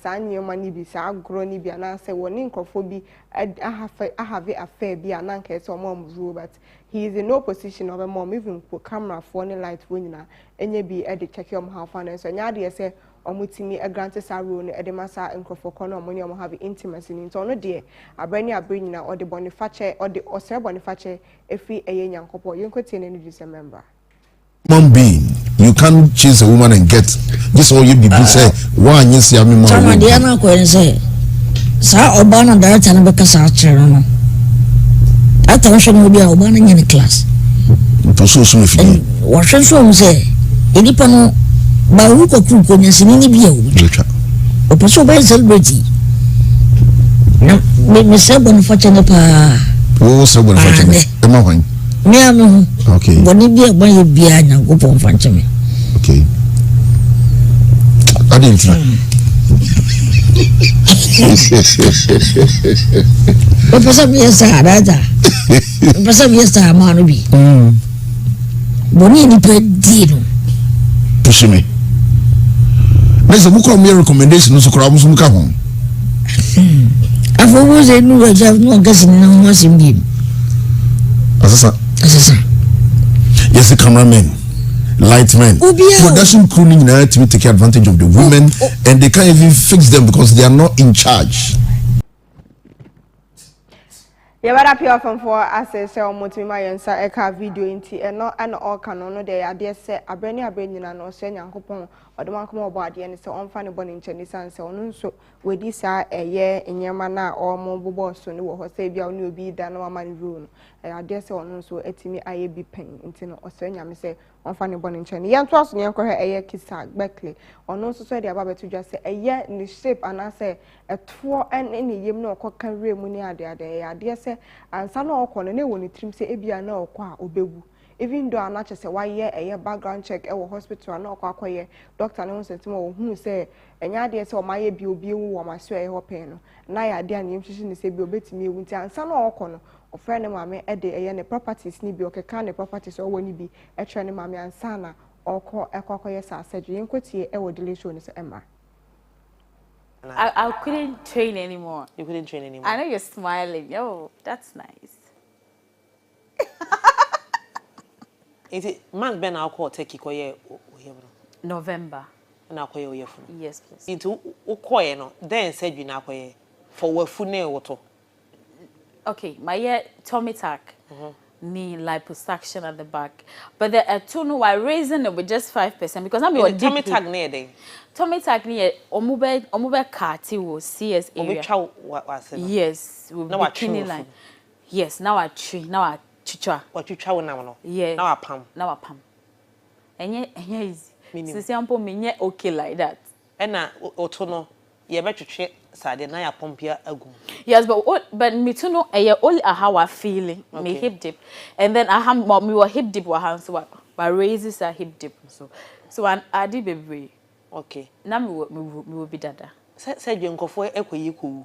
saa nyema ni bi saa agro ni bi ana se woni nkofo bi have affair bi ana nka se omo amuru but he is in no position of a mom even for camera for any light wo nyina enye bi e de check him how far so nya de se omutimi e grant sa rule no e de masa nkofo kono omo ni omo have intimacy ni so no de abrani nyina o de boniface o de osre boniface efi eye nyankopo yenkotie na ni December. Human being, you can't chase a woman and get this all you people say. Why you see me man? Chama dia na ko say. Sa obana director na beka sa chere no. Ata wo shoni obi a obana nya ni class. To so me fi. Wo hwe so mo say. Enipa no ba wu ko kru ko nyasi ni bi a wo. O peso ba celebrity. Na me say boniface ne pa. Wo say boniface ne. E ma hwan. Me anu. Okay. Boni bi agba ye bia nya go pon fanche me. Okay. I didn't try. O pesa bi esa data. O pesa bi esa ma no bi. Boni ni pe di no. Push me. There's a book of me recommendation so kra musu muka ho. Afo wo ze nu waja no gasi na ho asim bi. Asasa. Yes, the cameramen, lightmen, production crew need to take advantage of the women, and they can't even fix them because they are not in charge. Yeah, but appear from for as say omotimi yensa eka video inti eno and all canon no dey ade say abrani na no so nyankopon odoma kom obo ade ne say onfa ne boni ncheni san say onu nso wedi sa eye enyema na omo bobo so ne wo ho say bia oni obi da na mama ne rule no ade say onu nso etimi aye bi pen inti no oso nyame say onfa ne boni ncheni yento aso nyen ko he eye kisa Berkeley onu nso so dey aba betu dwa say eye ni shape ana say eto en ne yem no okoka remu ni ade say ansa na okọ na woni trim se ebia na okọ a obewu even though anache se waye eye background check e wo hospital na okọ akoye doctor na won sentimo wo hu se enya de se o maye bi obi ewu wo maso e hopen no na ya de anem hwehwe ne se bi obetimi ewu nti ansa na okọ no ofre ne mame e de eye ne properties ni bi okeka ne properties o woni bi e tre ne mame ansa na okọ ekokoye sa surgery enkotie e wo delay show ne se emma. I couldn't train anymore. You couldn't train anymore? I know you're smiling. Oh, that's nice. Is it man ben alcohol take koye November. Na koye oyefu? Yes, please. Into ukoye no, then said you na koye for wefu ne woto. Okay, my tummy tuck. Knee liposuction at the back, but the two no I raising it with just 5% because I'm your tummy tuck near day. Tummy tuck near omube kati wo CS area. Yes, we be bikini line. Yes, now I chicha. What you chow now? Yeah. Now I pam. Enye easy. So sample me okay like that. Ena otono ye betwe sade na ya pompia agum. Yes, but me too know only how I feeling me hip dip, and then I have me were hip dip wa so but raises a hip dip so I did baby. Okay. Now me will be dada. Said you nkofo ekoyi ko.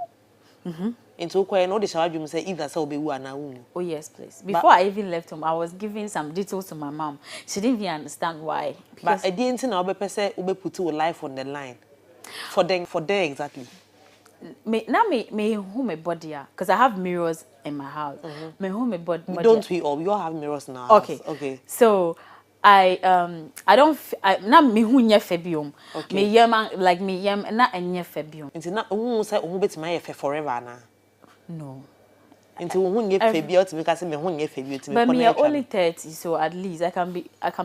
Into kwa no de shawadwum say either say obewu ana wu. Oh yes, please. Before I even left home, I was giving some details to my mom. She didn't even understand why. But I didn't know obepese put your life on the line. For them exactly. Me who my body because I have mirrors in my house. Me who my body. Don't we all? We all have mirrors now. Okay. So I don't na me who nye febium. Me yam like me yam na enye febium. Nti na who say who betima ye fe forever na. No. Nti who nye febium to because me who nye febium to me. But me are only 30, so at least I can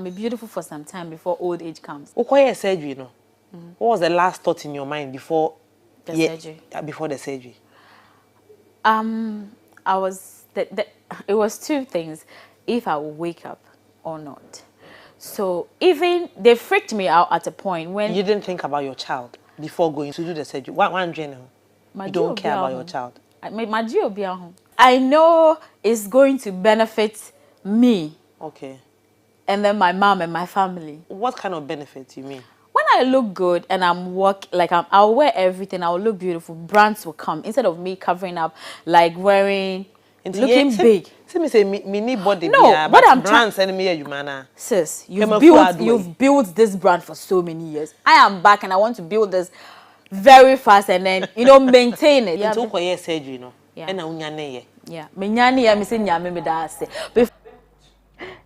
be beautiful for some time before old age comes. Ukoye surgery no. What was the last thought in your mind before the surgery? Before the surgery. It was two things: if I would wake up or not. So even they freaked me out at a point when you didn't think about your child before going to do the surgery. One general. You don't care about your child. I know it's going to benefit me. Okay. And then my mom and my family. What kind of benefit you mean? When I look good and I'll wear everything, I'll look beautiful. Brands will come instead of me covering up, like wearing, looking big. Say me body. No, but I'm brands enemy you man. Sis, you've built this brand for so many years. I am back and I want to build this very fast and then maintain it. It's okay surgery, no. Yeah. Yeah. Me say nyame me da ase.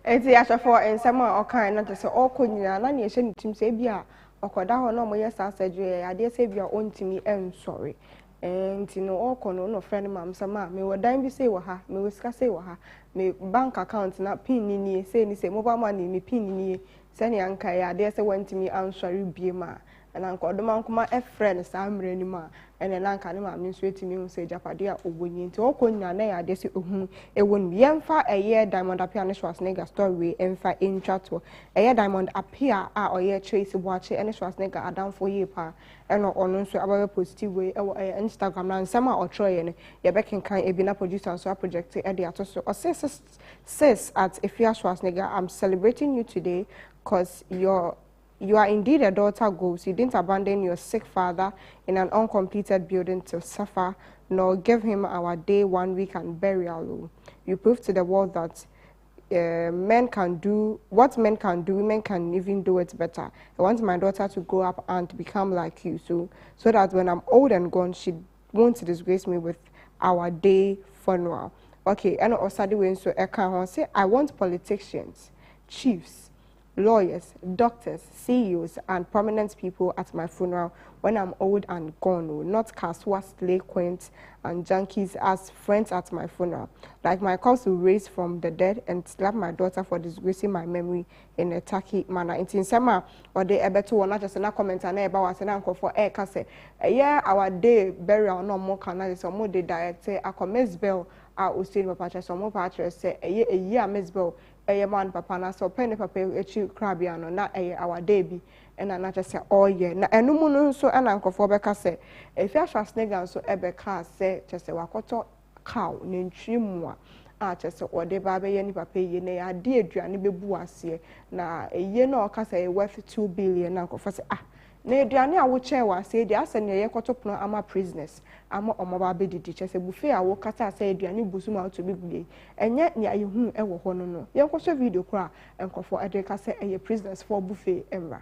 Enti ashafo ensema okan na tese okonya na ne ehye nitim se bia okoda ho na omoye sa surgery ade se bia ontimi sorry. Enti no okono no friend mam sama me wodan bi se wo ha me wosika se wo ha me bank account na pin ni se ni se mobile money me pin ni se ne anka ya ade se wantimi sorry bie ma na nkodoma nkoma e friend sa amre ni ma ene na nka ne ma me nso etimi hu se japade a obonyi nti okonya na ya de se ohun ewon yemfa eye Diamond Apia ne Schwarzenegger story emfa intwato eye Diamond Apia a oye Tracy Boache ene Schwarzenegger adamfo ye pa eno ono nso abawe positive way ewo Instagram na nsema otroye ne ye bekenkan ebi na producer nso project e de atoso o says at Efia Schwarzenegger, I'm celebrating you today cause you are indeed a daughter goals. You didn't abandon your sick father in an uncompleted building to suffer, nor give him our day, 1 week and burial. You proved to the world that men can do what men can do, women can even do it better. I want my daughter to grow up and become like you, so that when I'm old and gone, she won't disgrace me with our day funeral. Okay, and also the way so I can say I want politicians, chiefs, lawyers, doctors, CEOs, and prominent people at my funeral when I'm old and gone, not casuals, delinquents, and junkies as friends at my funeral. Like my cause to raise from the dead and slap my daughter for disgracing my memory in a tacky manner. In summer, or they able to not just a comment and about us and for air case. Yeah, our day burial no more canal, so more the diet say a commence bell. I still my patches, so more patches say a year Miss Bell. Man papa na so penny papa echi krabiano na our day and na just say all year na enu mu no so na nkofo beka say if ya Schwarzenegger so ebeka say just say wakoto cow ne ntwimu a just say ode ba be ye ni papa ye na ya de aduane bebu ase na eye na o ka say worth 2 billion na nkofo say na aduane a wo che wa say dia ase ne ye kotopono ama prisoners ama omoba be didi che say buffet a wo kata say aduane busuma to be gbe enye ne ayehu e wo ho no no ye nkosho video kra enkofo ede ka say eye prisoners for buffet emra.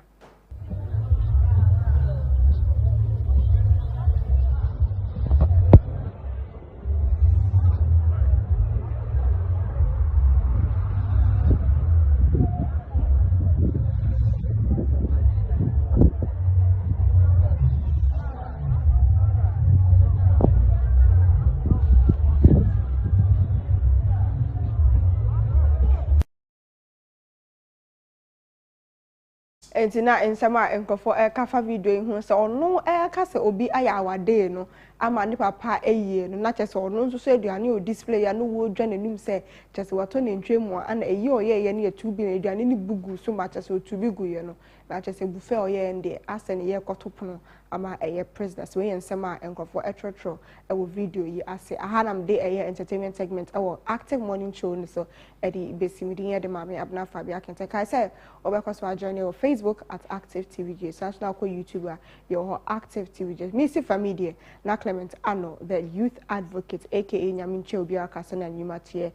Entina ensama enkofo kafa video hu se ono ka se obi aya awade no ama ni papa eyie no na chese ono nso so aduane o display ya no wo dwa nanim se chese wato ne ntwemu ana eyi oye ne 2 bi na aduane ni bugu so ma chese o 2 bi gu ye no na chese buffet oye ende asene ye kotopono ama eye prisoners we ensama enkofo etrotro ewo video yi ase ahanam de eye entertainment segment ewo active morning show no so edi besimidi ye de mame abna fabia kente kai say obekoswa journey o Facebook at Active TVJ. Search now call YouTuber your Active TVJ. Missy Family na Clement Ano, the youth advocate, aka Nyaminche Obia Kasana Nyumatie,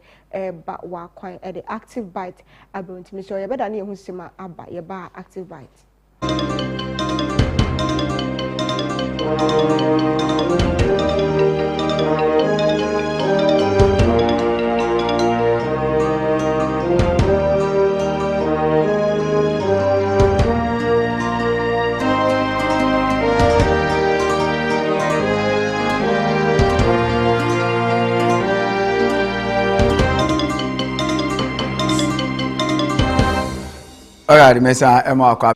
ba wa kwan the Active Bite about me. So you better need who sima aba ye ba Active Bite. Alright, Mesa Emma Kwa.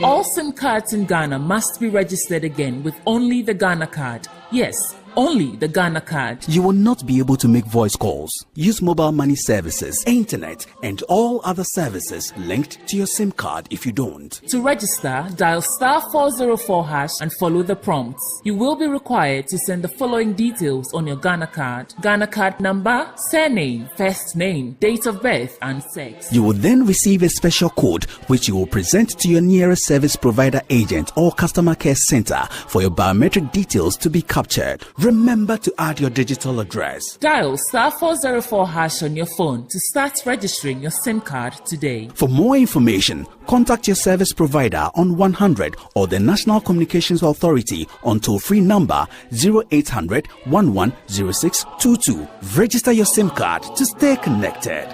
All SIM cards in Ghana must be registered again with only the Ghana card. Yes, only the Ghana card. You will not be able to make voice calls, use mobile money services, internet, and all other services linked to your SIM card if you don't. To register, dial *404# and follow the prompts. You will be required to send the following details on your Ghana card: Ghana card number, surname, first name, date of birth, and sex. You will then receive a special code which you will present to your nearest service provider agent or customer care center for your biometric details to be captured. Remember to add your digital address. Dial *404# on your phone to start registering your SIM card today. For more information, contact your service provider on 100 or the National Communications Authority on toll-free number 0800 110622. Register your SIM card to stay connected.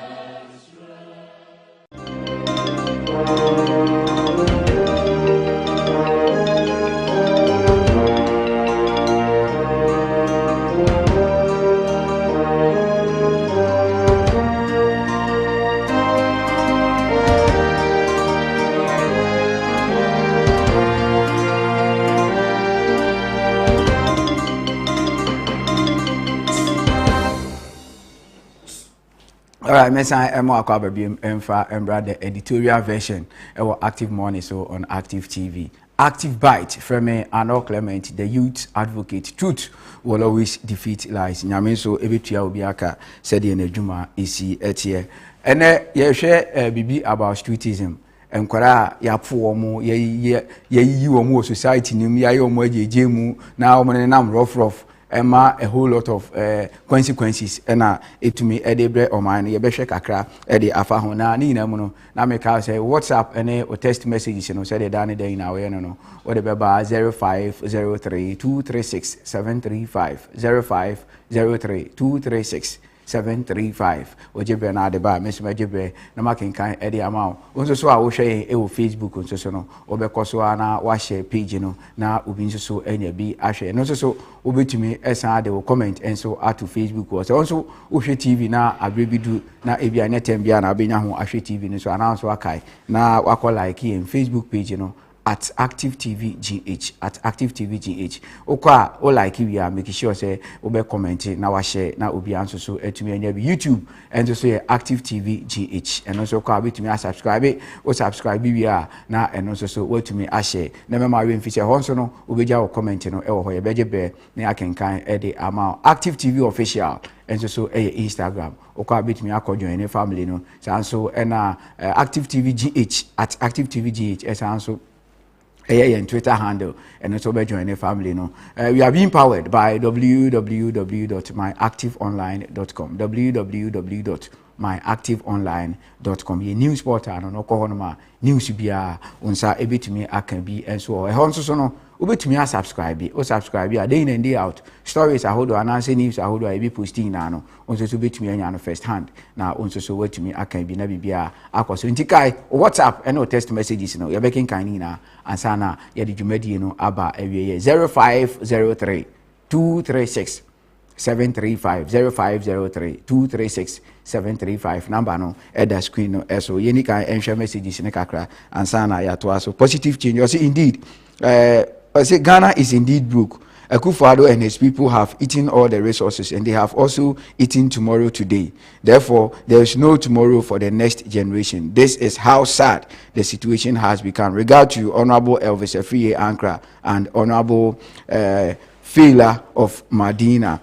Alright, Mesa Emo Akwababi Emfa Embra the editorial version our Active Morning so on Active TV. Active Bite from Arnold Clement, the youth advocate. Truth will always defeat lies. Nyame so ebetua obiaka said in Juma isi etie. Ene ye share bibi about streetism. Enkwara ya fu omo ye omo society nim ya omo ejeje mu na omo nam rough Emma a whole lot of consequences ena etumi edebre oman ye behwe kakra ede afa ho na ni na mu no na me ka say WhatsApp ene o text messages no say de dan dey na we no o de beba 0503236735 0503236735 ojebre na de ba mesema jebre na makenkan ede amount onso so a wo hwe e wo Facebook onso so no obekoso na wa share page no na obi nso so enya bi ahwe no so obetumi esa de wo comment enso ato Facebook o so onso ohwe TV na abrebidu na ebia netem bia na abenya ho ahwe TV no so announce wakai na wako like in Facebook page no at Active TV GH at Active TV GH okwa o like we are make sure say obe comment na wa share na obi anso so etumi anya bi YouTube and so Active TV GH and also kwa betumi subscribe o subscribe we are na and also so wetumi a share na mema we feature honso no obeja o comment no e wo ho ye beje be na akenkan e de ama Active TV official and so Instagram okwa betumi akojoin ne family no so na Active TV GH at Active TV GH and and Twitter handle and also by joining family no we are being powered by www.myactiveonline.com www.myactiveonline.com ye news portal no ko hono ma news bia unsa ebetumi aka bi enso e honso so no obetumi subscribe o subscribe day in and day out stories ahodo ananse news ahodo I be posting na no onso so betumi anya no first hand na onso so wetumi aka bi na bibia akoso ntikai WhatsApp and no text messages no ye bekin kan ni na ansa na ye de dwumadi no aba awie 0503 236 735 0503 236 735 number no at the screen no so yeni kan enhwe messages ne kakra ansa na ya to aso positive change you see indeed I say Ghana is indeed broke. Akufo-Addo and his people have eaten all the resources and they have also eaten tomorrow today. Therefore, there is no tomorrow for the next generation. This is how sad the situation has become. Regard to Honorable Elvis Afriye Ankra and Honorable Fela of Medina.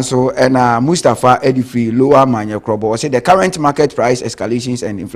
So, and Mustafa Edifi Lower Manyekrobo said the current market price escalations and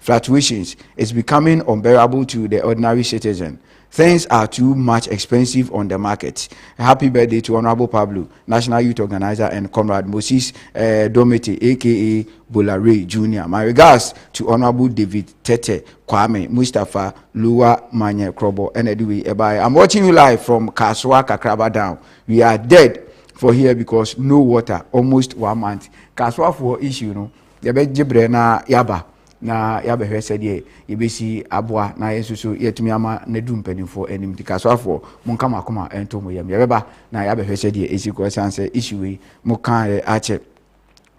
fluctuations is becoming unbearable to the ordinary citizen. Things are too much expensive on the market. Happy birthday to Honorable Pablo, National Youth Organizer, and Comrade Moses Domete, aka Bolare Jr. My regards to Honorable David Tete Kwame Mustafa Lower Manyekrobo. And anyway, I'm watching you live from Kaswa Kakraba down. We are dead for here because no water almost 1 month. Kaswa for issue no. Yabe jibre na yaba. Na yabe hwese de yebesi aboa na yesusu yetumi ama na du mpanimfo enim tikasofo monka makoma ento moyam yebeba na yabe hwese de esiko sanse issue mo kan ache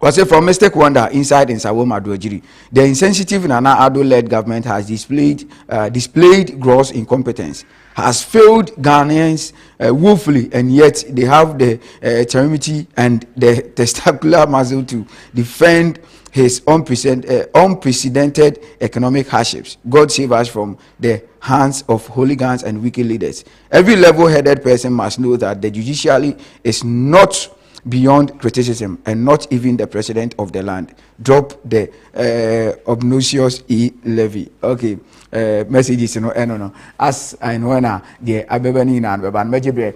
Was it from Mystic Wonder inside in Sawoma Duajiri? The insensitive Nana Addo-led government has displayed gross incompetence, has failed Ghanaians woefully, and yet they have the temerity and the testicular muscle to defend his unprecedented economic hardships. God save us from the hands of hooligans and wicked leaders. Every level-headed person must know that the judiciary is not beyond criticism, and not even the president of the land. Drop the obnoxious levy. Okay, messages no. As I know now, the abebani na abeban mejebre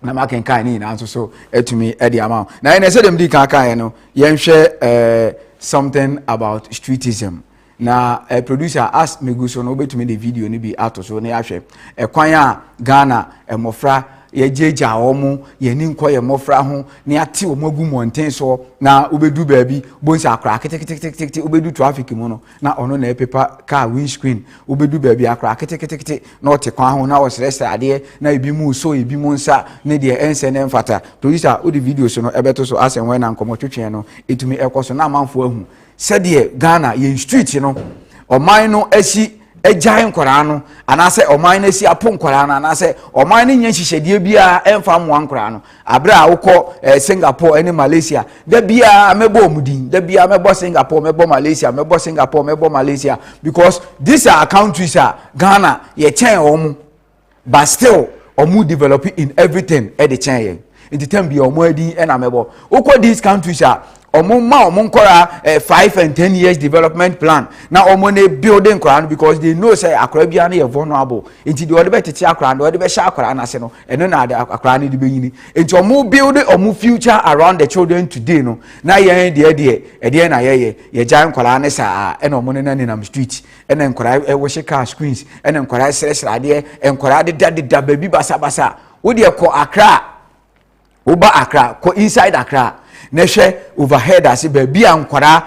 na maken kan ni na so etumi e the amount. Na ene say dem di kan no, yen hwe something about streetism. Na producer ask me go so no betumi the video ni bi ato so na ahwe kwan a Ghana emofra ye jeja omo ye ni nko ye mofra ho ne ate omo gu monten so na obedu baabi bonsa akra kete obedu traffic mu no na ono na paper car windscreen obedu baabi akra kete na ote kwan ho na osresa ade na ebi mu so ebi mu nsa ne de ense ne mfata producer o the video so no ebeto so asen when na nkomotwetwe no etumi ekoso na amanfo ahu se de Ghana ye street no oman no ashi ejain kwara no anase oman na si apon kwara no anase oman ne nya hihedie bia emfa mo ankwara no abra wokọ Singapore ene Malaysia da bia mebo omudin da bia mebo Singapore mebo Malaysia mebo Singapore mebo Malaysia because these are countries Ghana ye chen omu but still omu develop in everything e de chen ye in time bia omu adi ena mebo wokọ these countries omunkora 5 and 10 years development plan na omone building kran because they know say akra bia na ye vulnerable enti de odebe tete akra na odebe sha akra na se no eno na akra na de benyini enti omu build omu future around the children today no na ye de na ye giant kwala na sa eno omone na ni nam street eno nkora worship car screens eno nkora sresra de nkora de baby basa wo de ko akra wo ba akra ko inside akra neshe overhead as baby ankwara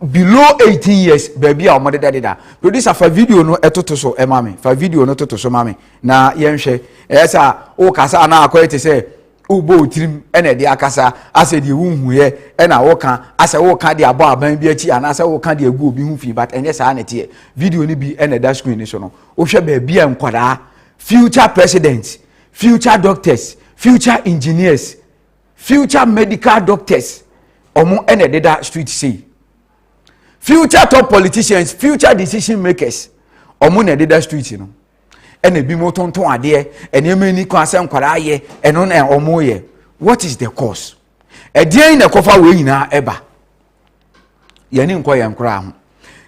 below 18 years baby a omode dadeda producer for video no etoto so emame for video no toto so mame na yenhwe esa o kasa na akwete say ubo trim ene de akasa ase de wunhu ye ena wo kan ase wo kan de abo aban bi achi ana ase wo kan de agu obi hu fi but enye sa na tie video ni bi ene da screen ni so no wo hwe baby ankwara future presidents, future doctors, future engineers, future medical doctors omo ene de da street say future top politicians, future decision makers omo na de da street no ene bi mo tonton ade ene mani kwa se nkwara ye eno na omo ye. What is the cause? Edien na kofa we nyina eba ye ni nko ye nkora ho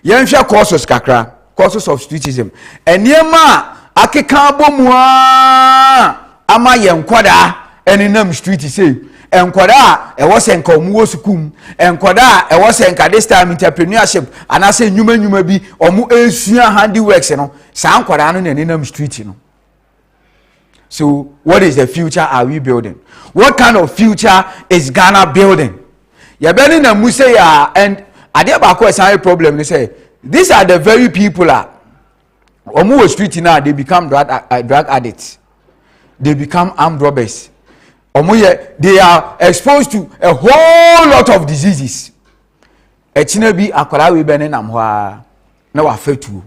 ye nhwe causes kakra, causes of streetism eniema akeka bomua ama ye nkwada ene nam street say enkwada e wo se nka omu osukum enkwada e wo se nka this time entrepreneurship anase nyuma bi omu esua handiworks no sa nkwada no ne nam street no. So what is the future are we building? What kind of future is Ghana building? Ya beni na muse ya and ade ba ko say problem ni say these are the very people omu street now they become drug addicts. They become armed robbers. They are exposed to a whole lot of diseases. Echina bi akwara we bene nam ho a na wa fatu.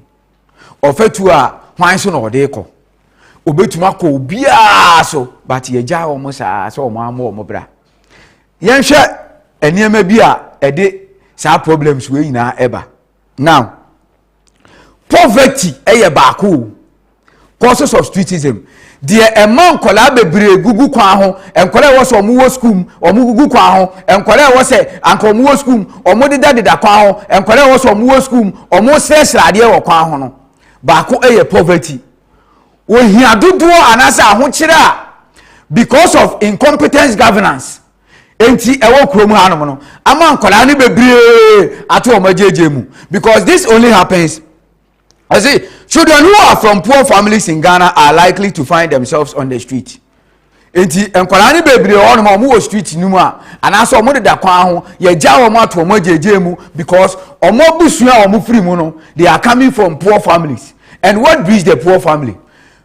Ofatu a hwan so na ode ko. Obetuma ko bia so but ye ja omo sa so omo amo omo bra. Yen hwe eniema bi a ede sa problems we nyina eba. Now poverty eye baako. Causes of streetism. The amount kola bebre gugu kwa ho enkola wo so omu wo school omu gugu kwa ho enkola wo se anko omu wo school omu deda kwa ho enkola wo so omu wo school omu sesra de wo kwa ho no baako eye poverty wo hia dodo anasa ahokyere because of incompetent governance enti ewo krom hanom no ama enkola ne bebre ato omajeje mu because this only happens. I say, children who are from poor families in Ghana are likely to find themselves on the street. Enti enkwalani bebre on mo street numa and aso mo de da kwan ho ye ja wo mo ato mo jeje mu because omo busua omo free mu no they are coming from poor families. And what breeds the poor family?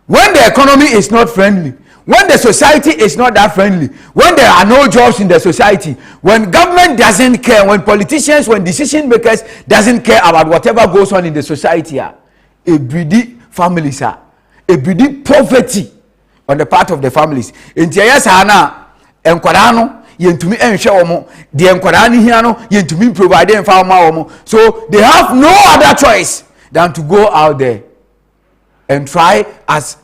When the economy is not friendly, when the society is not that friendly, when there are no jobs in the society, when government doesn't care, when politicians, when decision makers doesn't care about whatever goes on in the society, a breedy families are a breedy poverty on the part of the families. In Tiasana and Korano, yentumi enhwe omo de enkwara ne hia no yentumi provide en fa ma omo, so they have no other choice than to go out there and try as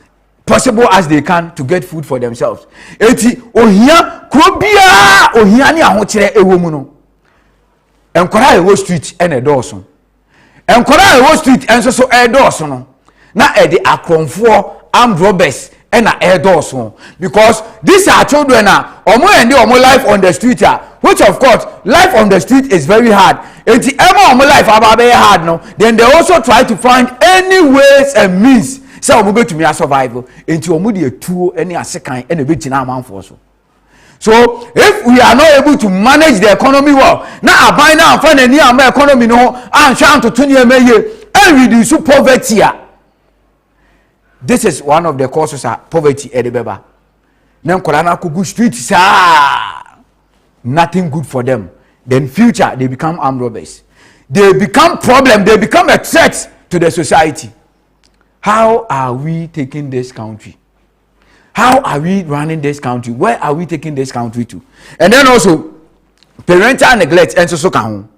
possible as they can to get food for themselves. Eti ohia krobia ohia ne ahokere ewo mu no enkwara ewo street ene dooso enkwara ewo street enso so e dooso no na e de akromfo armed robbers ena e dooso, because these are children na omo ende omo life on the street, which of course life on the street is very hard. Eti ema omo life ababe hard no, then they also try to find any ways and means say omo betumi a survival. Enti omo de tuo ene asekan ene betina amanfo so. So if we are not able to manage the economy well, na aban na amfa na ni am economy no ansha to tuni emeye and reduce poverty. This is one of the causes of poverty edebeba. Nam korana kugu street sa nothing good for them. Then future they become armed robbers. They become problem, they become a threat to the society. How are we taking this country? How are we running this country? Where are we taking this country to? And then also parental neglect and so can.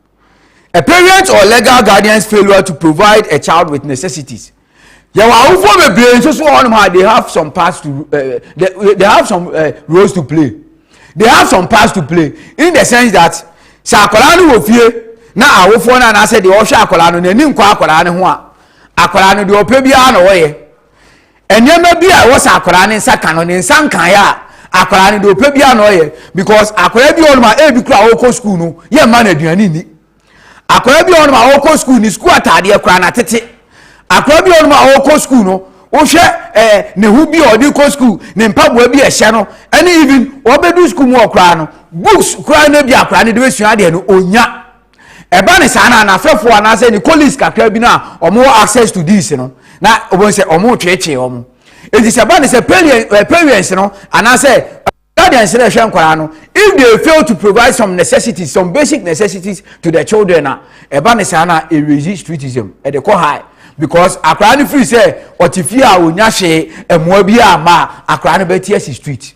A parent or legal guardian's failure to provide a child with necessities. They have some parts to they have some roles to play. They have some parts to play in the sense that sakolanu wo fie na awofo na na say the ohwe akolanu na nim kwa akolanu ho a akolanu de ope bia na wo ye enyema bia wo sakolanu nsa kan no nsa kan ya akolanu de ope bia na wo ye, because akolanu bi onuma e bi kura wo ko school no ye ma na aduani ni akolanu bi onuma wo ko school ni school atade kura na tete akwa bi onuma wo school no wo hwe ne hu bi odi ko school ne mpabo bi ehye no any even obedu school mu okra no books kra na bi akra ne de besua de no onya eba ne sana na afefo ana say ni colleagues kakra bi na omo access to this no na obon say omo tweche omo edi se ba ne say parents no ana say guardians na hwe nkora no, if they fail to provide some necessities, some basic necessities to their children na eba ne sana e resist streetism e de ko high. Because akra ni free say otifia onya hwe emwa bi ama akra ni beti asi street,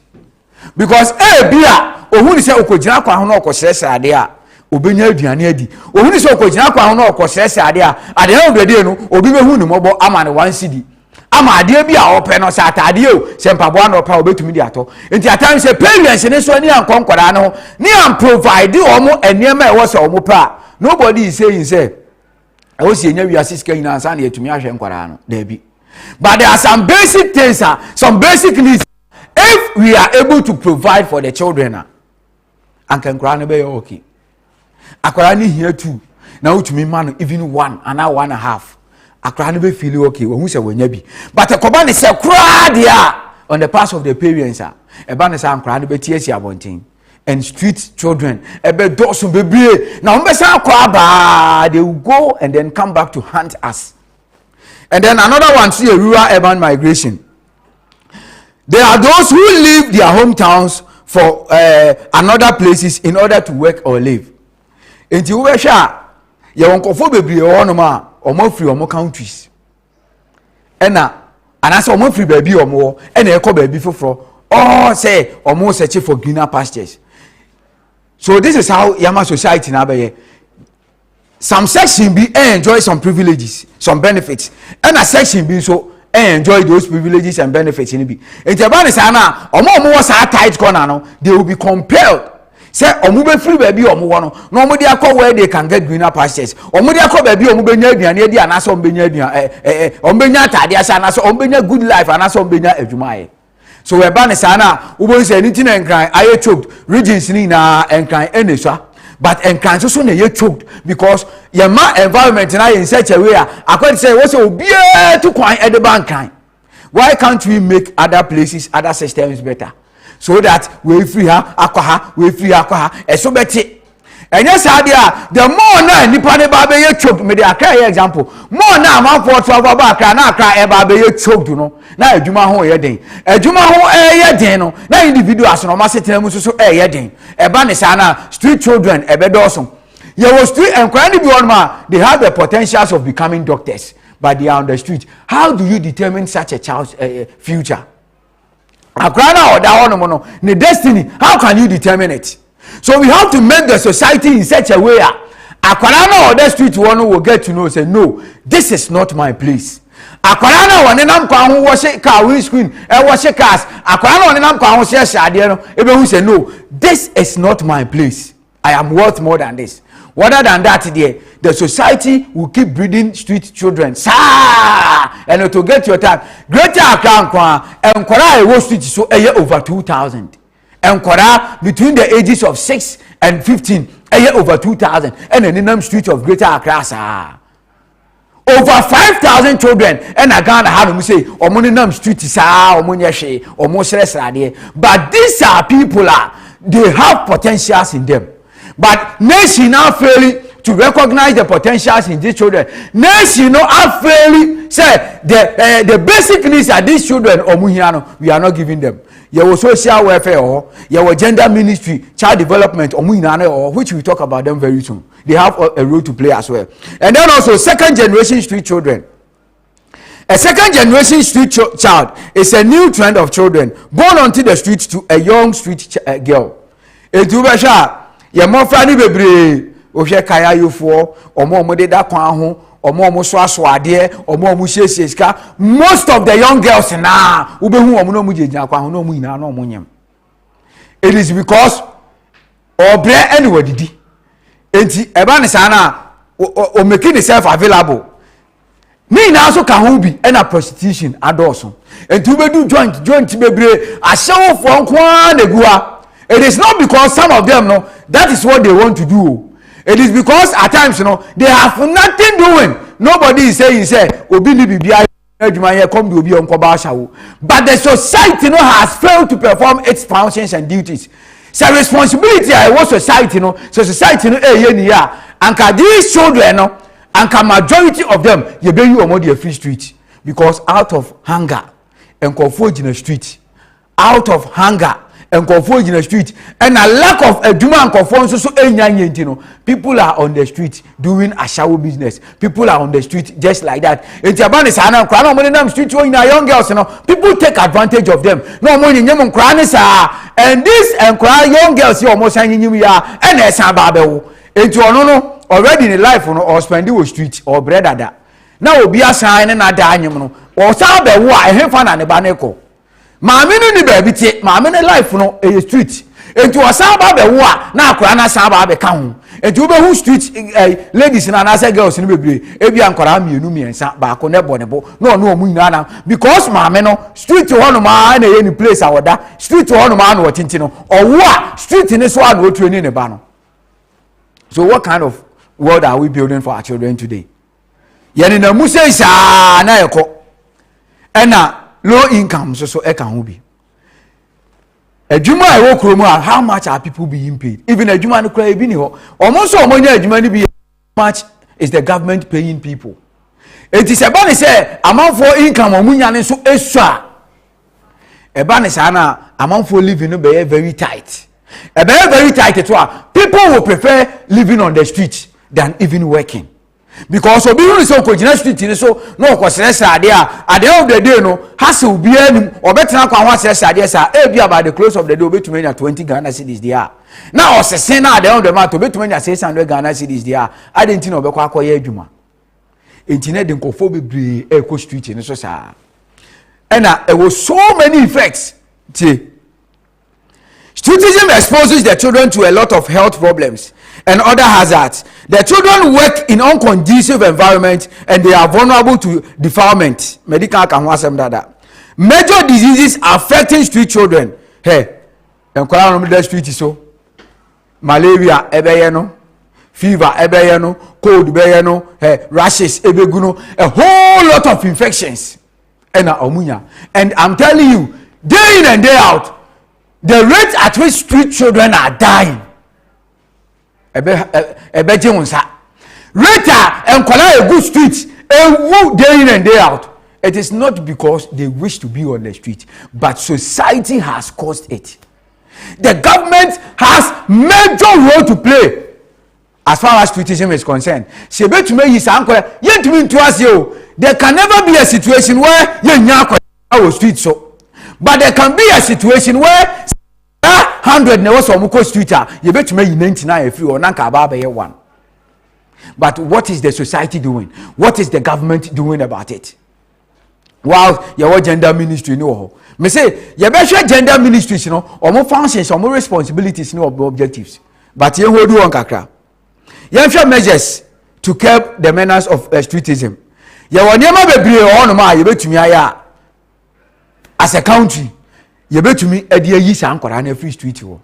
because bia ohun say okogina kwa ho na okosese ade a obenya aduane adi, ohun say okogina kwa ho na okosese ade a ade na obede no obi behu ni mobo ama ne 1 cedi ama ade bia ope no sa atade o se mpabo na opa obetumi di ato. Enti atam say parents ne so ni ankonkwara no ni am provide omo enema e wo se omo pa. Nobody is saying say I was saying we are sisking and Sunday to me. But there are some basic things, some basic needs. If we are able to provide for the children, and can cry be okay. Akwani here too. Now to me, man, even 1 and now 1.5. Akwani be feel okay when we say when you be. But a command is a crowd on the part of the parents. A banner sound crying be tears abonting. And street children, ebe dosun bebre. Now they will go and then come back to hunt us. And then another one, see a rural urban migration. There are those who leave their hometowns for another places in order to work or live. Enti we sha ye wonkofo bebre wono ma omo free omo countries. Ena anase omo free baby omo ena ekọ baby foforo. Oh say omo search for greener pastures. So this is how Yama society now be. Some section be enjoy some privileges, some benefits, and a section be so enjoy those privileges and benefits in be. It's about this ana omo was a tight corner no, they will be compelled. Say omo be free baby omo no, no omo dey akọ where they can get greener pastures. Omo dey akọ baby omo be nya aduane dey anaso omo be nya aduane omo be nya atade asa anaso omo be nya good life anaso omo be nya adwuma. So we ban sana we say anything enkran aye choked regions ni na enkran eneswa, but enkran so na ye choked because your ma environment na in such a way according say we say obi to kwan e de bankan. Why can't we make other places, other systems better so that we free ha akwa ha we free akwa ha e so beti. And yes, idea the more na nipa ne ba be ye choked me dey aka example more na amanfo travel back na aka e ba be ye choked no na adwuma ho ye den adwuma ho ye den no na individuals no ma setena mu so ye den e ba ne sa na street children e be doso ye was street and kwani bi on ma they have the potentials of becoming doctors but they are on the street. How do you determine such a child's future? Akrana or that one no the destiny, how can you determine it? So we have to make the society in such a way Akwara or the street one will get to know, say, no, this is not my place. Akwara one nam kwa hu wash car windscreen, wash cars. Akwara one nam kwa hu share ebe who say, no, this is not my place. I am worth more than this. Other than that, the society will keep breeding street children. And to get your time, Greater Accra and Kwara was street so a year over 2,000. And Kwara between the ages of 6 and 15, a year over 2,000. And an Inam street of Greater Accra. Over 5,000 children. And I can't have them say, or Moninam street is or Munyashe or Moses Radie. But these are people, they have potentials in them. But nation now failing to recognize the potentials in these children. Nation now failing say the basic needs of these children we are not giving them. Your social welfare or your gender ministry, child development or which we talk about them very soon. They have a role to play as well. And then also second generation street children. A second generation street child is a new trend of children born onto the streets to a young street girl. Ye mo fra ni bebre o hwe kaya yofo omo de da kwan ho omo so aso ade omo hyehyie sika. Most of the young girls na wo behu omo no mu jejina kwan ho no mu nyina no omo nyem. It is because obre anywhere didi enti eba ne sa na o make itself available ni na so ka ho bi na prostitution adoso enti wo bedu joint bebre ahyewo fo nkwa na gua. It is not because some of them know that is what they want to do. It is because at times they have nothing doing. Nobody is saying say obi ni bibia adwuma ye come be obi onkoba shawo. But the society has failed to perform its functions and duties. So responsibility I was society so society ni ya anka these children anka majority of them ye be you omo the free street because out of hunger and confo in the street out of hunger and confo in the street and a lack of adwuma and confo so enya people are on the street doing a shower business. People are on the street just like that. In Japan is ana kra no money street when young girls people take advantage of them. No money nyem kra ne sa and this and kra young girls here almost anyim ya and esa ba bewo. Enti ono no already in life or spend the street or bread that. Now obi asan na da anyim no or sa bewo a ehfa na ne ba ne ko. Maame no ni baby tie maame ne life no e street enti osan ba be wo a na akora na san ba be ka ho enti wo be hu street ladies na na say girls ni bebre e bia nkora mienu miensa ba ko ne bo no omu nyina na because maame no street ho no ma na ye ni place awoda street ho no ma na otinti no owo a street ni so a na otueni ne ba no. So what kind of world are we building for our children today? Yeni na mu say sa na yeko ena low income so e kan ho bi adwuma e wo kromu how much are people being paid? Even adwuma no kra e bi ni ho omo so omo nya adwuma ni bi how much is the government paying people? It is about to say amount for income omo nya ne so esua e ba ne sa na amount for living no be very tight e be very tight to people will prefer living on the street than even working. Because obi hu so ko gina street ni so no ko sere ade a at the end of the day no hustle bi anim obetena kwa ho sere ade sa e bi about the close of the day obetuma nya 20 Ghana cedis there. Now osese na at the end of the month obetuma nya 600 Ghana cedis there. Adenti na obekwa akoye adwuma. Internet den kofo bebre e ko street ni so sa. And there was so many effects. Streetism exposes the children to a lot of health problems and other hazards. The children work in unconducive environment and they are vulnerable to defilement. Medical can wasem dada. Major diseases affecting street children. Hey, enkwara no the street so. Malaria ebeye no, fever ebeye no, cold ebeye no, hey, rashes ebegu no, a whole lot of infections. And I'm telling you, day in and day out, the rate at which street children are dying ebe unsa reta enkola a good street ewu day in and day out. It is not because they wish to be on the street, but society has caused it. The government has major role to play as far as streetism is concerned. There can never be a situation where you street so, but there can be a situation where 100 never saw muko streeter. You bet me 99 if you or nanka baba one. But what is the society doing? What is the government doing about it? While your gender ministry no, me say you better gender ministries no, or more functions, or more responsibilities no objectives. But you hold on kakra. You have measures to curb the menace of streetism. You will never be brave on my. You bet to me as a country. You bet to me a dear years and free street war.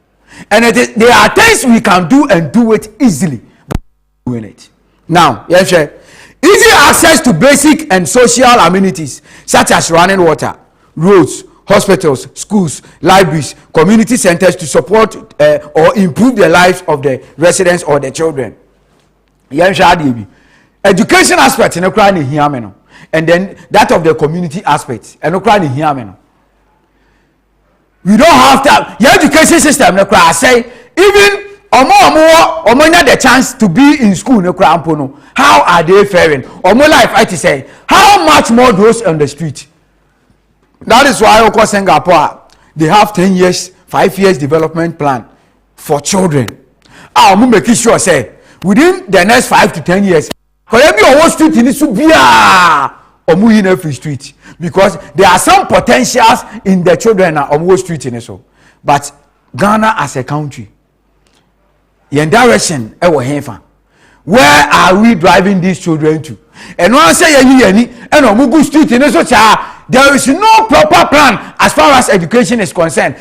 And there are things we can do and do it easily. Doing it now, yes, easy access to basic and social amenities such as running water, roads, hospitals, schools, libraries, community centers to support or improve the lives of the residents or the children. Education aspect in Ukraine, and then that of the community aspect and Ukraine. We don't have to. Your education system, I say, even omo the chance to be in school how are they faring? Omo life I say, how much more those on the street? That is why Oko Singapore, they have 10 years, 5 years development plan for children. I'm making sure say within the next 5 to 10 years, whole street in Subia or in every street, because there are some potentials in the children on Wall Street in so. But Ghana as a country, in direction, where are we driving these children to? And when I say and Omugu Street in so there is no proper plan as far as education is concerned.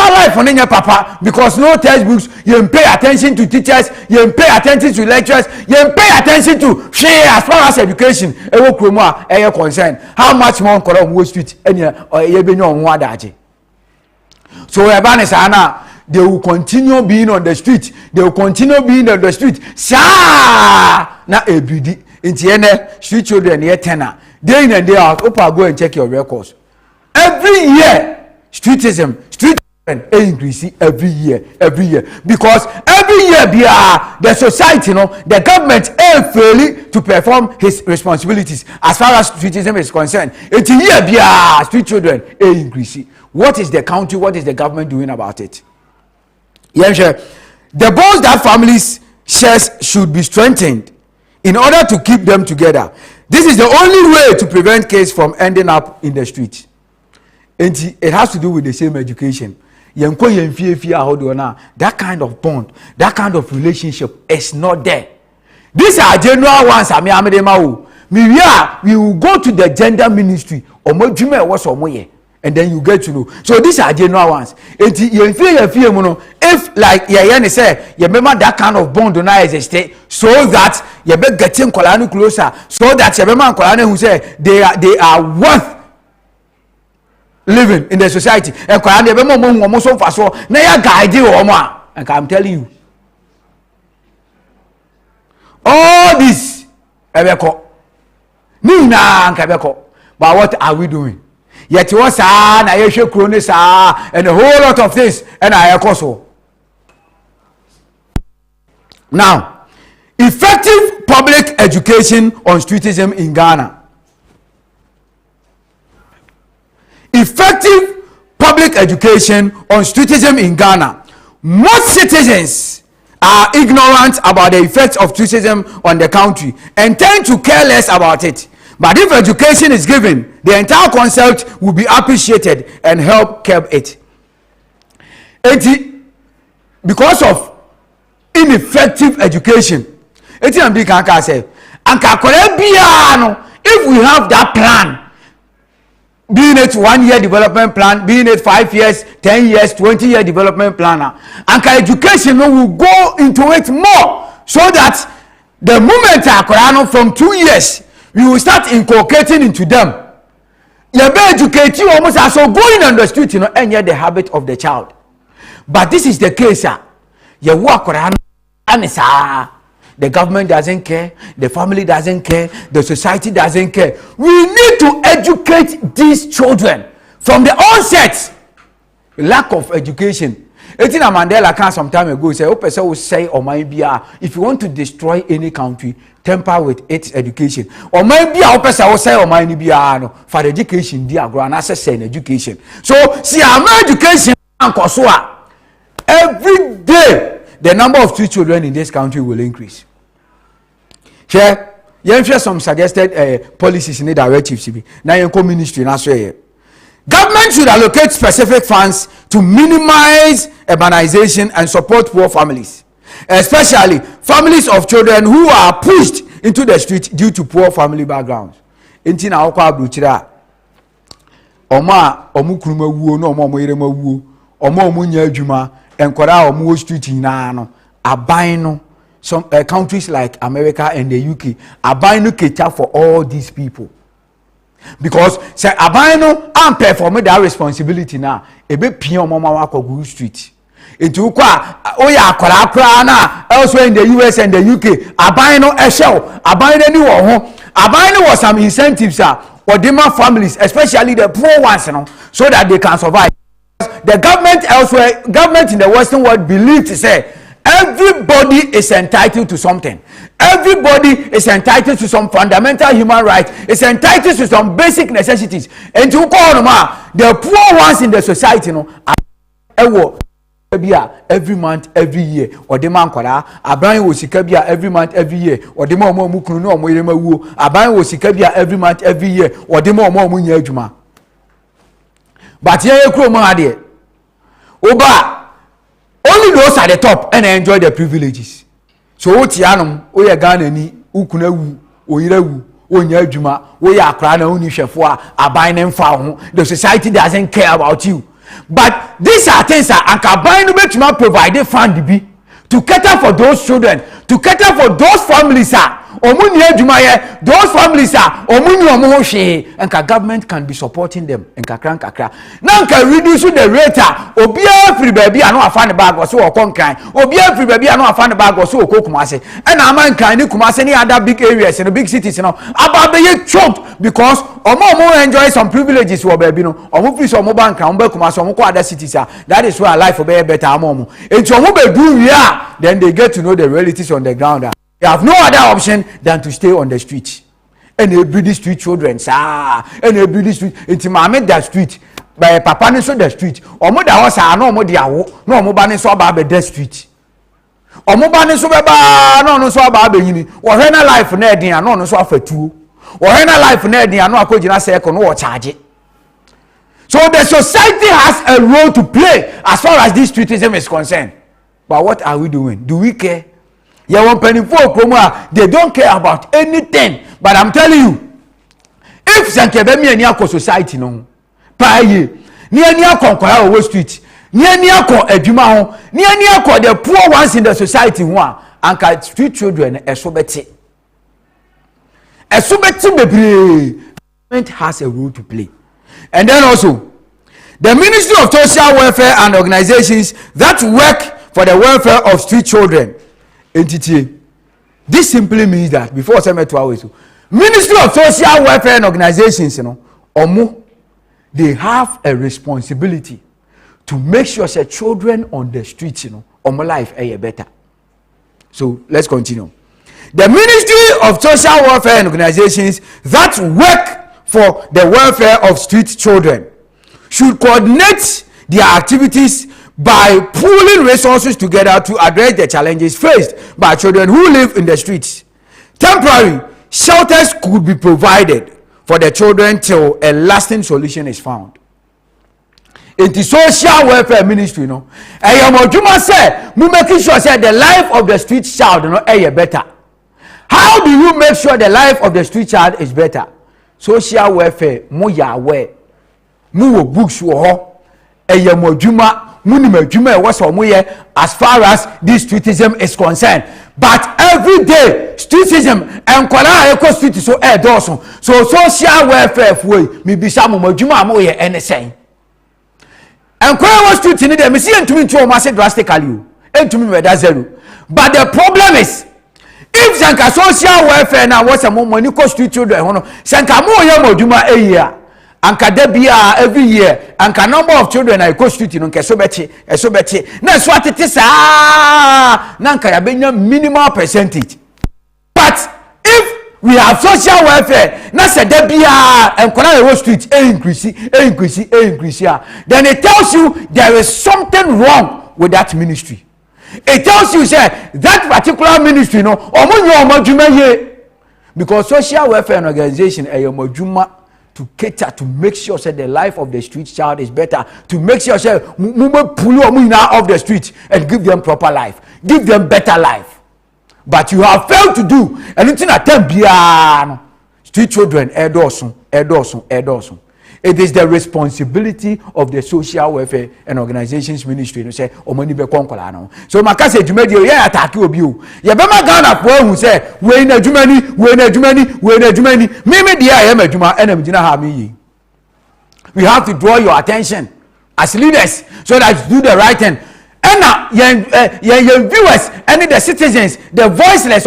Life on your papa because no textbooks. You pay attention to teachers. You pay attention to lecturers. You pay attention to share as far as education. Concern. How much more on Wall Street? So they will continue being on the street. They will continue being on the street. Na ebidi. Intiene street children here tenor. Day in and day out. Opa, go and check your records. Every year, streetism increase every year. Because every year the society, the government is failing to perform his responsibilities as far as streetism is concerned. It's year street children increase. What is the country? What is the government doing about it? Yes, the bonds that families share should be strengthened in order to keep them together. This is the only way to prevent kids from ending up in the street. And it has to do with the same education. That kind of bond, that kind of relationship is not there. These are general ones. We will go to the gender ministry and then you get to know. So these are general ones. If like say you remember that kind of bond don't exist, so that you be getting Kolani closer, so that you remember Kolani who say they are worth living in the society. And I'm telling you, all this but what are we doing? Yet was and a whole lot of things and I also. Now, effective public education on streetism in Ghana. Effective public education on streetism in Ghana. Most citizens are ignorant about the effects of streetism on the country and tend to care less about it. But if education is given, the entire concept will be appreciated and help curb it. Because of ineffective education, if we have that plan, being it 1 year development plan, being it 5 years, 10 years, 20-year development plan, and education will go into it more, so that the moment from 2 years, we will start inculcating into them. You be educate you almost as so going on the street, and yet the habit of the child. But this is the case, you walk around and the government doesn't care, the family doesn't care, the society doesn't care. We need to educate these children from the onset. Lack of education. Etina Mandela can some time ago say, "Opesa will say, or maybe if you want to destroy any country, temper with its education. Or maybe Opesa will say, or maybe for education, dear grand access and education. So see, our education every day the number of street children in this country will increase. Share, you share some suggested policies in the directives. Now you come ministry and say. Government should allocate specific funds to minimize urbanization and support poor families, especially families of children who are pushed into the street due to poor family backgrounds. Enti na okwa abruchira omu kuruma wuo no omu yerema wuo omu nya adwuma enkwara omu street nyina no aban no some countries like America and the UK aban no cater for all these people. Because say abano am perform that responsibility now ebe pion mama wakogu street into kwa oya akwara na elsewhere in the US and the UK abano ehwe abano ni wo ho abano was some incentives for demand families, especially the poor ones, so that they can survive. The government elsewhere, government in the Western world believe to say everybody is entitled to something. Everybody is entitled to some fundamental human rights. Is entitled to some basic necessities. And to call them the poor ones in the society, every month, every year, or the man kwara aban wo sikabia every month, every year, or the man mu kunu no mo yerema wuo aban wo sikabia every month, every year, or the man mu nya adwuma. But here ekuro mo ade oba only those at the top and enjoy the privileges. So what yanum oye Ghana ni ukuna wu oyira wu onya adwuma oye akra na oni hwefo a aban ne mfa ho. The society doesn't care about you. But these are things that aban no betuma provide fund bi to cater for those children, to cater for those families omuni adwuma ye those families omuni omo hwe enka government can be supporting them enka kakra na nka reduce the rate obia free baby anu afa ne bag so okonkran obia free baby anu afa ne bag so okokumase and aman kan ni kumase ni other big areas in big cities aba be ye choked because omo enjoy some privileges wo baby no omo free so omo bank omo be kumase omo ko other cities that is where life will be better omo enti omo be do here then they get to know the realities on the ground. They have no other option than to stay on the street. And they build the street children, and they build the street. It's mama that street, by papa ne so the street. Omo da house no omo dia wo, no omo ba ne so ba the street. Omo ba ne so be ba no so ba yini. Wo hwe na life na edin no so afatuo. Wo hwe na life na edin no akogina circle no wo charge. So the society has a role to play as far as this streetism is concerned. But what are we doing? Do we care? You want penny for promo, they don't care about anything. But I'm telling you, if Sankebemi and Yako society no, paye, near Konkoya Wall Street, near Eduma, near the poor ones in the society one, and street children a sobeti. A sobeti baby government has a role to play. And then also the Ministry of Social Welfare and organizations that work for the welfare of street children entity. This simply means that before 72 hours, Ministry of Social Welfare and organizations, they have a responsibility to make sure that children on the streets, life are better. So let's continue. The Ministry of Social Welfare and organizations that work for the welfare of street children should coordinate their activities by pooling resources together to address the challenges faced by children who live in the streets. Temporary shelters could be provided for the children till a lasting solution is found. In the social welfare ministry, say, making sure that the life of the street child is better. How do you make sure the life of the street child is better? Social welfare, mo ya aware, mo books wo as far as this streetism is concerned. But every day, streetism and street so so social welfare way me be some anything. and kwara street ni dem see entumi ntu o ma say drastically entumi me da zero. But the problem is, if sanka social welfare na was a money cost street children hono sanka mo ye moduma a year anka debia every year anka number of children I cost street no nke so beti na so atete sa na anka ya benya minimal percentage. But if we have social welfare na se debia enkona we street increase then it tells you there is something wrong with that ministry. It tells you say that particular ministry no because social welfare organization to cater to make sure say the life of the street child is better, to make sure say pull off the street and give them proper life, give them better life. But you have failed to do anything attempt bia street children edosun. It is the responsibility of the social welfare and organizations ministry to say omani be konkola no. So makase dwumadi o ye attack obi o. Ye be ma Ghana po hu say we na dwumani me dia ye ma dwuma enam gina ha me yi. We have to draw your attention as leaders so that you do the right thing. And your viewers and the citizens, the voiceless,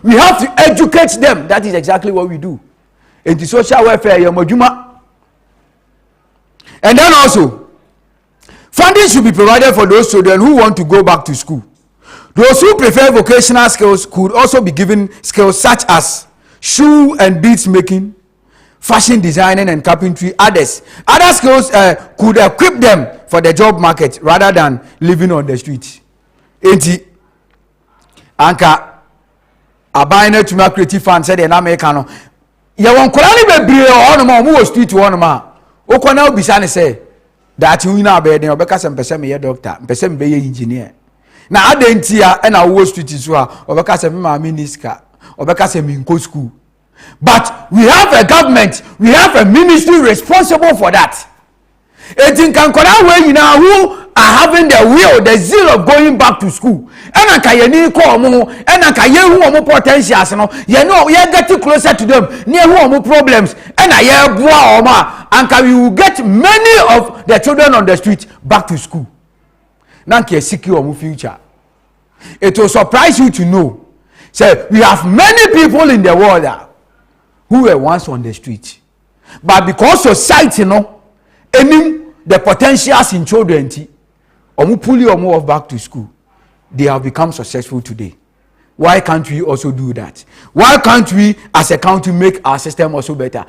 we have to educate them. That is exactly what we do. In the social welfare, and then also, funding should be provided for those children who want to go back to school. Those who prefer vocational skills could also be given skills such as shoe and beads making, fashion designing and carpentry. Other skills could equip them for the job market rather than living on the street. Anka abine to my creative fan said in Americano. Ya won korani bebre ono ma omo street ono ma okona obisa ne say that you na be den obeka se mpese me ye doctor mpese me be ye engineer na adentia e na wo street so a obeka se me ma minister obeka se me nko school. But we have a government, we have a ministry responsible for that. Etin kan kora we nyina who are having the will, the zeal of going back to school. And anka ye ni ko omo, and anka ye hu omo potentials no. Ye know ye get closer to them. Near hu omo problems. And ye boa oma. Anka we will get many of the children on the street back to school. Nanka secure omo future. It will surprise you to know. Say we have many people in the world who were once on the street. But because society the potentials in children omu pull omu off back to school, they have become successful today. Why can't we also do that? Why can't we as a country make our system also better?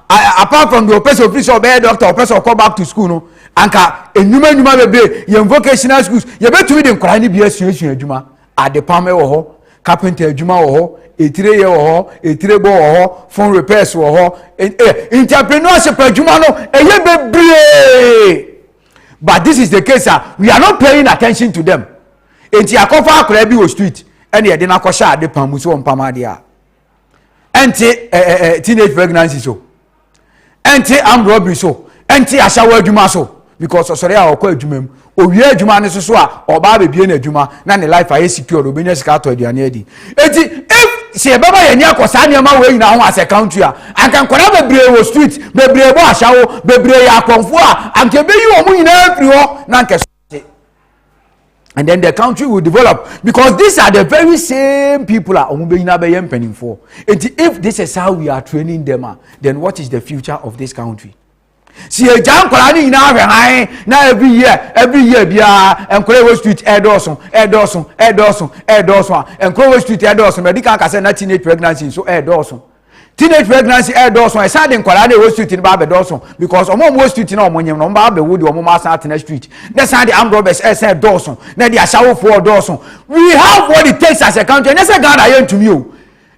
Apart from the person of doctor or person come back to school no anka enuma bebe ye vocational schools ye betu de nkolani bi asuasu adwuma ade pame wo ho, carpenter adwuma wo ho, etire ye wo ho, etire bo wo ho, phone repairs wo ho, entrepreneurship adwuma no eye bebre. But this is the case we are not paying attention to them. Enti akofa akora bi wo street ene ye de na kwosha ade pamu so mpama de a enti teenage pregnancy so enti armed robbery so enti ashawo adwuma so because osore a okwa adwuma mu owie adwuma ne so a oba bebie na adwuma na ne life aye secure obenya sika to aduane adi enti if se baba ye nya kosa ne ma we nyina ho as a country a anka nkora bebre wo street bebre bo ashawo bebre ya konfo a anka be yi omu nyina afri ho na anka. And then the country will develop because these are the very same people for. If this is how we are training them, then what is the future of this country? See a jam now every year and Crowe Street and Dawson and Crowe Street and Dawson medical can say teenage pregnancy so Dawson. Teenage pregnancy Dawson I said in Kwalade Street in Barbe Dawson because Omo Street in Omonium no Barbe Wood or Mama Street. That's how the armed robbers said Dawson. Now they are shower for Dawson. We have what it takes as a country. And that's a God I am to you.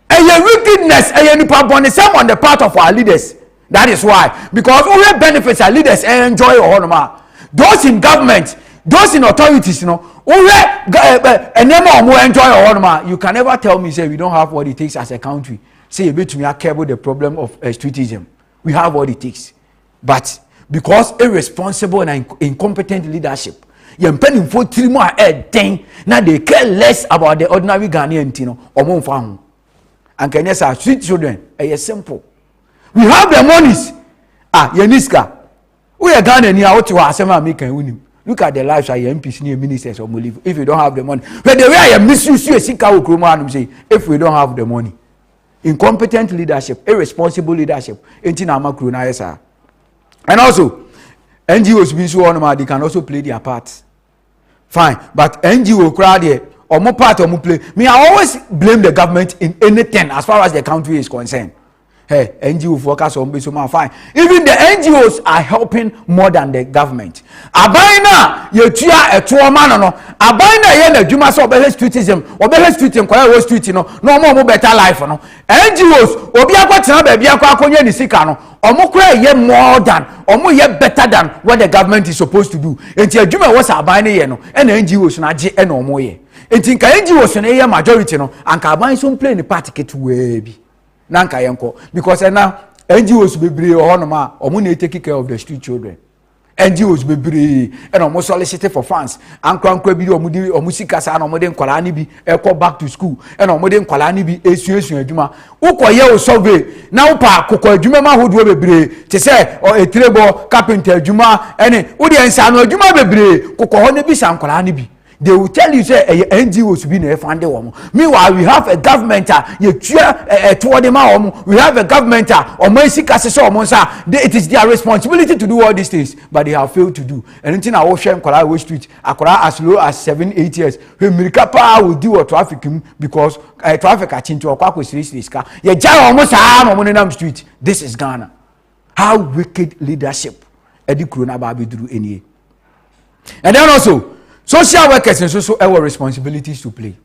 And your wickedness and your some on the part of our leaders. That is why. Because all the benefits our leaders enjoy honor. Those in government, those in authorities, you know, and more enjoy honor. You can never tell me say we don't have what it takes as a country. Say a bit to me, I care about the problem of streetism. We have what it takes. But because irresponsible and incompetent leadership, you're paying for 3 more thing, now they care less about the ordinary Ghanaian Tino or Monfang. And can yes, our street children are simple. We have the monies. Yeniska, We are Ghana ni out to asema make can win. Look at the lives of MPs and ministers of Molive. If you don't have the money, but the way I misuse you, say if we don't have the money, incompetent leadership, irresponsible leadership, and also NGOs being so on, they can also play their part. Fine, but NGO crowd here, or more part or more play. Me, I always blame the government in anything as far as the country is concerned. Hey, NGO focus on this fine. Even the NGOs are helping more than the government. Abaina, you tia a 2 man no. Abaina ye na juma so be streetism, obe streeting kwa we street no more better life no. NGOs obi akwatina ba bia kwa akonye ni sika no. Omo kura ye more than, omo ye better than what the government is supposed to do. Enti adwuma was abaina ye no. And NGOs na age e na omo ye. Enti nka NGOs na ye majority no, anka abaina so play ni part get we bi. Nanka yenko because now NGOs bebree ohonoma omo na take care of the street children. NGOs bebree and omo solicit for funds ankwankwa bi omo sika sa na omo de nkwala ni bi ekọ back to school and omo de nkwala ni bi esuesu adwuma ukoye o survey na upa kokọ adwuma ma hodo bebree te se etirebo carpenter adwuma ene wo de nsa no adwuma bebree kokọ ho ne bi sa nkwala ni bi. They will tell you say NGOs to be in funded woman. Meanwhile, we have a government we have a government it is their responsibility to do all these things, but they have failed to do. And until our ocean Kola Street, as low as 7-8 years, when Mirikapa will do a trafficking because traffic at into a quack with this car. Street. This is Ghana. How wicked leadership Eddie Krona Babi drew in here. And then also social workers and also have responsibilities to play.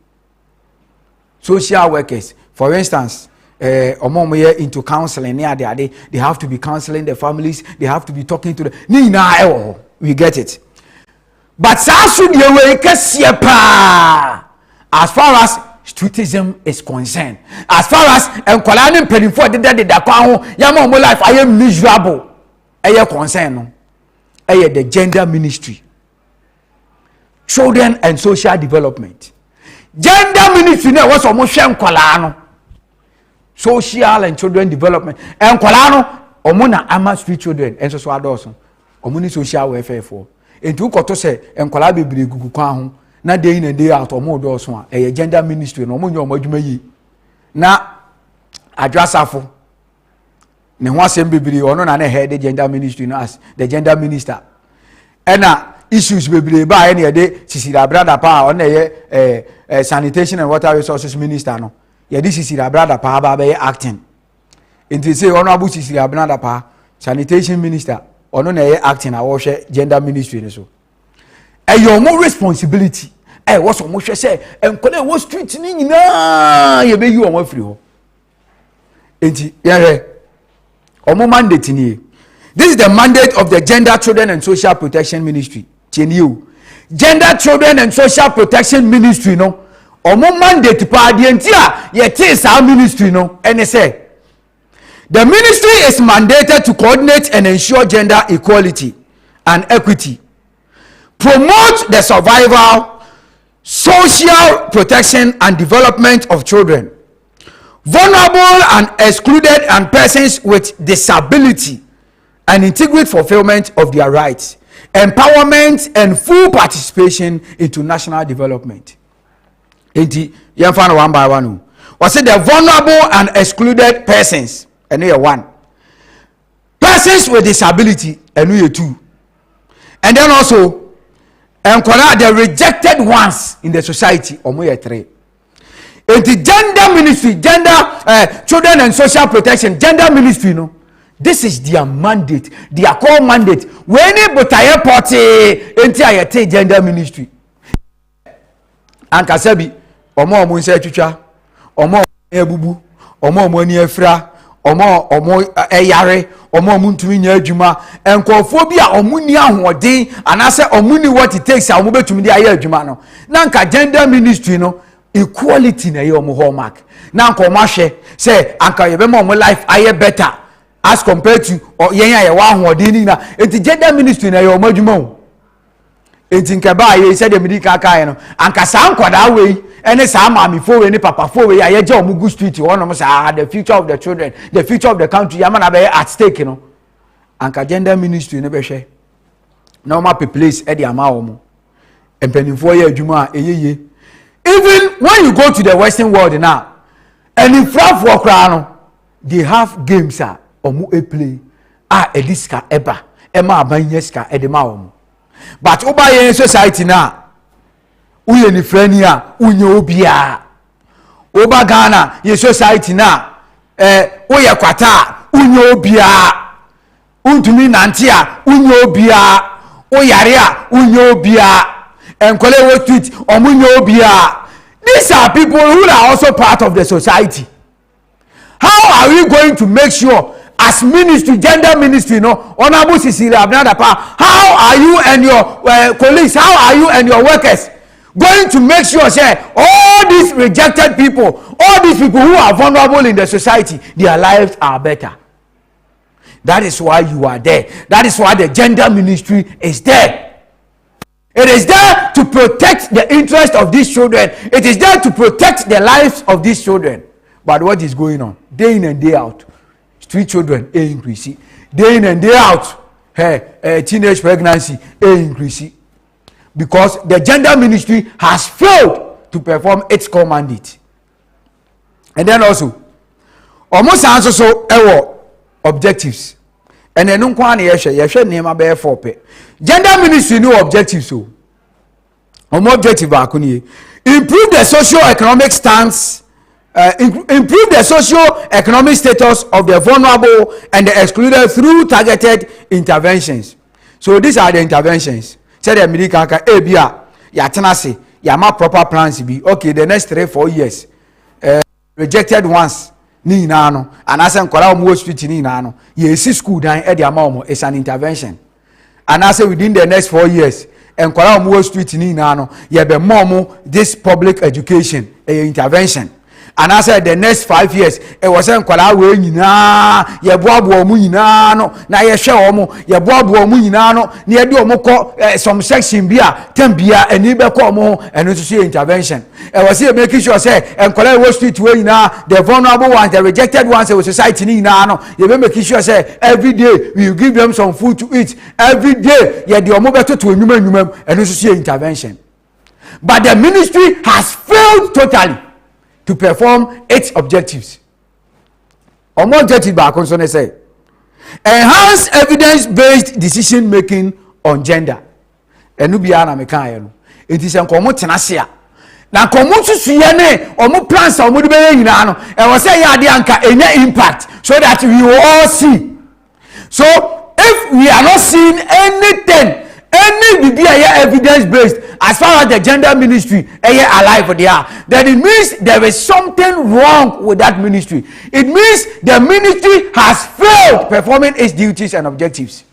Social workers, for instance, into counseling, they have to be counseling the families, they have to be talking to the we get it. But as far as streetism is concerned, as far as Nkolani Penifo did that life, I am miserable. I concern the gender ministry. Children and social development. Gender ministry na was almost nkwala social and children development. Nkwala no omo na ama street children and so adults. Omo ni social welfare for. Enti ukoto se nkwala bebre gugu kwa ho na day in and day out omo do so a gender ministry no omo nyo omo adwuma yi. Na adwasafo ne ho asem bebre ono na head the gender ministry no as the gender minister. Ena issues bebree ba any de sisira brother pa on sanitation and water resources minister no ye de sisira brother pa ba be acting into say honorable sisira brother pa sanitation minister ono na acting a wo hwe gender ministry so your more responsibility wo so mo hwe say enkole wo street ni nyina ye be yi o mo free ho enti ye omo mandate ni. This is the mandate of the Gender, Children and Social Protection Ministry. Gender, Children and Social Protection Ministry, no. Omo mandate pa the entire yet our ministry, no. And they say the ministry is mandated to coordinate and ensure gender equality and equity, promote the survival, social protection and development of children, vulnerable and excluded and persons with disability, and integrate fulfillment of their rights, empowerment and full participation into national development. Enti yemfa one by one. Was it the vulnerable and excluded persons? And here one. Persons with disability, and we two. And then also the rejected ones in the society, or three. Enti gender ministry, children and social protection, gender ministry, no. This is their mandate, their core mandate. When you put a party into gender ministry, and Kasabi, omo munse chucha, omo ebubu, omo ni efra, omo eyare, omo muntumi nya adwuma, enkophobia omo ni ahoden, anase omo ni what it takes omo betumi di aye adwuma no. Na nka gender ministry no, equality na ye omo hallmark. Na nka omo ahwe say anka ye be mo life aye better as compared to yenya ye wa hoden na enti gender ministry na ye omadwuma o enti nka ba ye say dem di kaka no anka sa nkwada we ene sa mami fo we ni papa fo we ye je omugu street wonom sa the future of the children, the future of the country yama na be at stake no anka gender ministry ne behwe na o ma place e de ama wo mo empanimfo ye adwuma a eyeye even when you go to the western world now and in front for crano they have games omo e play ediska eba ema abanyeska edema wo but oba ye society na uye ni frani a unye obia oba Ghana ye society na oye kwata unye obia untumi nante a unye obia oyare a unye obia enkole wo street omunye obia. These are people who are also part of the society. How are we going to make sure as ministry, gender ministry, Honorable Cecilia Abnadapa, how are you and your colleagues, how are you and your workers going to make sure all these rejected people, all these people who are vulnerable in the society, their lives are better? That is why you are there. That is why the gender ministry is there. It is there to protect the interest of these children. It is there to protect the lives of these children. But what is going on? Day in and day out, street children increasing. Day in and day out, teenage pregnancy increasing. Because the gender ministry has failed to perform its core mandate. And then also, almost also objectives. And then no one yeshe name abe for pe. Gender ministry no objectives so. Objective akuni improve the socio-economic stance, improve the socio-economic status of the vulnerable and the excluded through targeted interventions. So these are the interventions. Say the American ebia ya tenase ya ma proper plans be okay the next 3-4 years. Rejected ones ni na no anase nkwara omo street ni na no ye si school dan e de ama omo is an intervention. Anase within the next 4 years enkwara omo street ni na no ye be momo this public education intervention. Anase the next 5 years e was enkwara we nyina ye boabo omo nyina no na ye hwe omo ye boabo omo nyina no na ye de omo ko some section bia tambia ani be ko omo eno so intervention. E was here making sure say enkwara we street we nyina the vulnerable ones, the rejected ones in society ni nyina no ye be making sure say every day we give them some food to eat. Every day ye de omo beto to enwuma eno so intervention. But the ministry has failed totally to perform its objectives. Omo objective ba kon so ne say enhance evidence-based decision making on gender. Enu bia na me kan ye no. Enti se nkomo tenase a na nkomo susuye ne omo plans omo de be nyina no e wo say ya de anka enya impact so that we will all see. So if we are not seeing anything, any bibia evidence-based as far as the gender ministry alive there, then it means there is something wrong with that ministry. It means the ministry has failed performing its duties and objectives.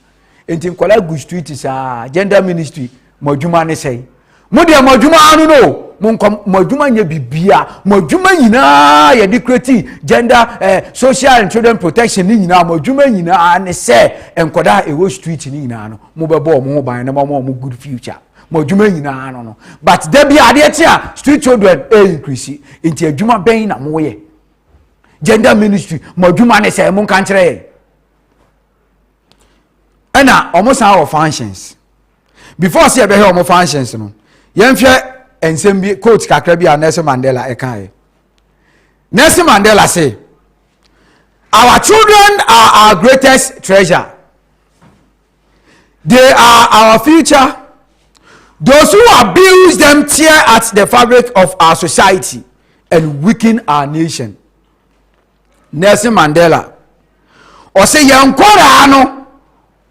In Timkola Good Street is a gender ministry. Mojuma ne say, Modia Mojuma anu no. Mojuma nye bibia. Mojuma yina ye decreti gender social and children protection ni yina. Mojuma yina ne say enkoda ewo street ni yina no. Mobebo mo ban na mo good future. Mojuma nyina no. But there be ade tia street children increase into adwuma ben na mo ye. Gender ministry mojuma ne say mo kan kire. Ena almost our functions. Before say be here our functions no. Yemhwe ensem bi coach kakra bi Nelson Mandela e kan. Nelson Mandela say our children are our greatest treasure. They are our future. Those who abuse them tear at the fabric of our society and weaken our nation. Nelson Mandela. O say yankora no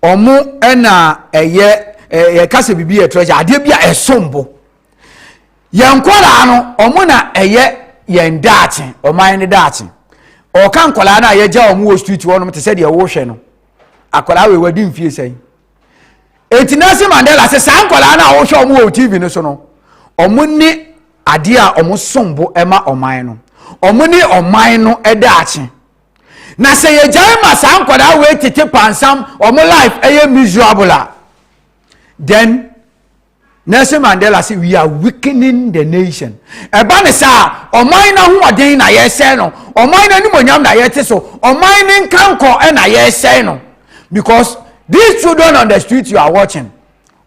omo ena eye kase bibi e treasure ade bia esombo. Yankora no omo na eye yendache oman ne dache. O kan kola na ye ja omo street wonom te se de wo hwe no. Akola we wadi mfie sen. Nelson Mandela se sankola na wo hwe omo TV no so no omo ni ade a omo sombo ema oman no omo ni oman no edaache na se ye jai ma sankola we tete pansam omo life eye miserable. Then Nelson Mandela say we are weakening the nation. Eba ne sa oman na ho oden na ye se no oman na ni monyam na ye te so oman ni nkanko e na ye se no because These children on the street you are watching,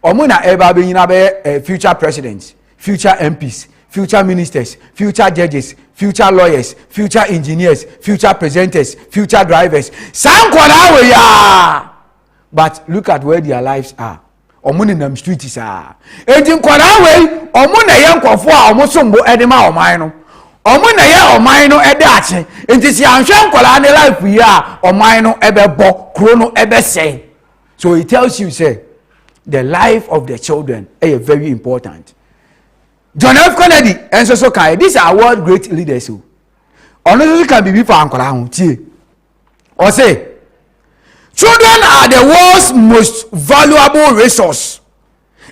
omuna eba be yina be future presidents, future MPs, future ministers, future judges, future lawyers, future engineers, future presenters, future drivers. Sankwala we ya. But look at where their lives are. Omuna nam street is ah. Enti nkwala we omuna ye nkofo a omosombo edema oman no. Omuna ye oman no ede ache. Enti si anhwe nkwala ne life ya oman no ebebo, kro no ebese. So it tells you say the life of the children is very important. John F. Kennedy and so kai. These are world great leaders who honestly can be for Ankola. Or say children are the world's most valuable resource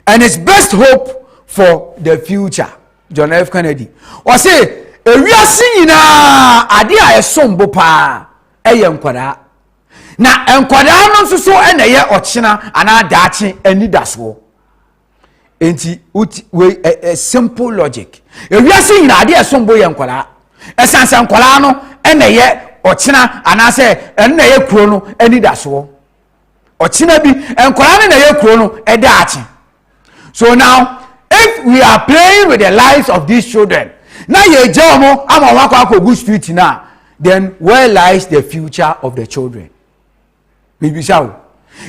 and its best hope for the future. John F. Kennedy. Or say we are seeing idea sombo pa Nkola. Na Nkola no so na ye ochina ana dachi ani daso. Enti we a simple logic. If we are seeing idea sombo ye Nkola. Esanse Nkola no na ye ochina ana se na ye kuro no ani daso. Ochina bi Nkola na ye kuro no dachi. So now if we are playing with the lives of these children, na ye jamu ama wakwa good street na, then where lies the future of the children? Maybe so.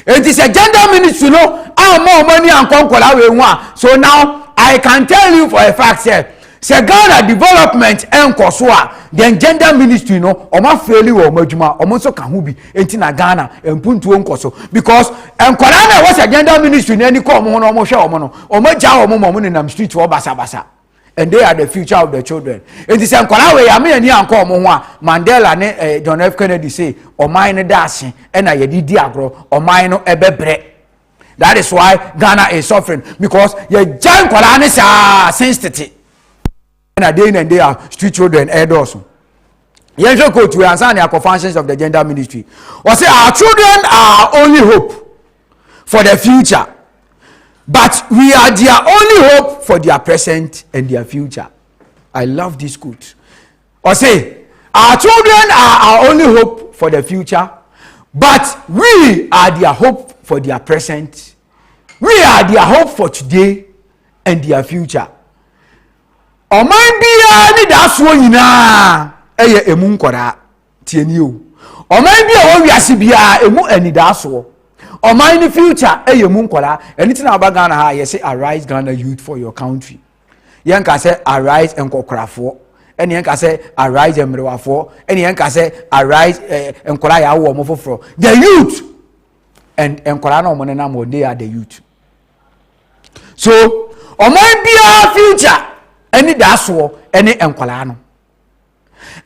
It is a gender ministry, no. More money and conquer we want. So now I can tell you for a fact, say Ghana development and Kosua, then gender ministry, no. Oma fairly or Majuma, Omoso Kahubi, Entina Ghana, and Puntu Onkoso. Because Nkolana was a gender ministry, and any call Mono Mosha Mono, or Maja or Momon in them street or Basa Basa. And they are the future of the children. It is Nkola I mean and call Moa Mandela ne John F. Kennedy say or mine dashing and I did diagro or mine ebebre. That is why Ghana is suffering because your giant Kolanis are sensitive. And a day and they are street children also. Yes, you go to answer the functions of the gender ministry. Or say our children are only hope for the future. But we are their only hope for their present and their future. I love this quote. Or say, our children are our only hope for the future, but we are their hope for their present. We are their hope for today and their future. Oman biya ni daso nyina eye emu nkora tieni o. Oman biya wo wiase biya emu ani daso. Oman the future eye emu nkora anything about Ghana ha you say arise Ghana youth for your country. Yen ka say arise enkokrafo. Eni yen ka say arise emrewafo. Eni yen ka say arise enkora ya wo omofofro. The youth and enkora na omone na mo they are the youth. So oman biya future any daso any enkwala no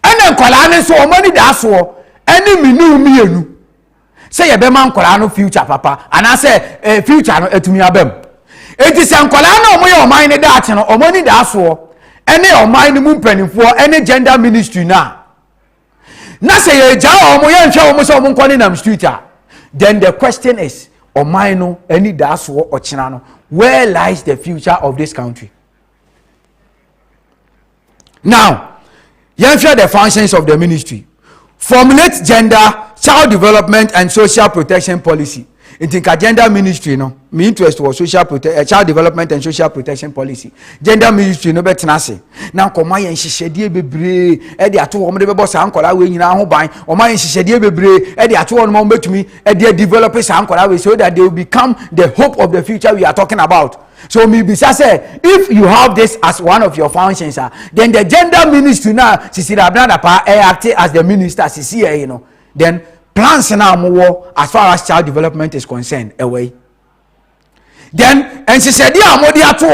any enkwala no so omani daso any minu mienu say ye be man enkwala no future papa and I say future no etumi abem enti say enkwala no omoye oman ne daate no omani daso any oman mu mpanimfo any gender ministry na say ye ja omoye nhwe omo so omo nkone nam street then the question is oman no any daso ochina no where lies the future of this country? Now, you ensure the functions of the ministry. Formulate gender, child development, and social protection policy. In the gender ministry, no, my interest was child development and social protection policy. Gender ministry, no better nasi. Now, come on, she said, "Dear baby, Eddie, I told me about uncle. I will now buy. Or my she said, "Dear baby, Eddie, I told mom to me, Eddie, developers uncle. I will so that they will become the hope of the future we are talking about." So maybe say if you have this as one of your functions, then the gender ministry now, Sisi Abnadapa act as the minister, Sisi, you know, then plans now more as far as child development is concerned away. Then and she said, "Yeah, Modia too,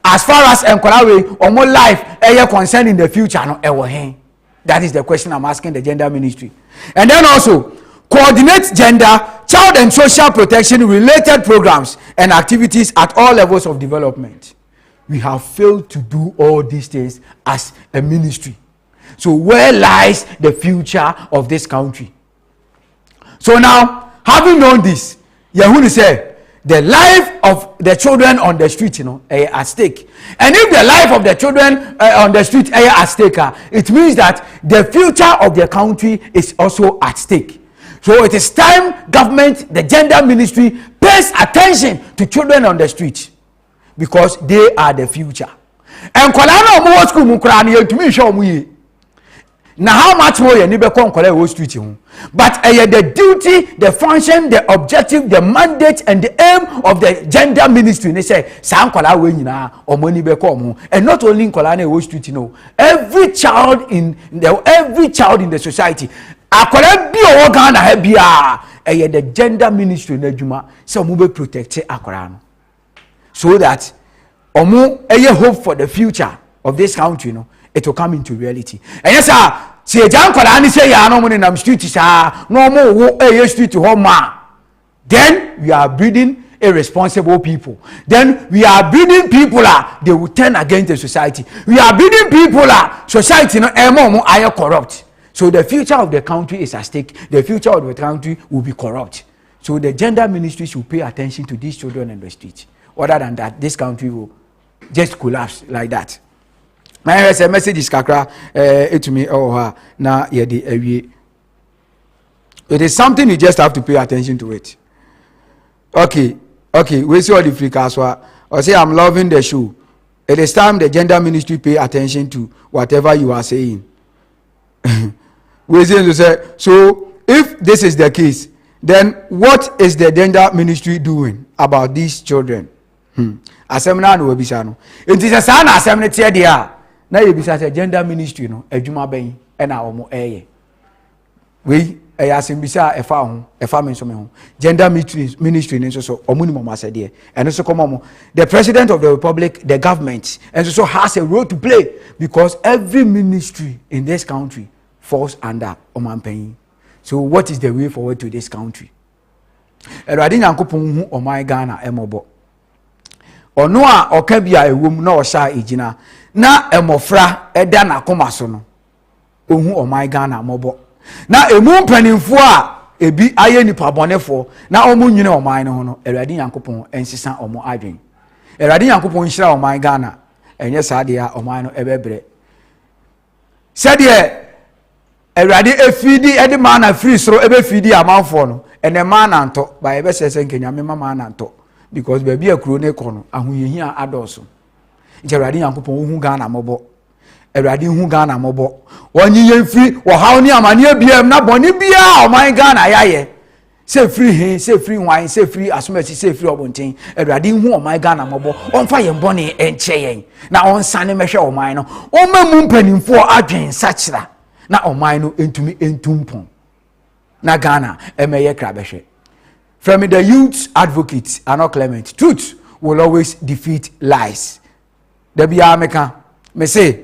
as far as Enkwalawe or more life concerned in the future, no away." That is the question I'm asking the gender ministry, and then also coordinate gender, child and social protection related programs and activities at all levels of development. We have failed to do all these things as a ministry. So where lies the future of this country? So now, having known this, Yahoo said, the life of the children on the street, you know, at stake. And if the life of the children on the street are at stake, it means that the future of the country is also at stake. So it is time government, the gender ministry, pays attention to children on the street because they are the future. And kolana omo school mu kra na yentumi hwe omo yi. Na how much more you need to come collect Wall Street? But the duty, the function, the objective, the mandate, and the aim of the gender ministry. They say, "San kola we nyina omoni be come." And not only in kola na Wall Street, every child in the society. Akola bi o Ghana ha bia, the gender ministry na adwuma say omo be protect akola no, so that omo hope for the future of this country, it will come into reality. And yes, sir, say Jan Kolani say ya no money nam street sir, no more wo street to home ma. Then we are breeding irresponsible people. Then we are breeding people they will turn against the society. We are breeding people society no are corrupt. So the future of the country is at stake. The future of the country will be corrupt. So the gender ministry should pay attention to these children in the street. Other than that, this country will just collapse like that. My message is kakra to me na yedi awie. It is something you just have to pay attention to it. Okay, we see all the free kaswa. I say I'm loving the show. It is time the gender ministry pay attention to whatever you are saying. We see to say, so if this is the case, then what is the gender ministry doing about these children? Asemna no obisa no. It is a sana asemna tie dia. Na ye bisa say gender ministry no adwuma ban e na omo eye. We asem bisa efa ho, efa me so me ho. Gender ministry nso so omo ni mama asede. Eno so come omo. The president of the republic, the government, and so has a role to play because every ministry in this country falls under Omanpen. So what is the way forward to this country? Erade Nyankopon hu oman Ghana emobo. Ono a oka bia ewom na osha ejina na emofra eda na komaso no ohu oman Ghana mobo na emu mpanimfo a ebi aye nipa bonefo na omo nwine oman no ho no Erade Nyankopon ensisa omo adwen. Erade Nyankopon nhira oman Ghana enye saade a oman no ebebre sade Erade efidi ede mana free soro ebe fidi amanfo no ene mana nto ba ebe sese nkenyame mama na nto because baby akuro ne kono ahoyehia adoso Erade Nyankopon hu Ghana mobo Erade hu Ghana mobo onyi yemfiri wo haw ni amane abiem na boni bia o man Ghana yaye say free he say free wine say free asomasi say free obonten Erade hu o man Ghana mobo onfa ye boni enche yen na onsane mehwe o man no o mamu mpanimfo adwen sachira na o man no entumi entumpon na Ghana emeye krabehwe. From the youth advocates are not clement. Truth will always defeat lies. There be America. Me say,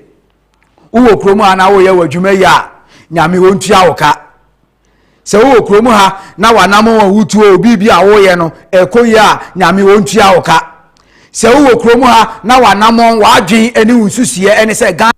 uwo kromo ana wo ye wadwuma ya nyame wontua woka. Se uwo kromo ha na wanamo wa wutu obi bia wo ye no ekoyi a nyame wontua woka. Se uwo kromo ha na wanamo wa adwen eni unsusie eni se Ghana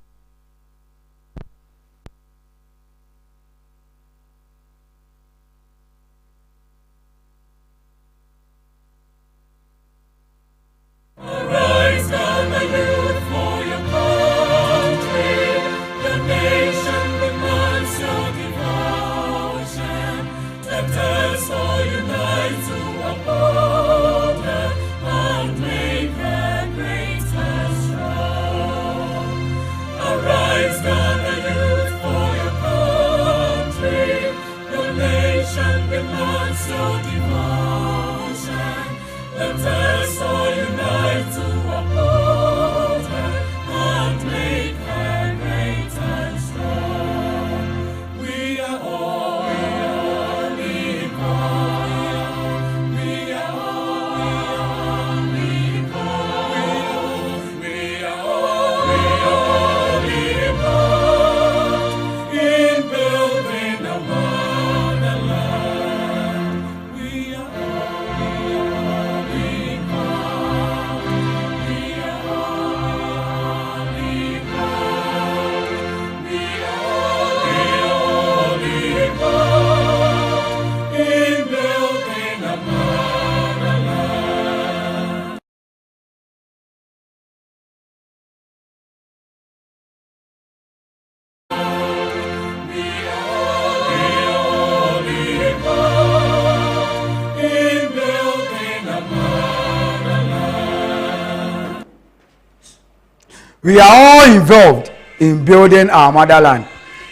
we are all involved in building our motherland.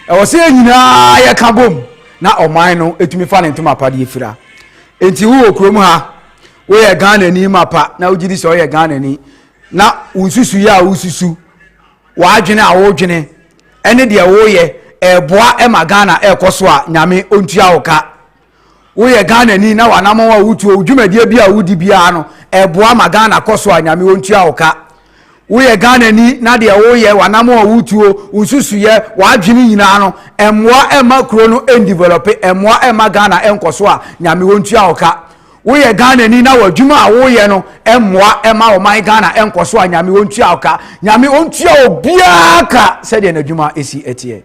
I was saying nyina ya kabom na oman no etumi fa ne ntoma pade efira. Enti wo okrom ha wo ye Ghana ni mapa na wo gidi so ye Ghana ni na unsusu ya ususu wa adwene a wo dwene ene de wo ye eboa e magana e koso a nyame ontua wo ka wo ye Ghana ni na wanamo wa wutu odwumadie bia wudi bia no eboa magana koso a nyame ontua wo ka wo ye Ghana ni na de wo ye wanamo wa wutu unsusu ye wa adwene nyina no emmoa e makro no en develop emmoa e magana en koso a nyame ontua wo ka wo ye Ghana ni na wadwuma a wo ye no emmoa e ma wo man Ghana en koso a nyame ontua wo ka nyame ontua obia ka se de na dwuma esi etie